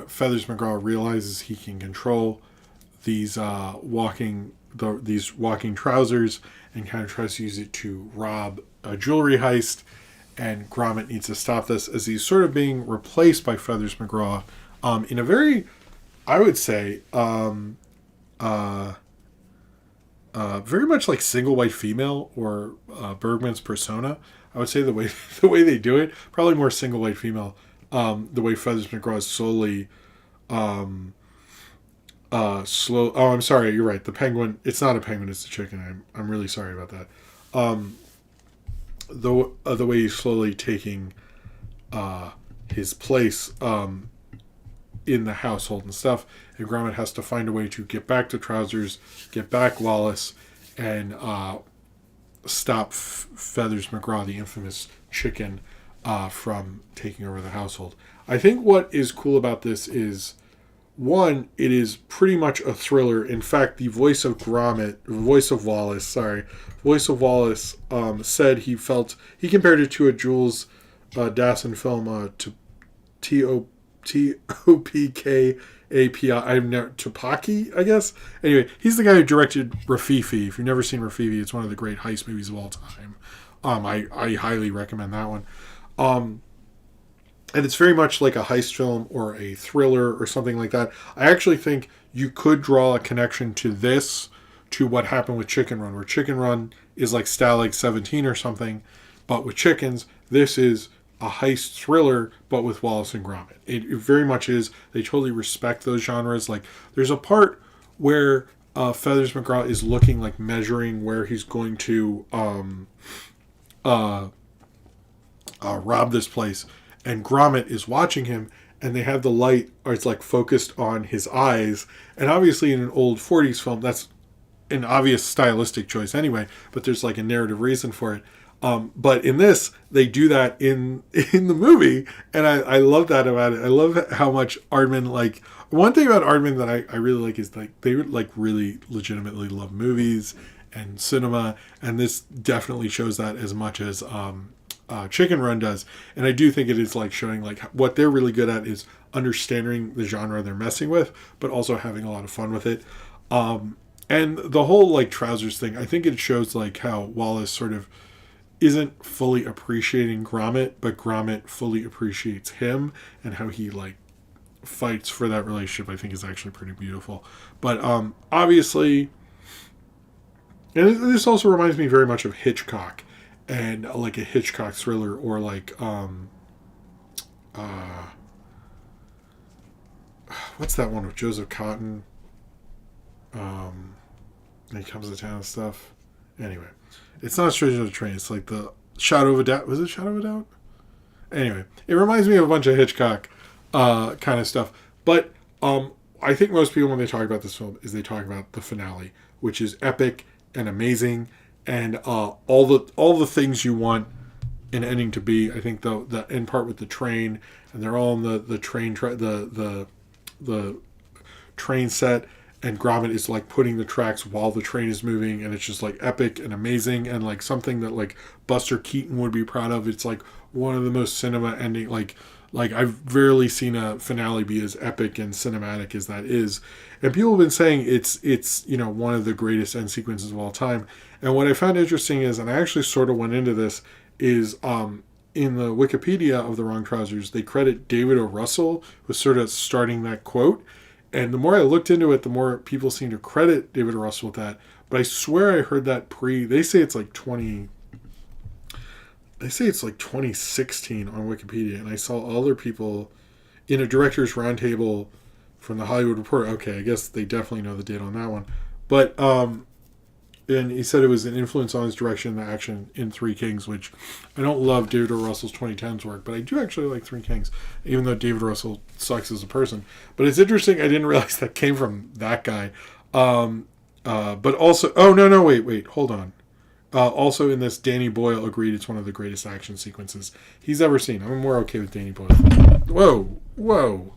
Feathers McGraw realizes he can control these walking trousers and kind of tries to use it to rob a jewelry heist. And Gromit needs to stop this as he's sort of being replaced by Feathers McGraw in a very, I would say, very much like Single White Female or Bergman's Persona. I would say the way they do it, probably more Single White Female. The way Feathers McGraw is slowly, slow. Oh, I'm sorry. You're right. The penguin. It's not a penguin. It's a chicken. I'm really sorry about that. The way he's slowly taking his place in the household and stuff, and Gromit has to find a way to get back to Trousers, get back Wallace, and stop Feathers McGraw, the infamous chicken, from taking over the household. I think what is cool about this is, one, it is pretty much a thriller. In fact, the voice of Wallace said he compared it to a Jules Dassin film, to Topaki, I guess. Anyway, he's the guy who directed Rafifi. If you've never seen Rafifi, it's one of the great heist movies of all time. I highly recommend that one. And it's very much like a heist film or a thriller or something like that. I actually think you could draw a connection to this, to what happened with Chicken Run, where Chicken Run is like Stalag 17 or something, but with chickens, this is a heist thriller, but with Wallace and Gromit. It very much is. They totally respect those genres. Like, there's a part where Feathers McGraw is looking, like, measuring where he's going to rob this place, and Gromit is watching him, and they have the light, or it's like focused on his eyes. And obviously in an old 40s film, that's an obvious stylistic choice anyway, but there's like a narrative reason for it. But in this, they do that in the movie, and I love that about it. I love how much Aardman, like, one thing about Aardman that I really like is, like, they like really legitimately love movies and cinema, and this definitely shows that as much as Chicken Run does. And I do think it is like showing like what they're really good at is understanding the genre they're messing with, but also having a lot of fun with it. And the whole like trousers thing, I think it shows like how Wallace sort of isn't fully appreciating Gromit, but Gromit fully appreciates him, and how he like fights for that relationship, I think is actually pretty beautiful. But obviously And this also reminds me very much of Hitchcock, and like a Hitchcock thriller, or like what's that one with Joseph Cotton? And he comes to town and stuff. Anyway, it's not Stranger on the Train. It's like the Shadow of a Doubt. Was it Shadow of a Doubt? Anyway, it reminds me of a bunch of Hitchcock kind of stuff. But I think most people, when they talk about this film, is they talk about the finale, which is epic and amazing, and all the things you want an ending to be. I think the end part with the train, and they're all in the train the train set, and Gromit is like putting the tracks while the train is moving, and it's just like epic and amazing, and like something that like Buster Keaton would be proud of. It's like one of the most cinema ending, like I've rarely seen a finale be as epic and cinematic as that is. And people have been saying it's one of the greatest end sequences of all time. And what I found interesting is, and I actually sort of went into this, is in the Wikipedia of The Wrong Trousers, they credit David O. Russell with sort of starting that quote. And the more I looked into it, the more people seem to credit David O. Russell with that. But I swear I heard that they say it's like 2016 on Wikipedia. And I saw other people in a director's roundtable from the Hollywood Reporter. Okay, I guess they definitely know the date on that one. But, and he said it was an influence on his direction and the action in Three Kings, which I don't love David O. Russell's 2010s work, but I do actually like Three Kings, even though David O. Russell sucks as a person. But it's interesting, I didn't realize that came from that guy. But also, wait, hold on. Also in this, Danny Boyle agreed it's one of the greatest action sequences he's ever seen. I'm more okay with Danny Boyle. Whoa.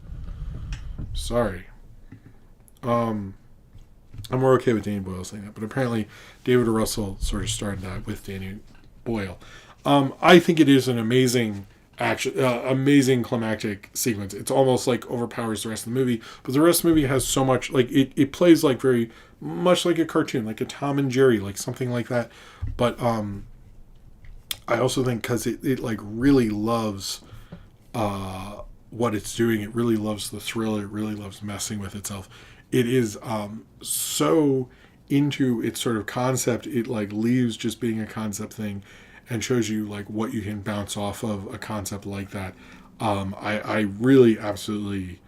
Sorry. I'm more okay with Danny Boyle saying that, but apparently David O. Russell sort of started that with Danny Boyle. I think it is an amazing action, amazing climactic sequence. It's almost like overpowers the rest of the movie, but the rest of the movie has so much, like it plays like very much like a cartoon, like a Tom and Jerry, like something like that. But I also think because it like really loves what it's doing, it really loves the thrill, it really loves messing with itself. It is so into its sort of concept, it like leaves just being a concept thing and shows you like what you can bounce off of a concept like that. I really absolutely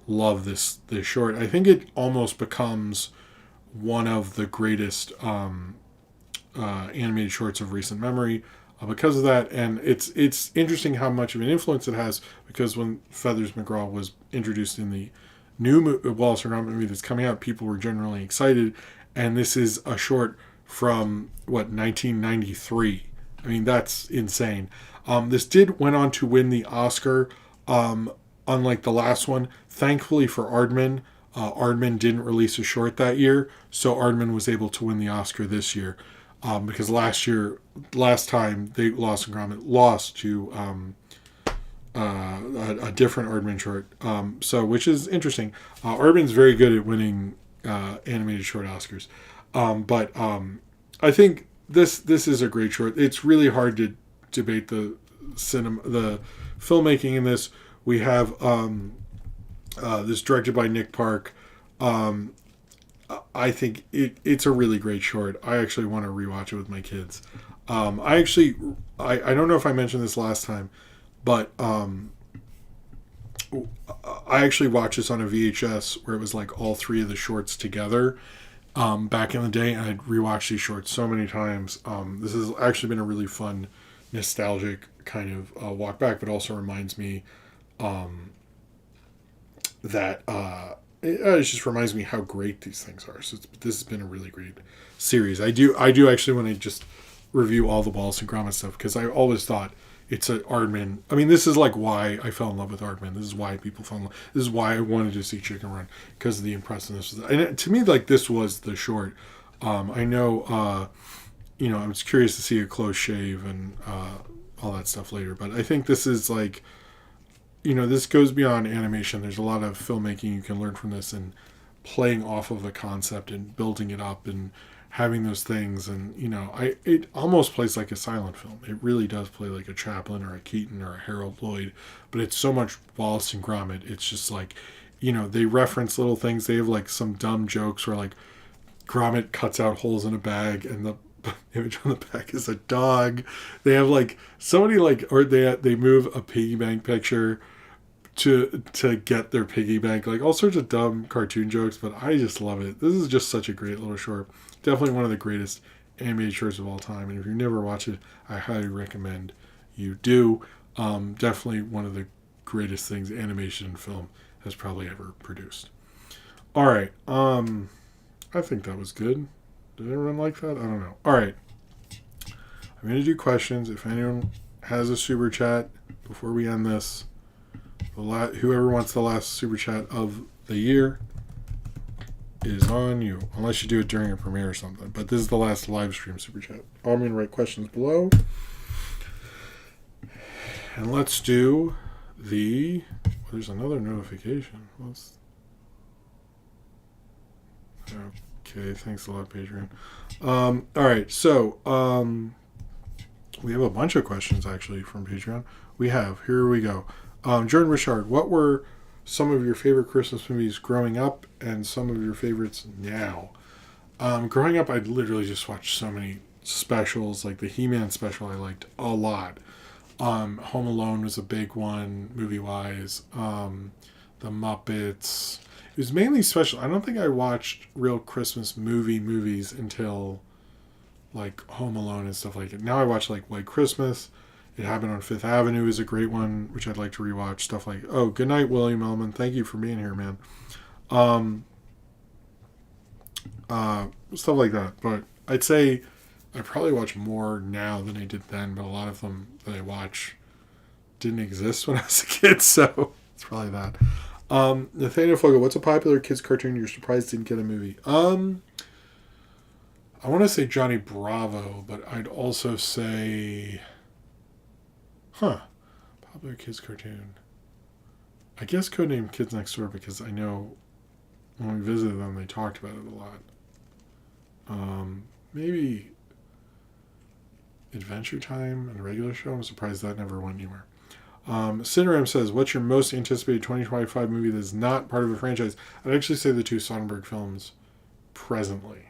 love this short. I think it almost becomes one of the greatest animated shorts of recent memory because of that. And it's interesting how much of an influence it has, because when Feathers McGraw was introduced in the new Wallace and Gromit movie that's coming out, people were generally excited, and this is a short from 1993. I mean, that's insane. This went on to win the Oscar, unlike the last one. Thankfully for Aardman, Aardman didn't release a short that year, so Aardman was able to win the Oscar this year, because last time Wallace and Gromit lost to a different Aardman short, which is interesting. Aardman's very good at winning animated short Oscars, but I think this is a great short. It's really hard to debate the filmmaking in this. We have this directed by Nick Park. I think it's a really great short. I actually want to rewatch it with my kids. I don't know if I mentioned this last time, but I actually watched this on a VHS where it was like all three of the shorts together back in the day, and I'd rewatched these shorts so many times. This has actually been a really fun, nostalgic kind of walk back, but also reminds me that it just reminds me how great these things are. So this has been a really great series. I do actually want to just review all the Wallace and Gromit stuff, because I always thought it's an Aardman. I mean, this is like why I fell in love with Aardman. This is why people fell in love. This is why I wanted to see Chicken Run, because of the impressiveness. And to me, like, this was the short. I know, I was curious to see a close shave and all that stuff later, but I think this is like, this goes beyond animation. There's a lot of filmmaking you can learn from this, and playing off of a concept and building it up and having those things. And, it almost plays like a silent film. It really does play like a Chaplin or a Keaton or a Harold Lloyd, but it's so much Wallace and Gromit. It's just like, they reference little things. They have like some dumb jokes where like, Gromit cuts out holes in a bag, and the image on the back is a dog. They have like so many or they move a piggy bank picture to get their piggy bank, like all sorts of dumb cartoon jokes, but I just love it. This is just such a great little short. Definitely one of the greatest animated shorts of all time, and if you've never watched it, I highly recommend you do. Definitely one of the greatest things animation and film has probably ever produced. All right, I think that was good. Did everyone like that? I don't know. All right, I'm going to do questions. If anyone has a super chat before we end this, whoever wants the last super chat of the year is on you, unless you do it during a premiere or something. But this is the last live stream super chat. I'm going to write questions below. And let's do there's another notification. Okay, thanks a lot, Patreon. All right, so we have a bunch of questions actually from Patreon. Here we go. Jordan Richard, what were some of your favorite Christmas movies growing up and some of your favorites now? Growing up, I literally just watched so many specials, like the He-Man special I liked a lot. Home Alone was a big one, movie-wise. The Muppets. It was mainly special. I don't think I watched real Christmas movies until like Home Alone and stuff like that. Now I watch like White Christmas. It Happened on Fifth Avenue is a great one, which I'd like to rewatch. Stuff like, oh, good night, William Ellman. Thank you for being here, man. Stuff like that. But I'd say I probably watch more now than I did then, but a lot of them that I watch didn't exist when I was a kid, so it's probably that. Nathaniel Fogel, what's a popular kids cartoon you're surprised didn't get a movie? I want to say Johnny Bravo, but I'd also say... Popular kids cartoon. I guess Codename Kids Next Door, because I know when we visited them, they talked about it a lot. Maybe Adventure Time and Regular Show. I'm surprised that never went anywhere. Cineram says, what's your most anticipated 2025 movie that is not part of a franchise? I'd actually say the two Sonnenberg films presently.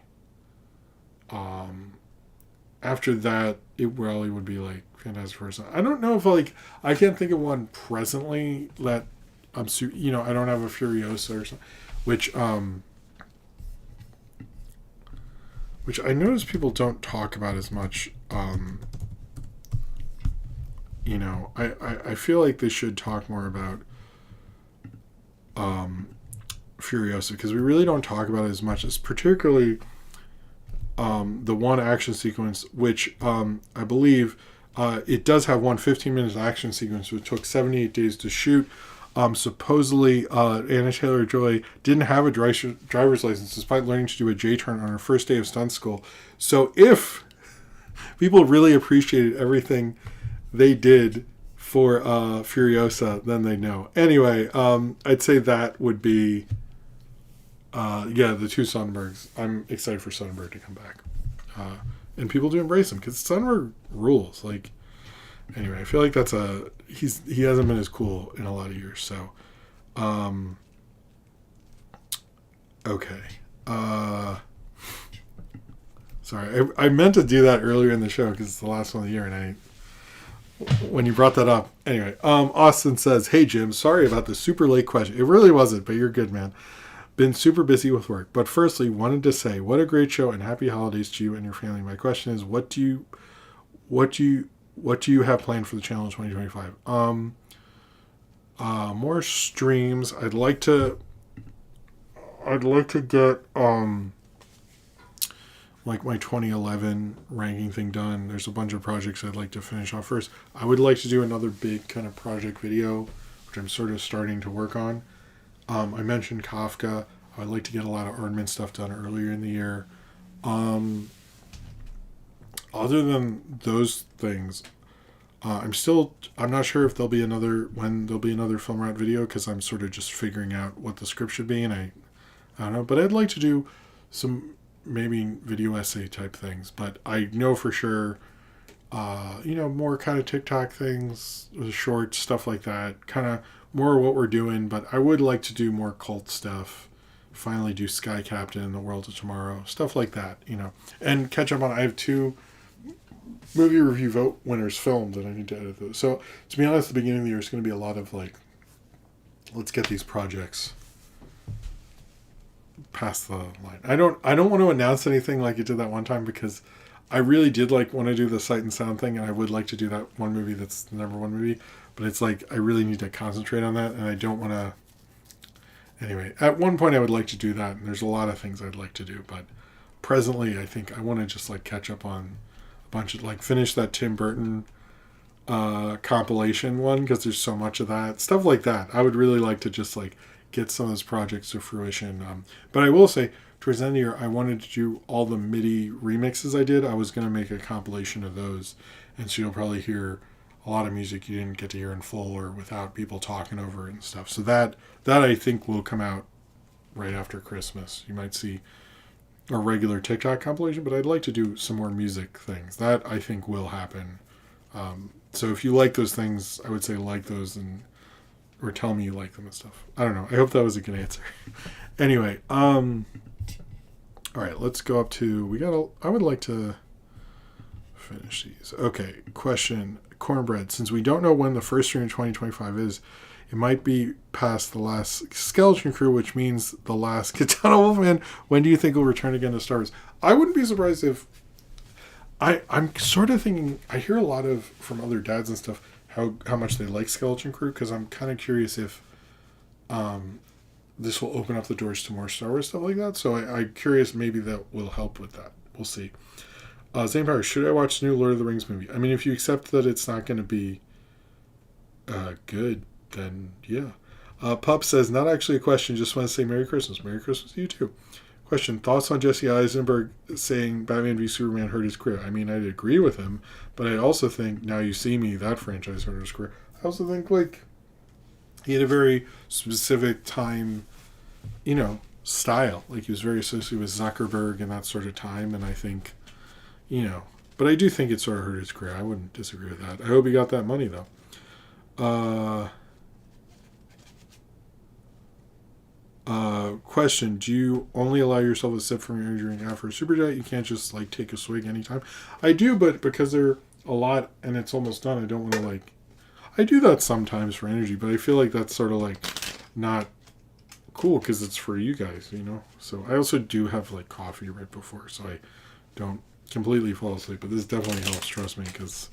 After that, it probably would be like Fantastic Four. I don't know if I can't think of one presently that I don't have a Furiosa or something, which I notice people don't talk about as much. I feel like they should talk more about Furiosa, because we really don't talk about it as much, as particularly the one action sequence, which I believe it does have one 15-minute action sequence, which took 78 days to shoot. Supposedly, Anna Taylor-Joy didn't have a driver's license despite learning to do a J-turn on her first day of stunt school. So if people really appreciated everything they did for Furiosa, then they know. Anyway, I'd say that would be, the two Sonnenbergs. I'm excited for Sonnenberg to come back. And people to embrace him, because Sonnenberg rules. Anyway, I feel like he hasn't been as cool in a lot of years, so. Okay. Sorry, I meant to do that earlier in the show because it's the last one of the year, and when you brought that up. Anyway, Austin says, hey, Jim, sorry about the super late question. It really wasn't, but you're good, man. Been super busy with work. But firstly, wanted to say, what a great show and happy holidays to you and your family. My question is, what do you have planned for the channel in 2025? More streams. I'd like to get my 2011 ranking thing done. There's a bunch of projects I'd like to finish off first. I would like to do another big kind of project video, which I'm sort of starting to work on. I mentioned Kafka. I'd like to get a lot of Aardman stuff done earlier in the year. Other than those things, I'm not sure if there'll be another Film Rat video, because I'm sort of just figuring out what the script should be, and I don't know, but I'd like to do some maybe video essay type things, but I know for sure, more kind of TikTok things, short stuff like that, kind of more what we're doing, but I would like to do more cult stuff, finally do Sky Captain, The World of Tomorrow, stuff like that, and catch up on. I have 2 movie review vote winners filmed, and I need to edit those. So to be honest, the beginning of the year is going to be a lot of like, let's get these projects past the line. I don't want to announce anything like it did that one time, because I really did want to do the Sight and Sound thing, and I would like to do that one movie that's the number 1 movie, but it's like I really need to concentrate on that, and I don't want to. Anyway, at one point I would like to do that, and there's a lot of things I'd like to do, but presently I think I want to just catch up on a bunch of finish that Tim Burton compilation one, because there's so much of that stuff like that. I would really like to just get some of those projects to fruition. But I will say, towards the end of the year, I wanted to do all the MIDI remixes I did. I was going to make a compilation of those, and so you'll probably hear a lot of music you didn't get to hear in full or without people talking over it and stuff. So that I think will come out right after Christmas. You might see a regular TikTok compilation, but I'd like to do some more music things. That I think will happen. So if you like those things, I would say like those, or tell me you like them and stuff. I don't know. I hope that was a good answer. Anyway, all right, let's go up to, I would like to finish these. Okay, question, Cornbread. Since we don't know when the first stream in 2025 is, it might be past the last Skeleton Crew, which means the last Katana Wolfman. When do you think will return again to Star Wars? I wouldn't be surprised if, I'm sort of thinking, I hear a lot from other dads and stuff, how much they like Skeleton Crew, because I'm kind of curious if this will open up the doors to more Star Wars stuff like that. So I'm curious, maybe that will help with that. We'll see. Zane Power, should I watch the new Lord of the Rings movie? I mean, if you accept that it's not going to be good, then yeah. Pup says, not actually a question, just want to say Merry Christmas. Merry Christmas to you too. Question, thoughts on Jesse Eisenberg saying Batman v Superman hurt his career? I mean, I'd agree with him, but I also think Now You See Me, that franchise hurt his career. I also think, he had a very specific time, style. He was very associated with Zuckerberg and that sort of time, and I think, but I do think it sort of hurt his career. I wouldn't disagree with that. I hope he got that money, though. Question, do you only allow yourself a sip from your energy drink after a super jet? You can't just take a swig anytime. I do, but because they're a lot and it's almost done, I don't want to I do that sometimes for energy, but I feel like that's sort of not cool because it's for you guys, So I also do have coffee right before, so I don't completely fall asleep, but this definitely helps, trust me, because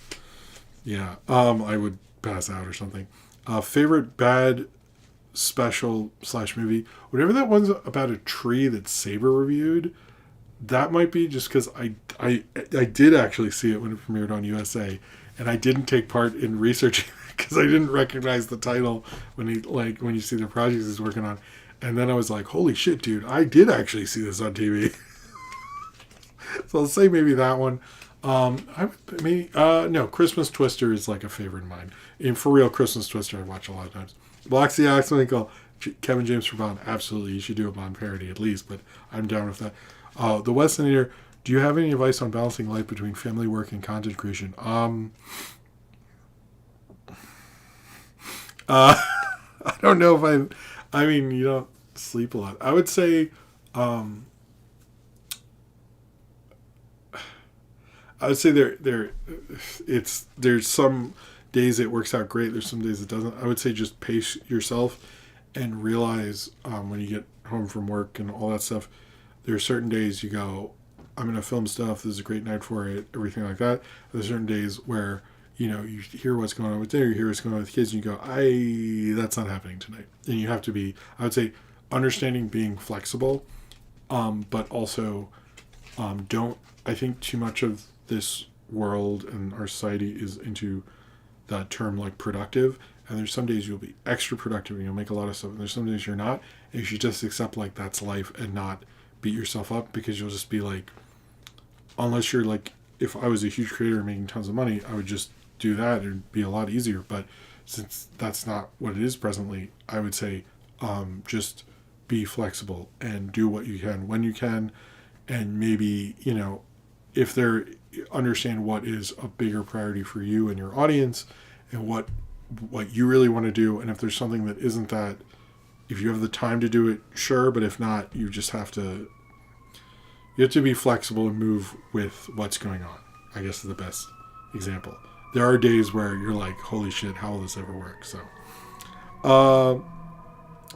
yeah, I would pass out or something. Favorite bad special / movie, whatever that one's about a tree that Saber reviewed, that might be, just because I did actually see it when it premiered on USA, and I didn't take part in researching it because I didn't recognize the title when when you see the projects he's working on, and then I was like, holy shit, dude, I did actually see this on TV. So I'll say maybe that one. No, Christmas Twister is a favorite of mine. And for real, Christmas Twister I watch a lot of times. Blocks the Axel, Kevin James for Bond. Absolutely, you should do a Bond parody at least, but I'm down with that. The West Indian, do you have any advice on balancing life between family work and content creation? I don't know if I mean, you don't sleep a lot. I would say, there's some days it works out great. There's some days it doesn't. I would say just pace yourself and realize when you get home from work and all that stuff, there are certain days you go, I'm going to film stuff. This is a great night for it. Everything like that. There's certain days where, you hear what's going on with dinner, you hear what's going on with the kids, and you go, that's not happening tonight. And you have to be, I would say, understanding being flexible, but also don't, I think too much of this world and our society is into that term productive, and there's some days you'll be extra productive and you'll make a lot of stuff, and there's some days you're not, and you should just accept that's life and not beat yourself up, because you'll just be unless you're if I was a huge creator making tons of money, I would just do that. It'd be a lot easier, but since that's not what it is presently, I would say just be flexible and do what you can when you can, and maybe if they're understand what is a bigger priority for you and your audience and what you really want to do, and if there's something that isn't that if you have the time to do it, sure, but if not, you have to be flexible and move with what's going on, I guess is the best example. There are days where you're like, holy shit, how will this ever work? So,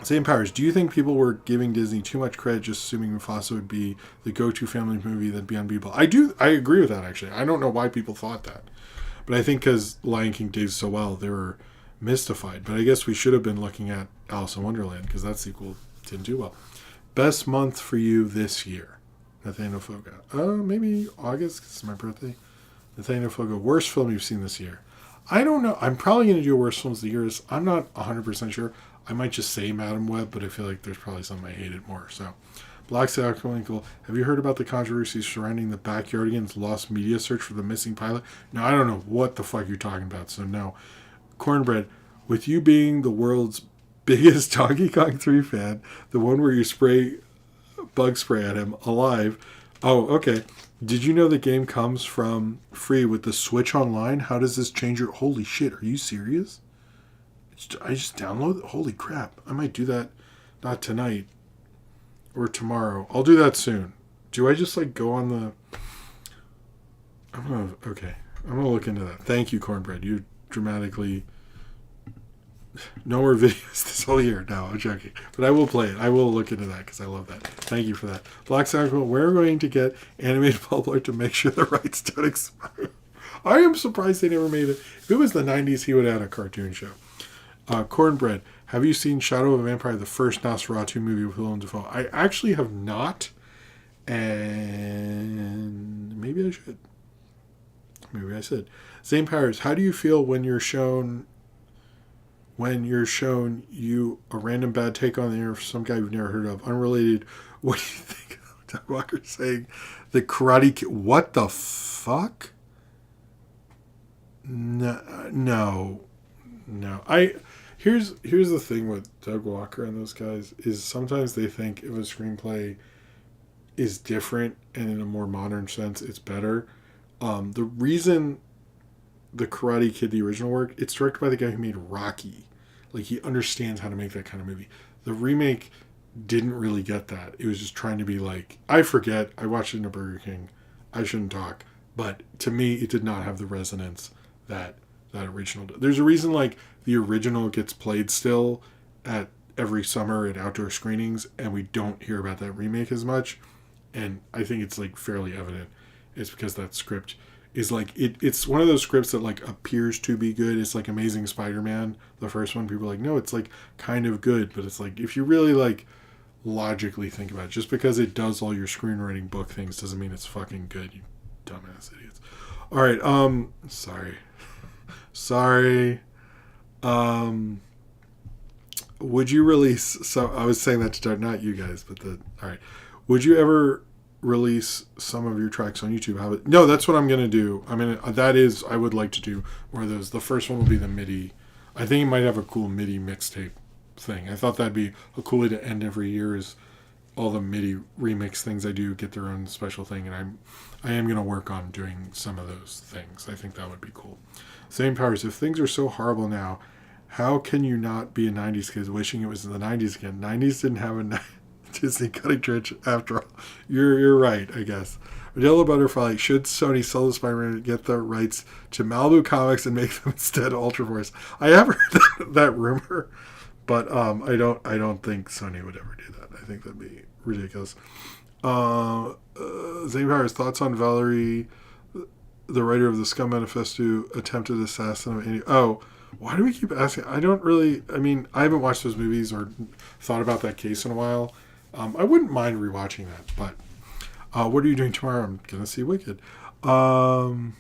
Same Powers, do you think people were giving Disney too much credit just assuming Mufasa would be the go-to family movie that'd be unbeatable? I agree with that, actually. I don't know why people thought that. But I think because Lion King did so well, they were mystified. But I guess we should have been looking at Alice in Wonderland because that sequel didn't do well. Best month for you this year? Nathaniel Foga. Maybe August because it's my birthday. Nathaniel Foga. Worst film you've seen this year? I don't know. I'm probably going to do worst films of the year. I'm not 100% sure. I might just say Madam Web, but I feel like there's probably something I hated more. So, Black Sackwinkle, have you heard about the controversies surrounding the Backyardigans' lost media search for the missing pilot? No, I don't know what the fuck you're talking about. So, no. Cornbread, with you being the world's biggest Donkey Kong 3 fan, the one where you spray bug spray at him alive. Oh, okay. Did you know the game comes from free with the Switch Online? How does this change your... Holy shit, are you serious? I just download it? Holy crap. I might do that not tonight or tomorrow. I'll do that soon. Do I just like go on the... Okay. I'm going to look into that. Thank you, Cornbread. You dramatically... No more videos this whole year. No, I'm joking. But I will play it. I will look into that because I love that. Thank you for that. Black Sackville, we're going to get animated Pulp to make sure the rights don't expire. I am surprised they never made it. If it was the 90s, he would have had a cartoon show. Cornbread, have you seen Shadow of a Vampire, the first Nosferatu movie with Willem Dafoe? I actually have not. And maybe I should. Maybe I should. Same Powers, how do you feel when you're shown you a random bad take on the air of some guy you've never heard of, unrelated? What do you think of Doug Walker saying the Karate Kid? What the fuck? No. Here's the thing with Doug Walker and those guys is sometimes they think if a screenplay is different and in a more modern sense it's better. The reason the Karate Kid, the original work, it's directed by the guy who made Rocky. Like, he understands how to make that kind of movie. The remake didn't really get that. It was just trying to be like, I forget, I watched it in a Burger King. I shouldn't talk. But to me, it did not have the resonance that original did. There's a reason, like, the original gets played still at every summer at outdoor screenings, and we don't hear about that remake as much. And I think it's, like, fairly evident. It's because that script is like it's one of those scripts that like appears to be good. It's like Amazing Spider-Man, the first one. People are like, no, it's like kind of good, but it's like if you really like logically think about it, just because it does all your screenwriting book things doesn't mean it's fucking good, you dumbass idiots. All right, sorry. Would you release? So I was saying that to Doug, not you guys, but all right. Would you ever release some of your tracks on YouTube? No, that's what I'm gonna do. I mean, I would like to do more of those. The first one will be the MIDI. I think it might have a cool MIDI mixtape thing. I thought that'd be a cool way to end every year, is all the MIDI remix things I do get their own special thing, and I am gonna work on doing some of those things. I think that would be cool. Same Powers, if things are so horrible now, how can you not be a 90s kid wishing it was in the 90s again? 90s didn't have a Disney cutting trench after all. You're right, I guess. Yellow Butterfly, should Sony sell the Spider-Man and get the rights to Malibu Comics and make them instead Ultra Force? I have heard that rumor, but I don't think Sony would ever do that. I think that'd be ridiculous. Zane Powers, thoughts on Valerie, the writer of the Scum Manifesto, attempted assassin of Andy? Oh, why do we keep asking? I haven't watched those movies or thought about that case in a while. I wouldn't mind rewatching that, but what are you doing tomorrow? I'm gonna see Wicked. Oh,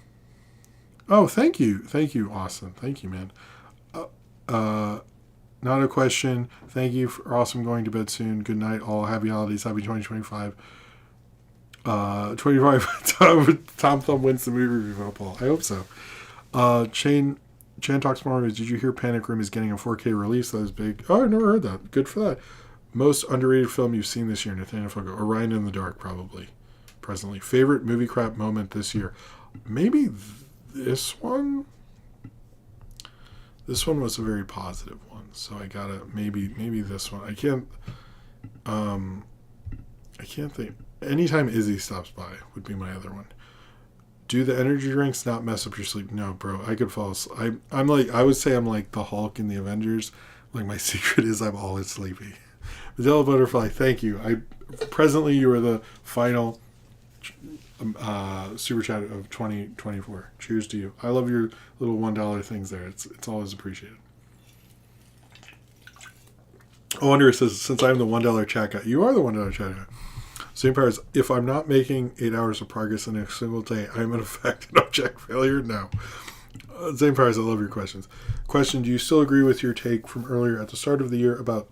thank you, Austin. Thank you, man. Not a question. Thank you for awesome. Going to bed soon. Good night, all. Happy holidays. Happy 2025. 25. Tom Thumb wins the movie review vote poll. I hope so. Chan talks more. Did you hear Panic Room is getting a 4K release? That was big. Oh, I never heard that. Good for that. Most underrated film you've seen this year, Nathaniel Fogo. Orion in the Dark, probably. Presently. Favorite movie crap moment this year? Maybe this one? This one was a very positive one, so I gotta maybe this one. I can't think. Anytime Izzy stops by would be my other one. Do the energy drinks not mess up your sleep? No, bro. I could fall asleep. I'm like, I would say I'm like the Hulk in the Avengers. Like, my secret is I'm always sleepy. Adele Butterfly, thank you. Presently you are the final super chat of 2024. Cheers to you. I love your little $1 things there. It's always appreciated. Oh, Wonder says, since I'm the $1 chat guy, you are the $1 chat guy. Same powers. If I'm not making 8 hours of progress in a single day, I'm in effect an object failure. No. Same powers. I love your questions. Question: do you still agree with your take from earlier at the start of the year about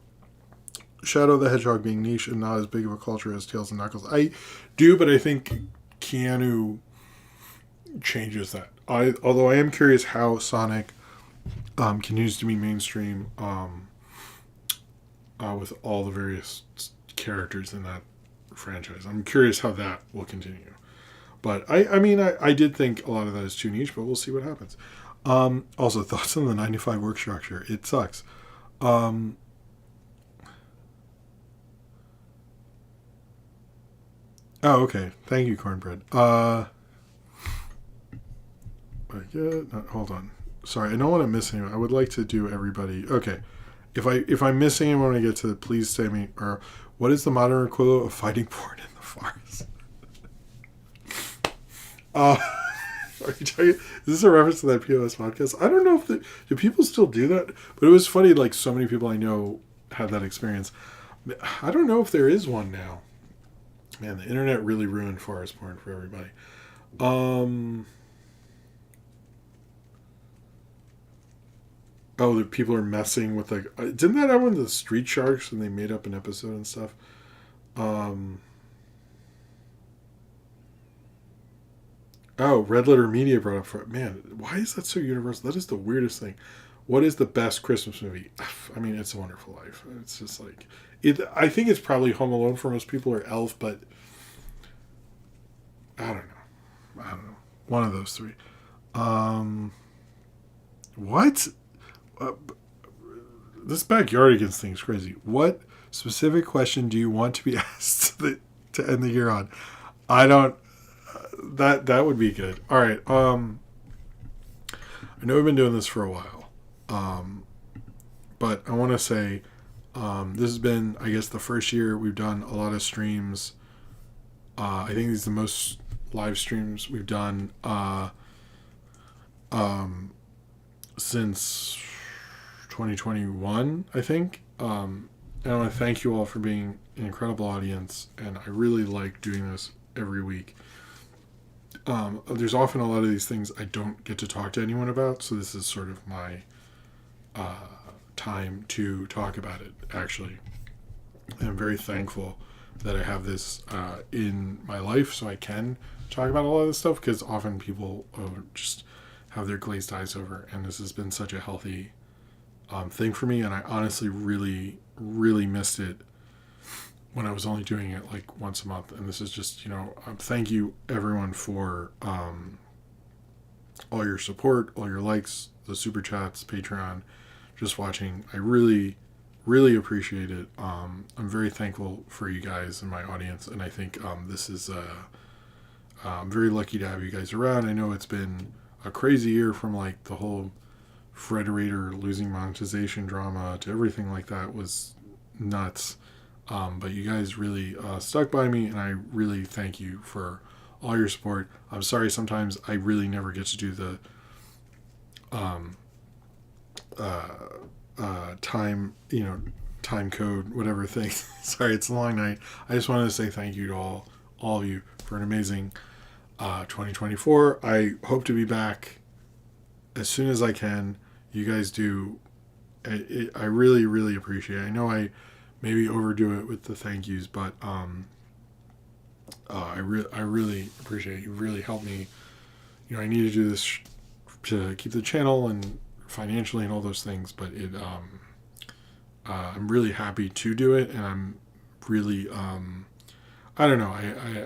Shadow the Hedgehog being niche and not as big of a culture as Tails and Knuckles? I do, but I think Keanu changes that. Although I am curious how Sonic continues to be mainstream with all the various characters in that franchise. I'm curious how that will continue. But I did think a lot of that is too niche, but we'll see what happens. Also, thoughts on the 9-to-5 work structure. It sucks. Oh, okay. Thank you, Cornbread. Hold on. Sorry, I don't want to miss anyone. I would like to do everybody. Okay. If I'm missing anyone when I get to it, please say me. Or what is the modern equivalent of fighting porn in the forest? Are you talking? Is this a reference to that POS podcast? I don't know if do people still do that, but it was funny. Like, so many people I know had that experience. I don't know if there is one now. Man, the internet really ruined forest porn for everybody. Oh, the people are messing with, like, didn't that happen to the Street Sharks when they made up an episode and stuff? Oh, Red Letter Media brought up for it. Man, why is that so universal? That is the weirdest thing. What is the best Christmas movie? I mean, It's a Wonderful Life. It's just like I think it's probably Home Alone for most people, or Elf, but I don't know. One of those three. What? This Backyardigans thing is crazy. What specific question do you want to be asked to end the year on? I don't. That would be good. All right. I know we've been doing this for a while, but I want to say this has been, I guess, the first year we've done a lot of streams. I think these are the most live streams we've done since 2021, I think. And I want to thank you all for being an incredible audience, and I really like doing this every week. There's often a lot of these things I don't get to talk to anyone about, so this is sort of my time to talk about it, actually. And I'm very thankful that I have this in my life so I can talk about a lot of this stuff, because often people just have their glazed eyes over, and this has been such a healthy thing for me, and I honestly really, really missed it when I was only doing it like once a month. And this is just, thank you everyone for all your support, all your likes, the super chats, Patreon, just watching. I really, really appreciate it. I'm very thankful for you guys and my audience, and I think this is I'm very lucky to have you guys around. I know it's been a crazy year, from like the whole Frederator losing monetization drama to everything like that was nuts. But you guys really stuck by me, and I really thank you for all your support. I'm sorry sometimes I really never get to do the time code, whatever thing. Sorry, it's a long night. I just wanted to say thank you to all of you for an amazing 2024. I hope to be back as soon as I can. You guys do. I really, really appreciate it. I know I maybe overdo it with the thank yous, but I really appreciate it. You really helped me. I need to do this to keep the channel and financially and all those things, but I'm really happy to do it, and I'm really I don't know.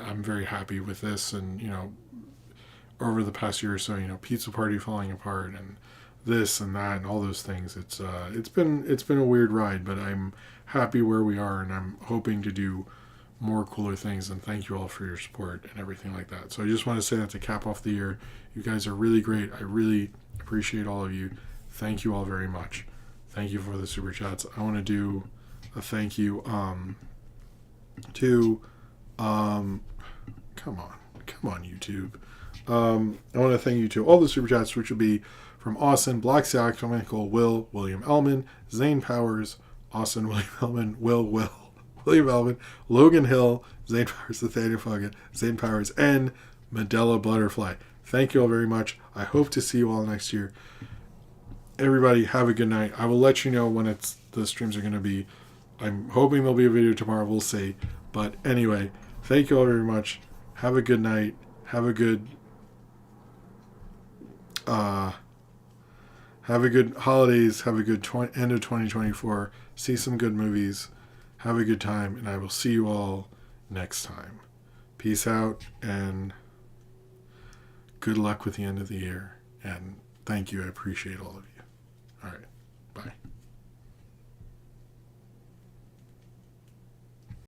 I'm very happy with this, and over the past year or so, Pizza Party falling apart, and this and that and all those things. It's been a weird ride, but I'm happy where we are, and I'm hoping to do more cooler things. And thank you all for your support and everything like that. So I just want to say that to cap off the year. You guys are really great. I really appreciate all of you. Thank you all very much. Thank you for the super chats. I want to do a thank you to come on YouTube. I want to thank you to all the super chats, which will be from Austin, Black Sack, Michael, Will, William Ellman, Zane Powers, Austin, William Ellman, William Ellman, Logan Hill, Zane Powers, Nathaniel Foggett, Zane Powers, and Medela Butterfly. Thank you all very much. I hope to see you all next year. Everybody, have a good night. I will let you know when the streams are going to be. I'm hoping there'll be a video tomorrow. We'll see. But anyway, thank you all very much. Have a good night. Have a good holidays. Have a good end of 2024. See some good movies. Have a good time. And I will see you all next time. Peace out and good luck with the end of the year. And thank you. I appreciate all of you.